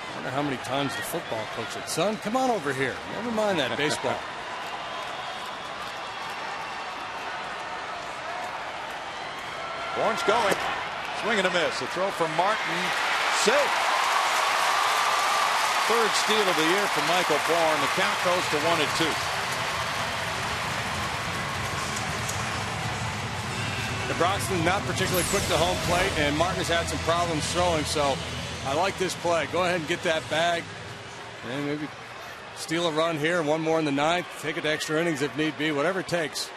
I wonder how many times the football coach said, "Son, come on over here. Never mind that baseball." Bourne's going. Swing and a miss. A throw from Martin. Safe. 3rd steal of the year for Michael Bourne. The count goes to 1-2. Broxton's not particularly quick to home plate, and Martin has had some problems throwing, so I like this play. Go ahead and get that bag, and maybe steal a run here, 1 more in the 9th, take it to extra innings if need be, whatever it takes.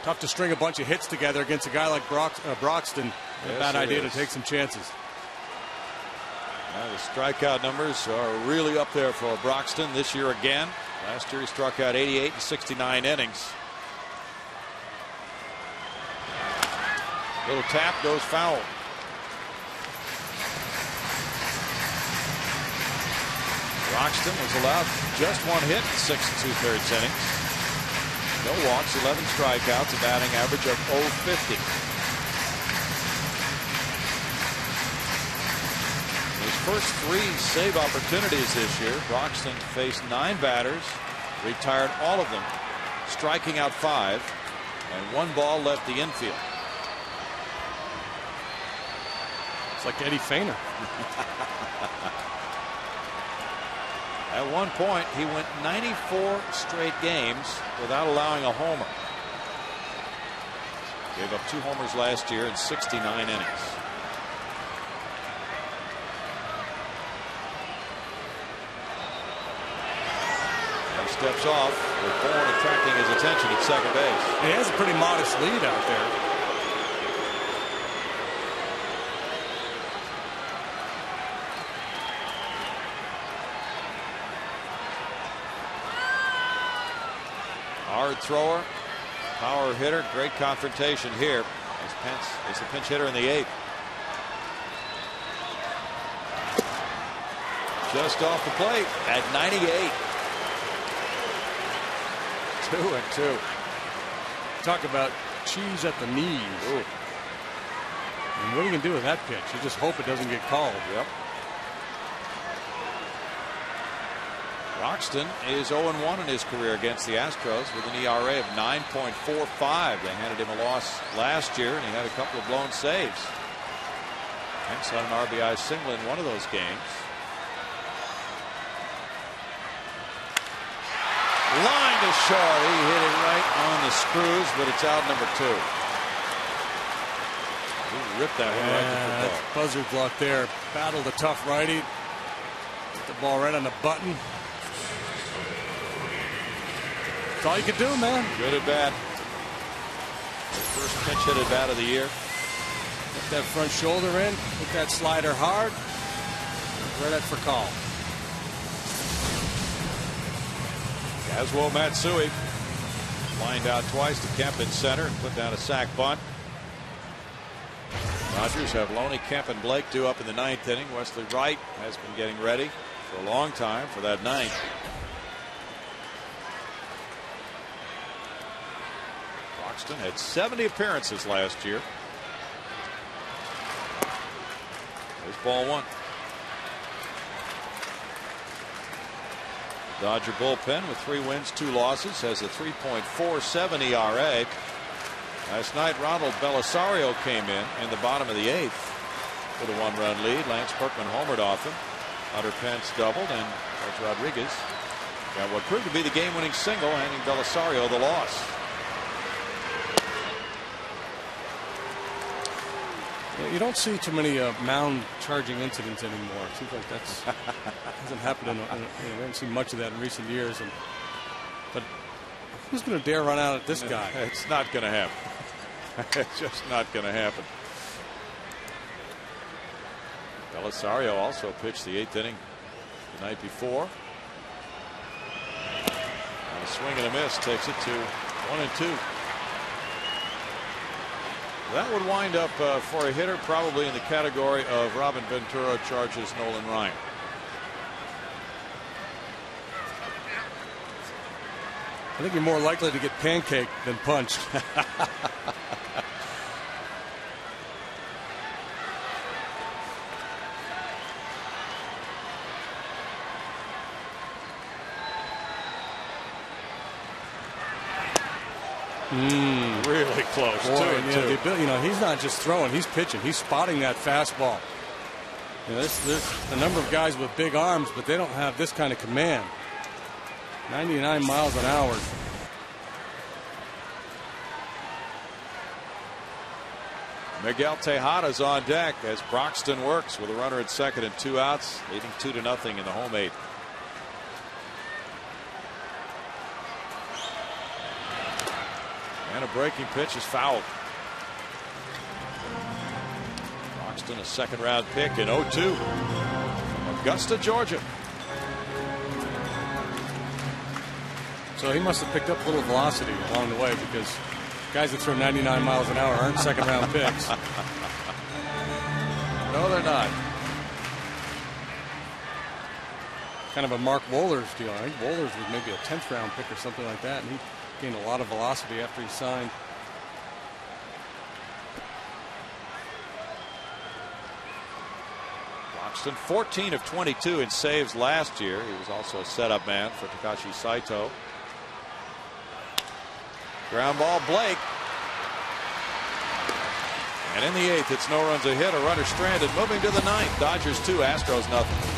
Tough to string a bunch of hits together against a guy like Broxton. Yes, a bad idea to take some chances. The strikeout numbers are really up there for Broxton this year again. Last year he struck out 88 in 69 innings. Little tap goes foul. Broxton was allowed just 1 hit in 6 2/3 innings. No walks, 11 strikeouts, a batting average of .050. His first 3 save opportunities this year, Broxton faced 9 batters, retired all of them, striking out 5, and 1 ball left the infield. It's like Eddie Feiner. At one point, he went 94 straight games without allowing a homer. Gave up 2 homers last year in 69 innings. And he steps off with Bourne attracting his attention at second base. He has a pretty modest lead out there. Hard thrower, power hitter, great confrontation here as Pence is the pinch hitter in the 8th. Just off the plate at 98. 2-2. Talk about cheese at the knees. Ooh. And what are you going to do with that pitch? You just hope it doesn't get called. Yep. Broxton is 0-1 in his career against the Astros with an ERA of 9.45. They handed him a loss last year, and he had a couple of blown saves. Pence had an RBI single in one of those games. Line to short. He hit it right on the screws, but it's out number 2. He ripped that one right to the ball. Buzzard block there. Battled a tough righty. Hit the ball right on the button. That's all you can do, man. Good at bat. First pinch hit at bat of the year. Get that front shoulder in, hit that slider hard. Right at for call. Kazuo Matsui lined out twice to Kemp in center and put down a sac bunt. Dodgers have Loney, Kemp, and Blake due up in the 9th inning. Wesley Wright has been getting ready for a long time for that 9th. Broxton had 70 appearances last year. There's ball 1. Dodger bullpen with 3 wins, 2 losses, has a 3.47 ERA. Last night, Ronald Belisario came in the bottom of the 8th with a 1-run lead. Lance Berkman homered off him. Hunter Pence doubled, and George Rodriguez got what proved to be the game-winning single, handing Belisario the loss. Yeah, you don't see too many mound charging incidents anymore. It seems like that's hasn't happened. We haven't seen much of that in recent years. But who's going to dare run out at this guy? It's not going to happen. It's just not going to happen. Belisario also pitched the 8th inning the night before. And a swing and a miss takes it to 1-2. That would wind up for a hitter probably in the category of Robin Ventura charges Nolan Ryan. I think you're more likely to get pancaked than punched. Really close. Boy, 2-2. He's not just throwing, he's pitching. He's spotting that fastball. There's a number of guys with big arms, but they don't have this kind of command. 99 miles an hour. Miguel Tejada's on deck as Broxton works with a runner at second and 2 outs, leading 2-0 in the home 8th. And a breaking pitch is fouled. Broxton, a 2nd-round pick in 0-2 from Augusta, Georgia. So he must have picked up a little velocity along the way, because guys that throw 99 miles an hour aren't 2nd-round picks. No, they're not. Kind of a Mark Wohlers deal. I think Wohlers was maybe a 10th-round pick or something like that, and he gained a lot of velocity after he signed. Broxton 14 of 22 in saves last year. He was also a setup man for Takashi Saito. Ground ball, Blake. And in the 8th, it's no runs a hit, a runner stranded. Moving to the 9th, Dodgers 2, Astros nothing.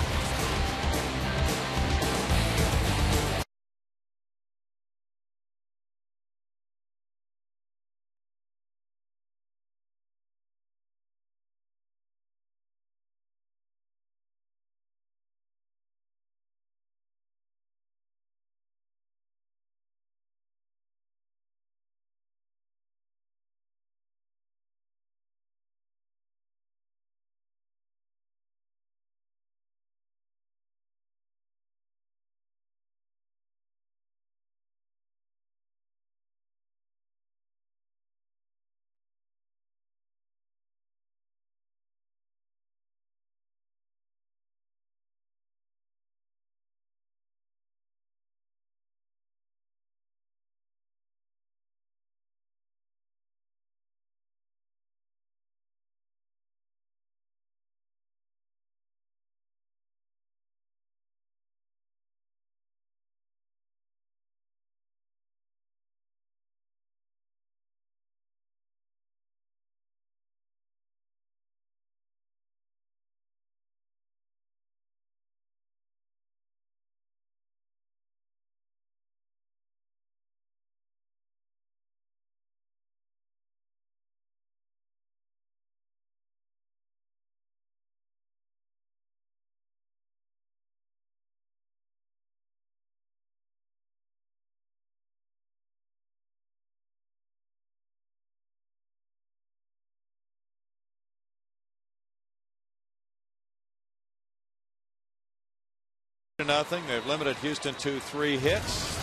2-0. They've limited Houston to 3 hits.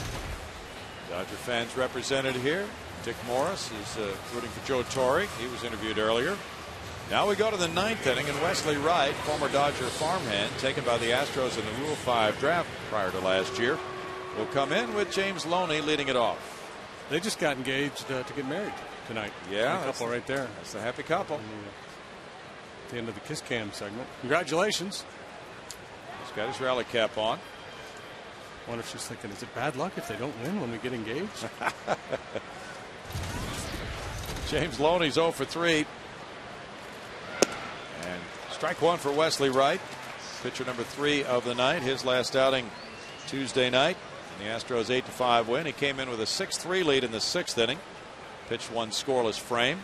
Dodger fans represented here. Dick Morris is rooting for Joe Torre. He was interviewed earlier. Now we go to the 9th inning, and Wesley Wright, former Dodger farmhand, taken by the Astros in the Rule 5 draft prior to last year, will come in with James Loney leading it off. They just got engaged to get married tonight. Yeah, a couple right there. That's the happy couple. At the end of the Kiss Cam segment. Congratulations. He's got his rally cap on. Wonder if she's thinking, is it bad luck if they don't win when we get engaged? James Loney's 0 for 3. And strike 1 for Wesley Wright. Pitcher number 3 of the night. His last outing Tuesday night. And the Astros 8-5 win. He came in with a 6-3 lead in the 6th inning. Pitched 1 scoreless frame.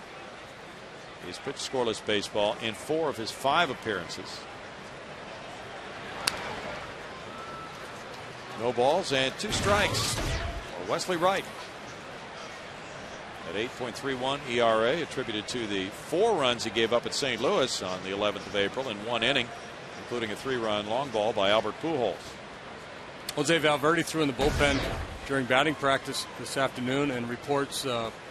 He's pitched scoreless baseball in 4 of his 5 appearances. No balls and 2 strikes for Wesley Wright. At 8.31 ERA, attributed to the 4 runs he gave up at St. Louis on the 11th of April in 1 inning, including a 3-run long ball by Albert Pujols. Jose Valverde threw in the bullpen during batting practice this afternoon and reports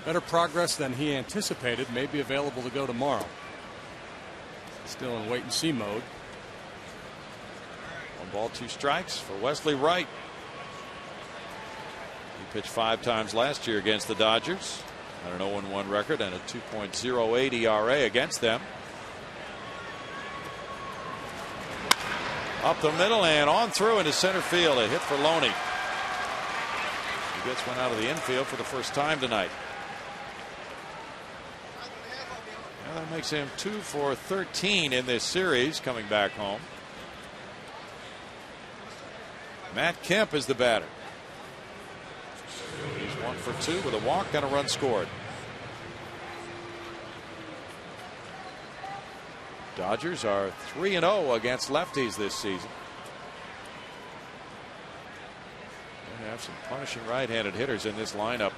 better progress than he anticipated. May be available to go tomorrow. Still in wait-and-see mode. 1 ball, 2 strikes for Wesley Wright. He pitched 5 times last year against the Dodgers. Had an 0-1 record and a 2.08 ERA against them. Up the middle and on through into center field. A hit for Loney. He gets one out of the infield for the first time tonight. And that makes him 2 for 13 in this series coming back home. Matt Kemp is the batter. He's 1 for 2 with a walk and a run scored. Dodgers are 3-0 against lefties this season. They have some punishing right-handed hitters in this lineup.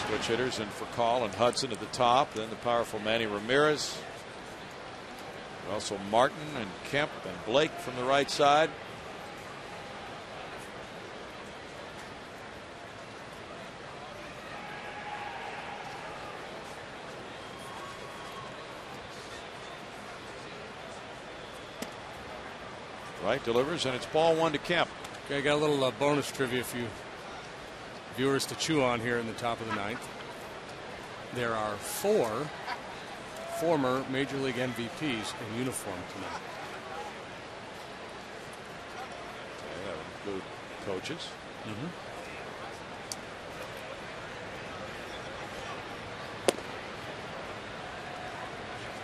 Switch hitters in for Call and Hudson at the top. Then the powerful Manny Ramirez. Also Martin and Kemp and Blake from the right side. Wright delivers, and it's ball 1 to Kemp. Okay, I got a little bonus trivia for you viewers to chew on here in the top of the 9th. There are 4 former Major League MVPs in uniform tonight. Okay, that would include coaches.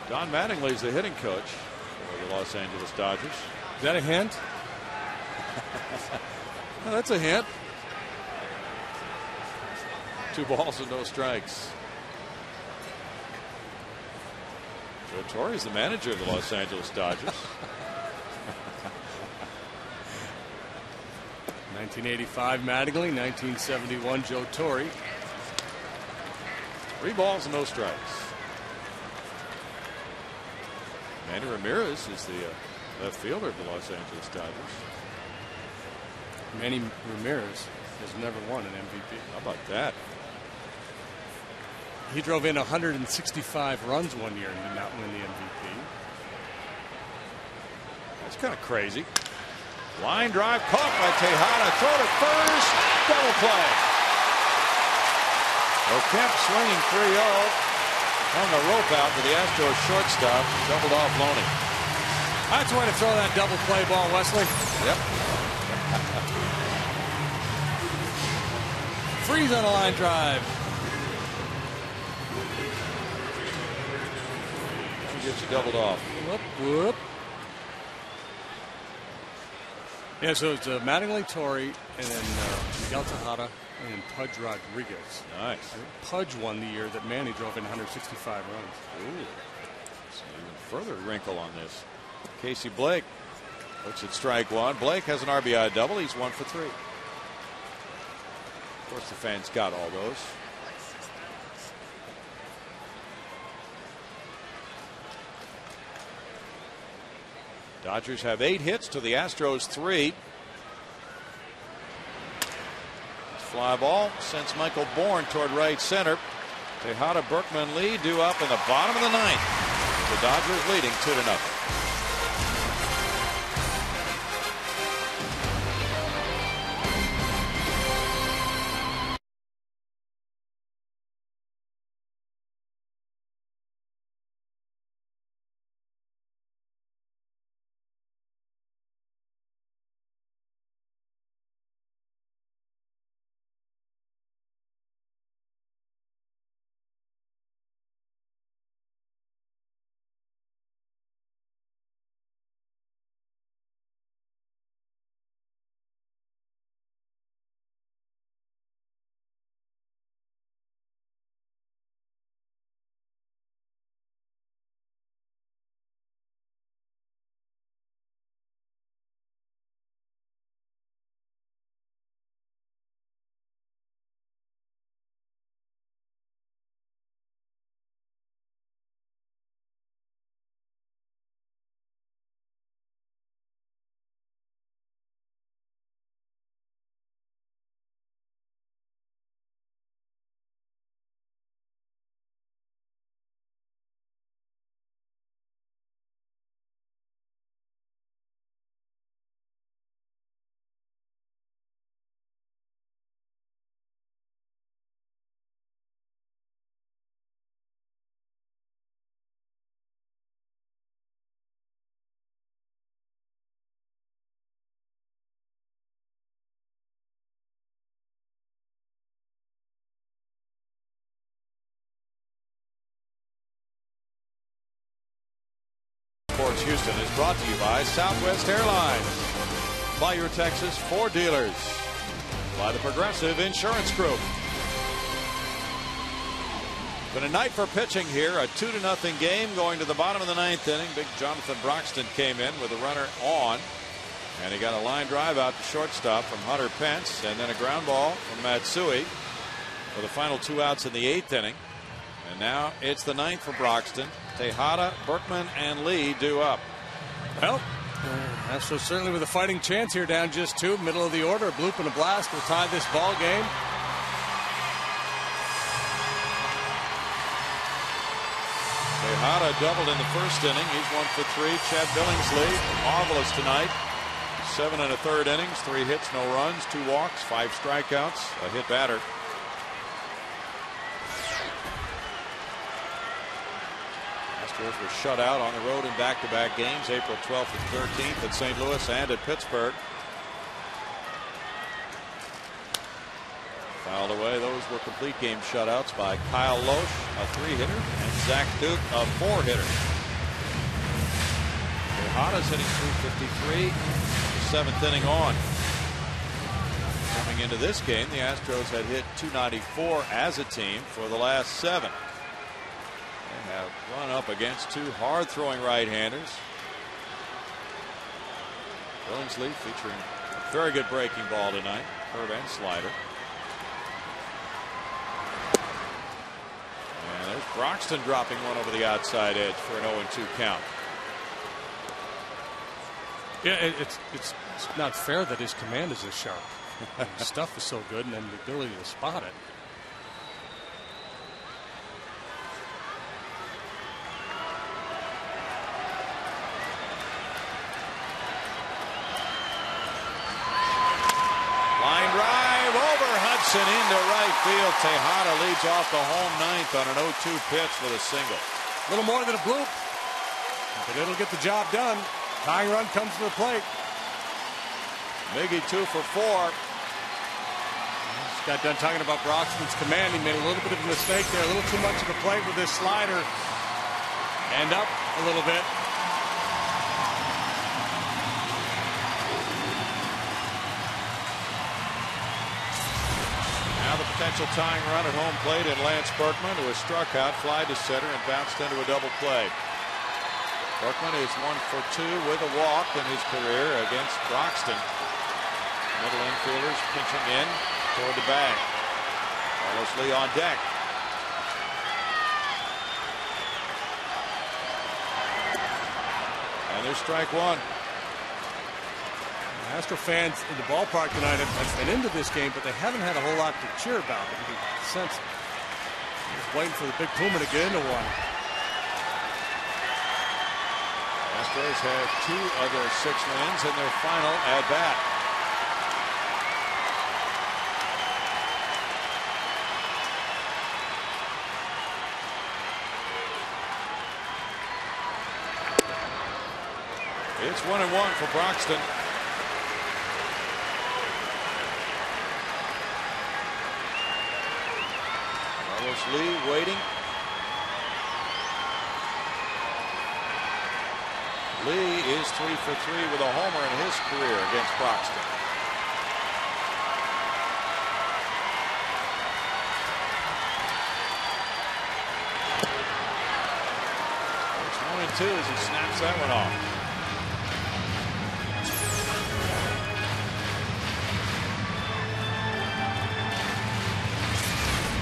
Don Mattingly is the hitting coach for the Los Angeles Dodgers. Is that a hint? No, that's a hint. 2 balls and no strikes. Joe Torre is the manager of the Los Angeles Dodgers. 1985 Mattingly, 1971 Joe Torre. 3 balls and no strikes. Manny Ramirez is the left fielder of the Los Angeles Dodgers. Manny Ramirez has never won an MVP. How about that? He drove in 165 runs one year and did not win the MVP. That's kind of crazy. Line drive caught by Tejada. Throw to first. Double play. Well, Kemp swinging 3-0. Hung a rope out to the Astros shortstop. Doubled off Loney. That's the way to throw that double play ball, Wesley. Yep. Freeze on a line drive. He gets you doubled off. Whoop, whoop. Yeah, so it's Mattingly, Torre, and then Miguel Tejada, and then Pudge Rodriguez. Nice. I think Pudge won the year that Manny drove in 165 runs. Ooh. So even further wrinkle on this. Casey Blake looks at strike 1. Blake has an RBI double. He's 1 for 3. Of course, the fans got all those. Dodgers have 8 hits to the Astros 3. Fly ball sends Michael Bourne toward right center. Tejada, Berkman, Lee due up in the bottom of the 9th. The Dodgers leading 2-0. Sports Houston is brought to you by Southwest Airlines. Fly your Texas Ford dealers. By the Progressive Insurance Group. Been a night for pitching here. A 2-0 game going to the bottom of the 9th inning. Big Jonathan Broxton came in with a runner on. And he got a line drive out to shortstop from Hunter Pence. And then a ground ball from Matsui for the final 2 outs in the 8th inning. And now it's the 9th for Broxton. Tejada, Berkman, and Lee due up. Well, Astros certainly with a fighting chance here, down just 2, middle of the order. A bloop and a blast will tie this ball game. Tejada doubled in the first inning. He's 1 for 3. Chad Billingsley, marvelous tonight. 7 1/3 innings, 3 hits, no runs, 2 walks, 5 strikeouts, a hit batter. Astros were shut out on the road in back-to-back games, April 12th and 13th at St. Louis and at Pittsburgh. Fouled away. Those were complete game shutouts by Kyle Loesch, a 3-hitter, and Zach Duke, a 4-hitter. Tejada's hitting .353, 7th inning on. Coming into this game, the Astros had hit .294 as a team for the last 7. They have run up against 2 hard-throwing right-handers. Billingsley featuring a very good breaking ball tonight, curve and slider. And there's Broxton dropping one over the outside edge for an 0-2 count. Yeah, it's not fair that his command is this sharp. His stuff is so good, and then the ability to spot it. Line drive over Hudson into right field. Tejada leads off the home 9th on an 0-2 pitch with a single. A little more than a bloop, but it'll get the job done. Tying run comes to the plate. Miggy 2 for 4. Just got done talking about Broxton's command. He made a little bit of a mistake there. A little too much of a play with this slider. And up a little bit. Now the potential tying run at home plate in Lance Berkman, who has struck out, fly to center, and bounced into a double play. Berkman is 1 for 2 with a walk in his career against Broxton. Middle infielders pinching in toward the bag. Carlos Lee on deck. And And there's strike one. Astro fans in the ballpark tonight have been into this game, but they haven't had a whole lot to cheer about. You can sense just waiting for the big Puma to get into one. Astros have 2 of their 6 wins in their final at bat. It's 1-1 for Broxton. Carlos Lee waiting. Lee is 3 for 3 with a homer in his career against Broxton. It's 1-2 as he snaps that one off.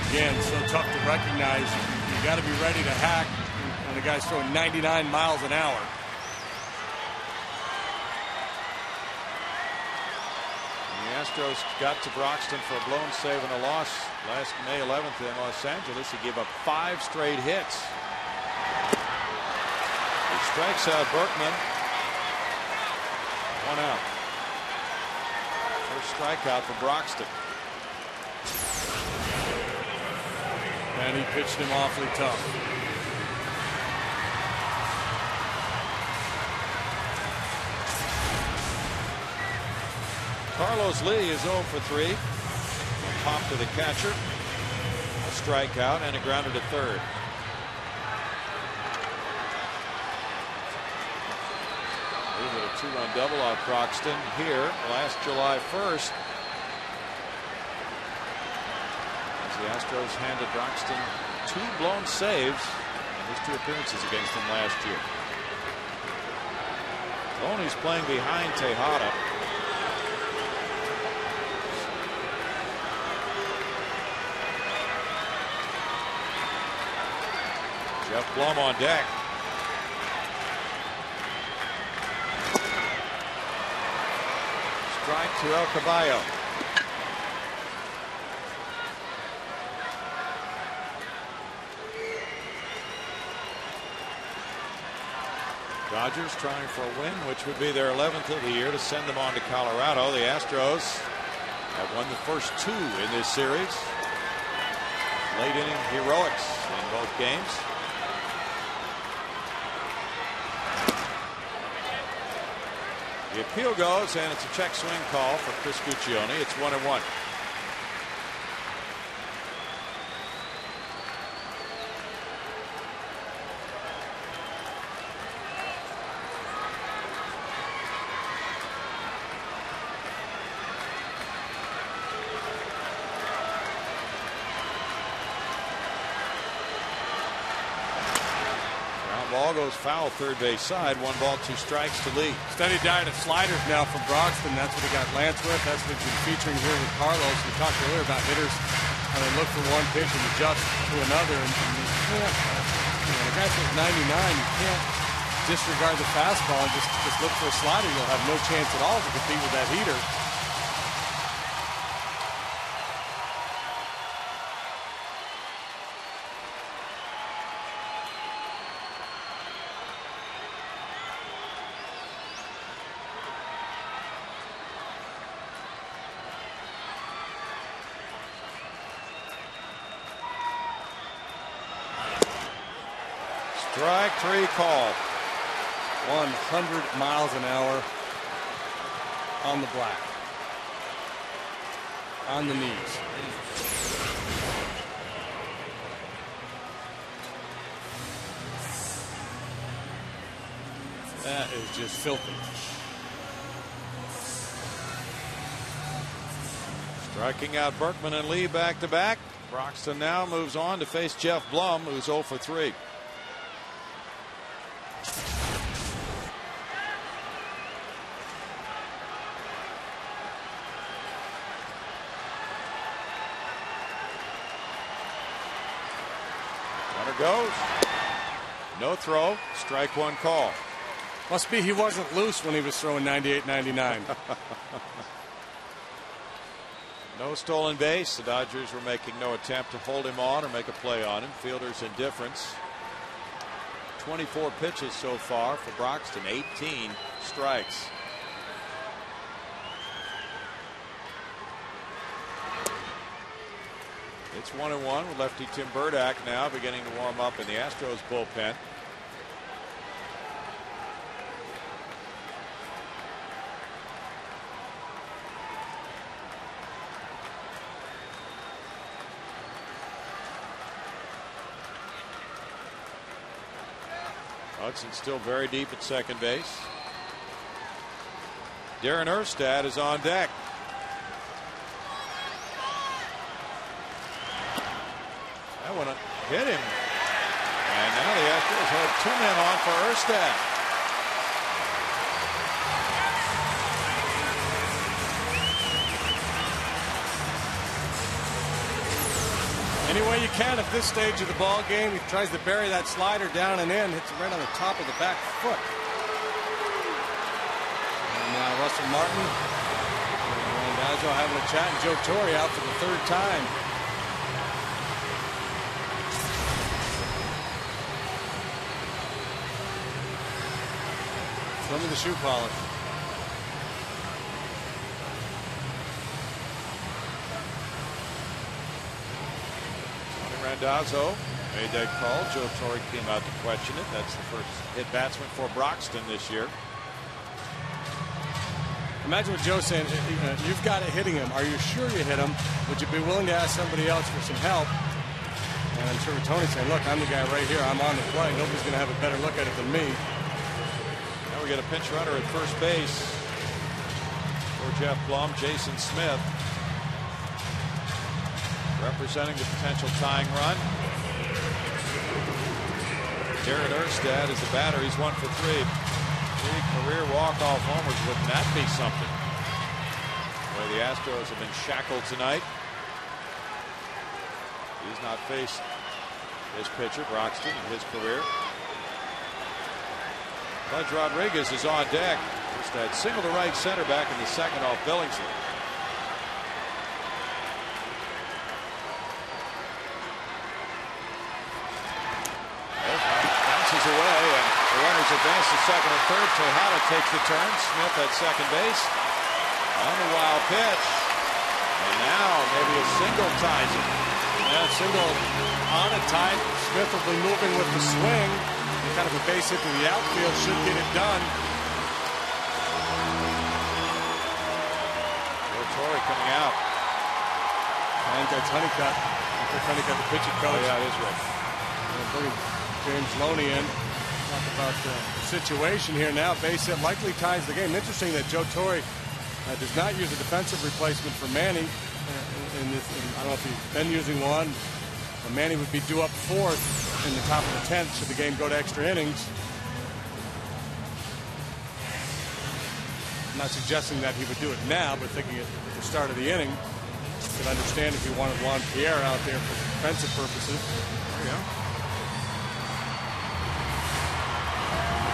Again, so tough to recognize. You got to be ready to hack when the guy's throwing 99 miles an hour. The Astros got to Broxton for a blown save and a loss last May 11th in Los Angeles. He gave up 5 straight hits. He strikes out Berkman. 1 out. First strikeout for Broxton. And he pitched him awfully tough. Carlos Lee is 0 for 3. A pop to the catcher. A strikeout and a grounder to third. He hit a 2-run double off Broxton here last July 1st. The Astros handed Broxton 2 blown saves in his 2 appearances against them last year. Loney's playing behind Tejada. Jeff Blum on deck. Strike to El Caballo. Dodgers trying for a win, which would be their 11th of the year, to send them on to Colorado. The Astros have won the first 2 in this series. Late inning heroics in both games. The appeal goes, and it's a check swing call for Chris Guccione. It's 1-1. Ball goes foul third base side. 1 ball, 2 strikes to Lee. Steady diet of sliders now from Broxton. That's what he got Lance with. That's what he's been featuring here with Carlos. We talked earlier about hitters and they look for one pitch and adjust to another. And you can't, the guy says 99. You can't disregard the fastball and just look for a slider. You'll have no chance at all to compete with that heater. Strike 3 call. 100 miles an hour on the black. On the knees. That is just filthy. Striking out Berkman and Lee back to back. Broxton now moves on to face Jeff Blum, who's 0 for 3. Runner goes. No throw. Strike 1 call. Must be he wasn't loose when he was throwing 98, 99. No stolen base. The Dodgers were making no attempt to hold him on or make a play on him. Fielder's indifference. 24 pitches so far for Broxton, 18 strikes. It's 1-1 with lefty Tim Burdack now beginning to warm up in the Astros bullpen. Hudson still very deep at second base. Darren Erstad is on deck. That one hit him. And now the Astros have 2 men on for Erstad. Any way you can at this stage of the ball game. He tries to bury that slider down and in, hits it right on the top of the back foot. And now Russell Martin and Randazzo having a chat, and Joe Torre out for the 3rd time. Swimming the shoe polish. Randazzo made that call. Joe Torre came out to question it. That's the first hit batsman for Broxton this year. Imagine what Joe's saying. You've got it hitting him. Are you sure you hit him? Would you be willing to ask somebody else for some help? And I'm sure Tony's saying, look, I'm the guy right here. I'm on the play. Nobody's going to have a better look at it than me. Now we get a pinch runner at first base for Jeff Blum. Jason Smith representing the potential tying run. Darren Erstad is the batter. He's 1 for 3. 3 career walk-off homers. Wouldn't that be something? The way the Astros have been shackled tonight. He's not faced this pitcher, Broxton, in his career. Pudge Rodriguez is on deck. Erstad single to right center back in the 2nd off Billingsley. Away, and the runners advance to 2nd and 3rd. Tejada takes the turn. Smith at second base on the wild pitch, and now maybe a single ties it. Yeah, single on a tie. Smith will be moving with the swing. Kind of a base hit to the outfield should get it done. Torre coming out, and that's Honeycutt. Honeycutt, the pitching coach. Oh, yeah, it is right. James Loney in. Talk about the situation here now. Base hit likely ties the game. Interesting that Joe Torre does not use a defensive replacement for Manny. I don't know if he's been using one. Manny would be due up 4th in the top of the 10th should the game go to extra innings. I'm not suggesting that he would do it now, but thinking at the start of the inning, you could understand if he wanted Juan Pierre out there for defensive purposes. There you go.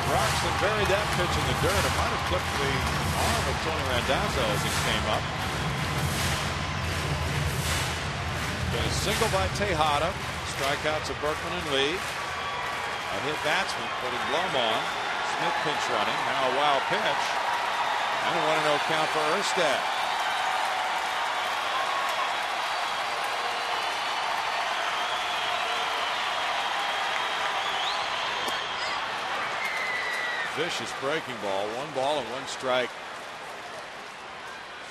Broxton buried that pitch in the dirt. It might have clipped the arm of Tony Randazzo as it came up. Been a single by Tejada. Strikeouts of Berkman and Lee. A hit batsman putting Blum on. Smith pinch running. Now a wild pitch. And a 1-0 count for Erstad. Vicious breaking ball. 1 ball and 1 strike.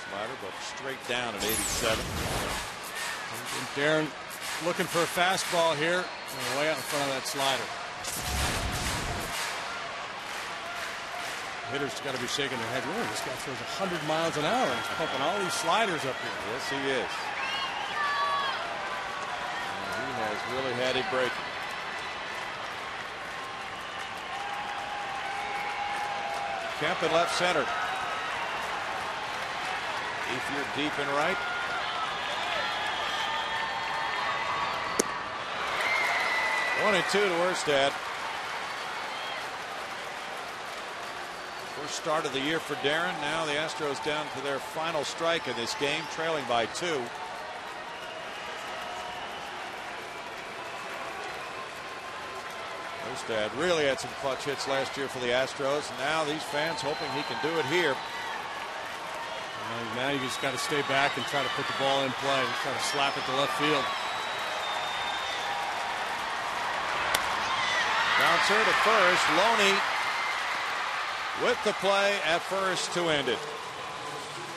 Slider, but straight down at 87. And Darren looking for a fastball here. Way out in front of that slider. Hitters got to be shaking their head. Really, this guy throws 100 miles an hour. He's pumping all these sliders up here. Yes, he is. And he has really had it breaking. Kemp in left center. If you're deep and right. One and 2 to Erstad. First start of the year for Darren. Now the Astros down to their final strike in this game, trailing by 2. Dad really had some clutch hits last year for the Astros. Now these fans hoping he can do it here. Now you just got to stay back and try to put the ball in play. Try to slap it to left field. Bouncer to first. Loney with the play at first to end it.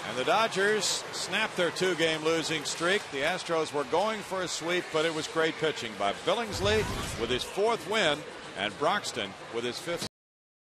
And the Dodgers snapped their 2-game losing streak. The Astros were going for a sweep, but it was great pitching by Billingsley with his 4th win and Broxton with his 5th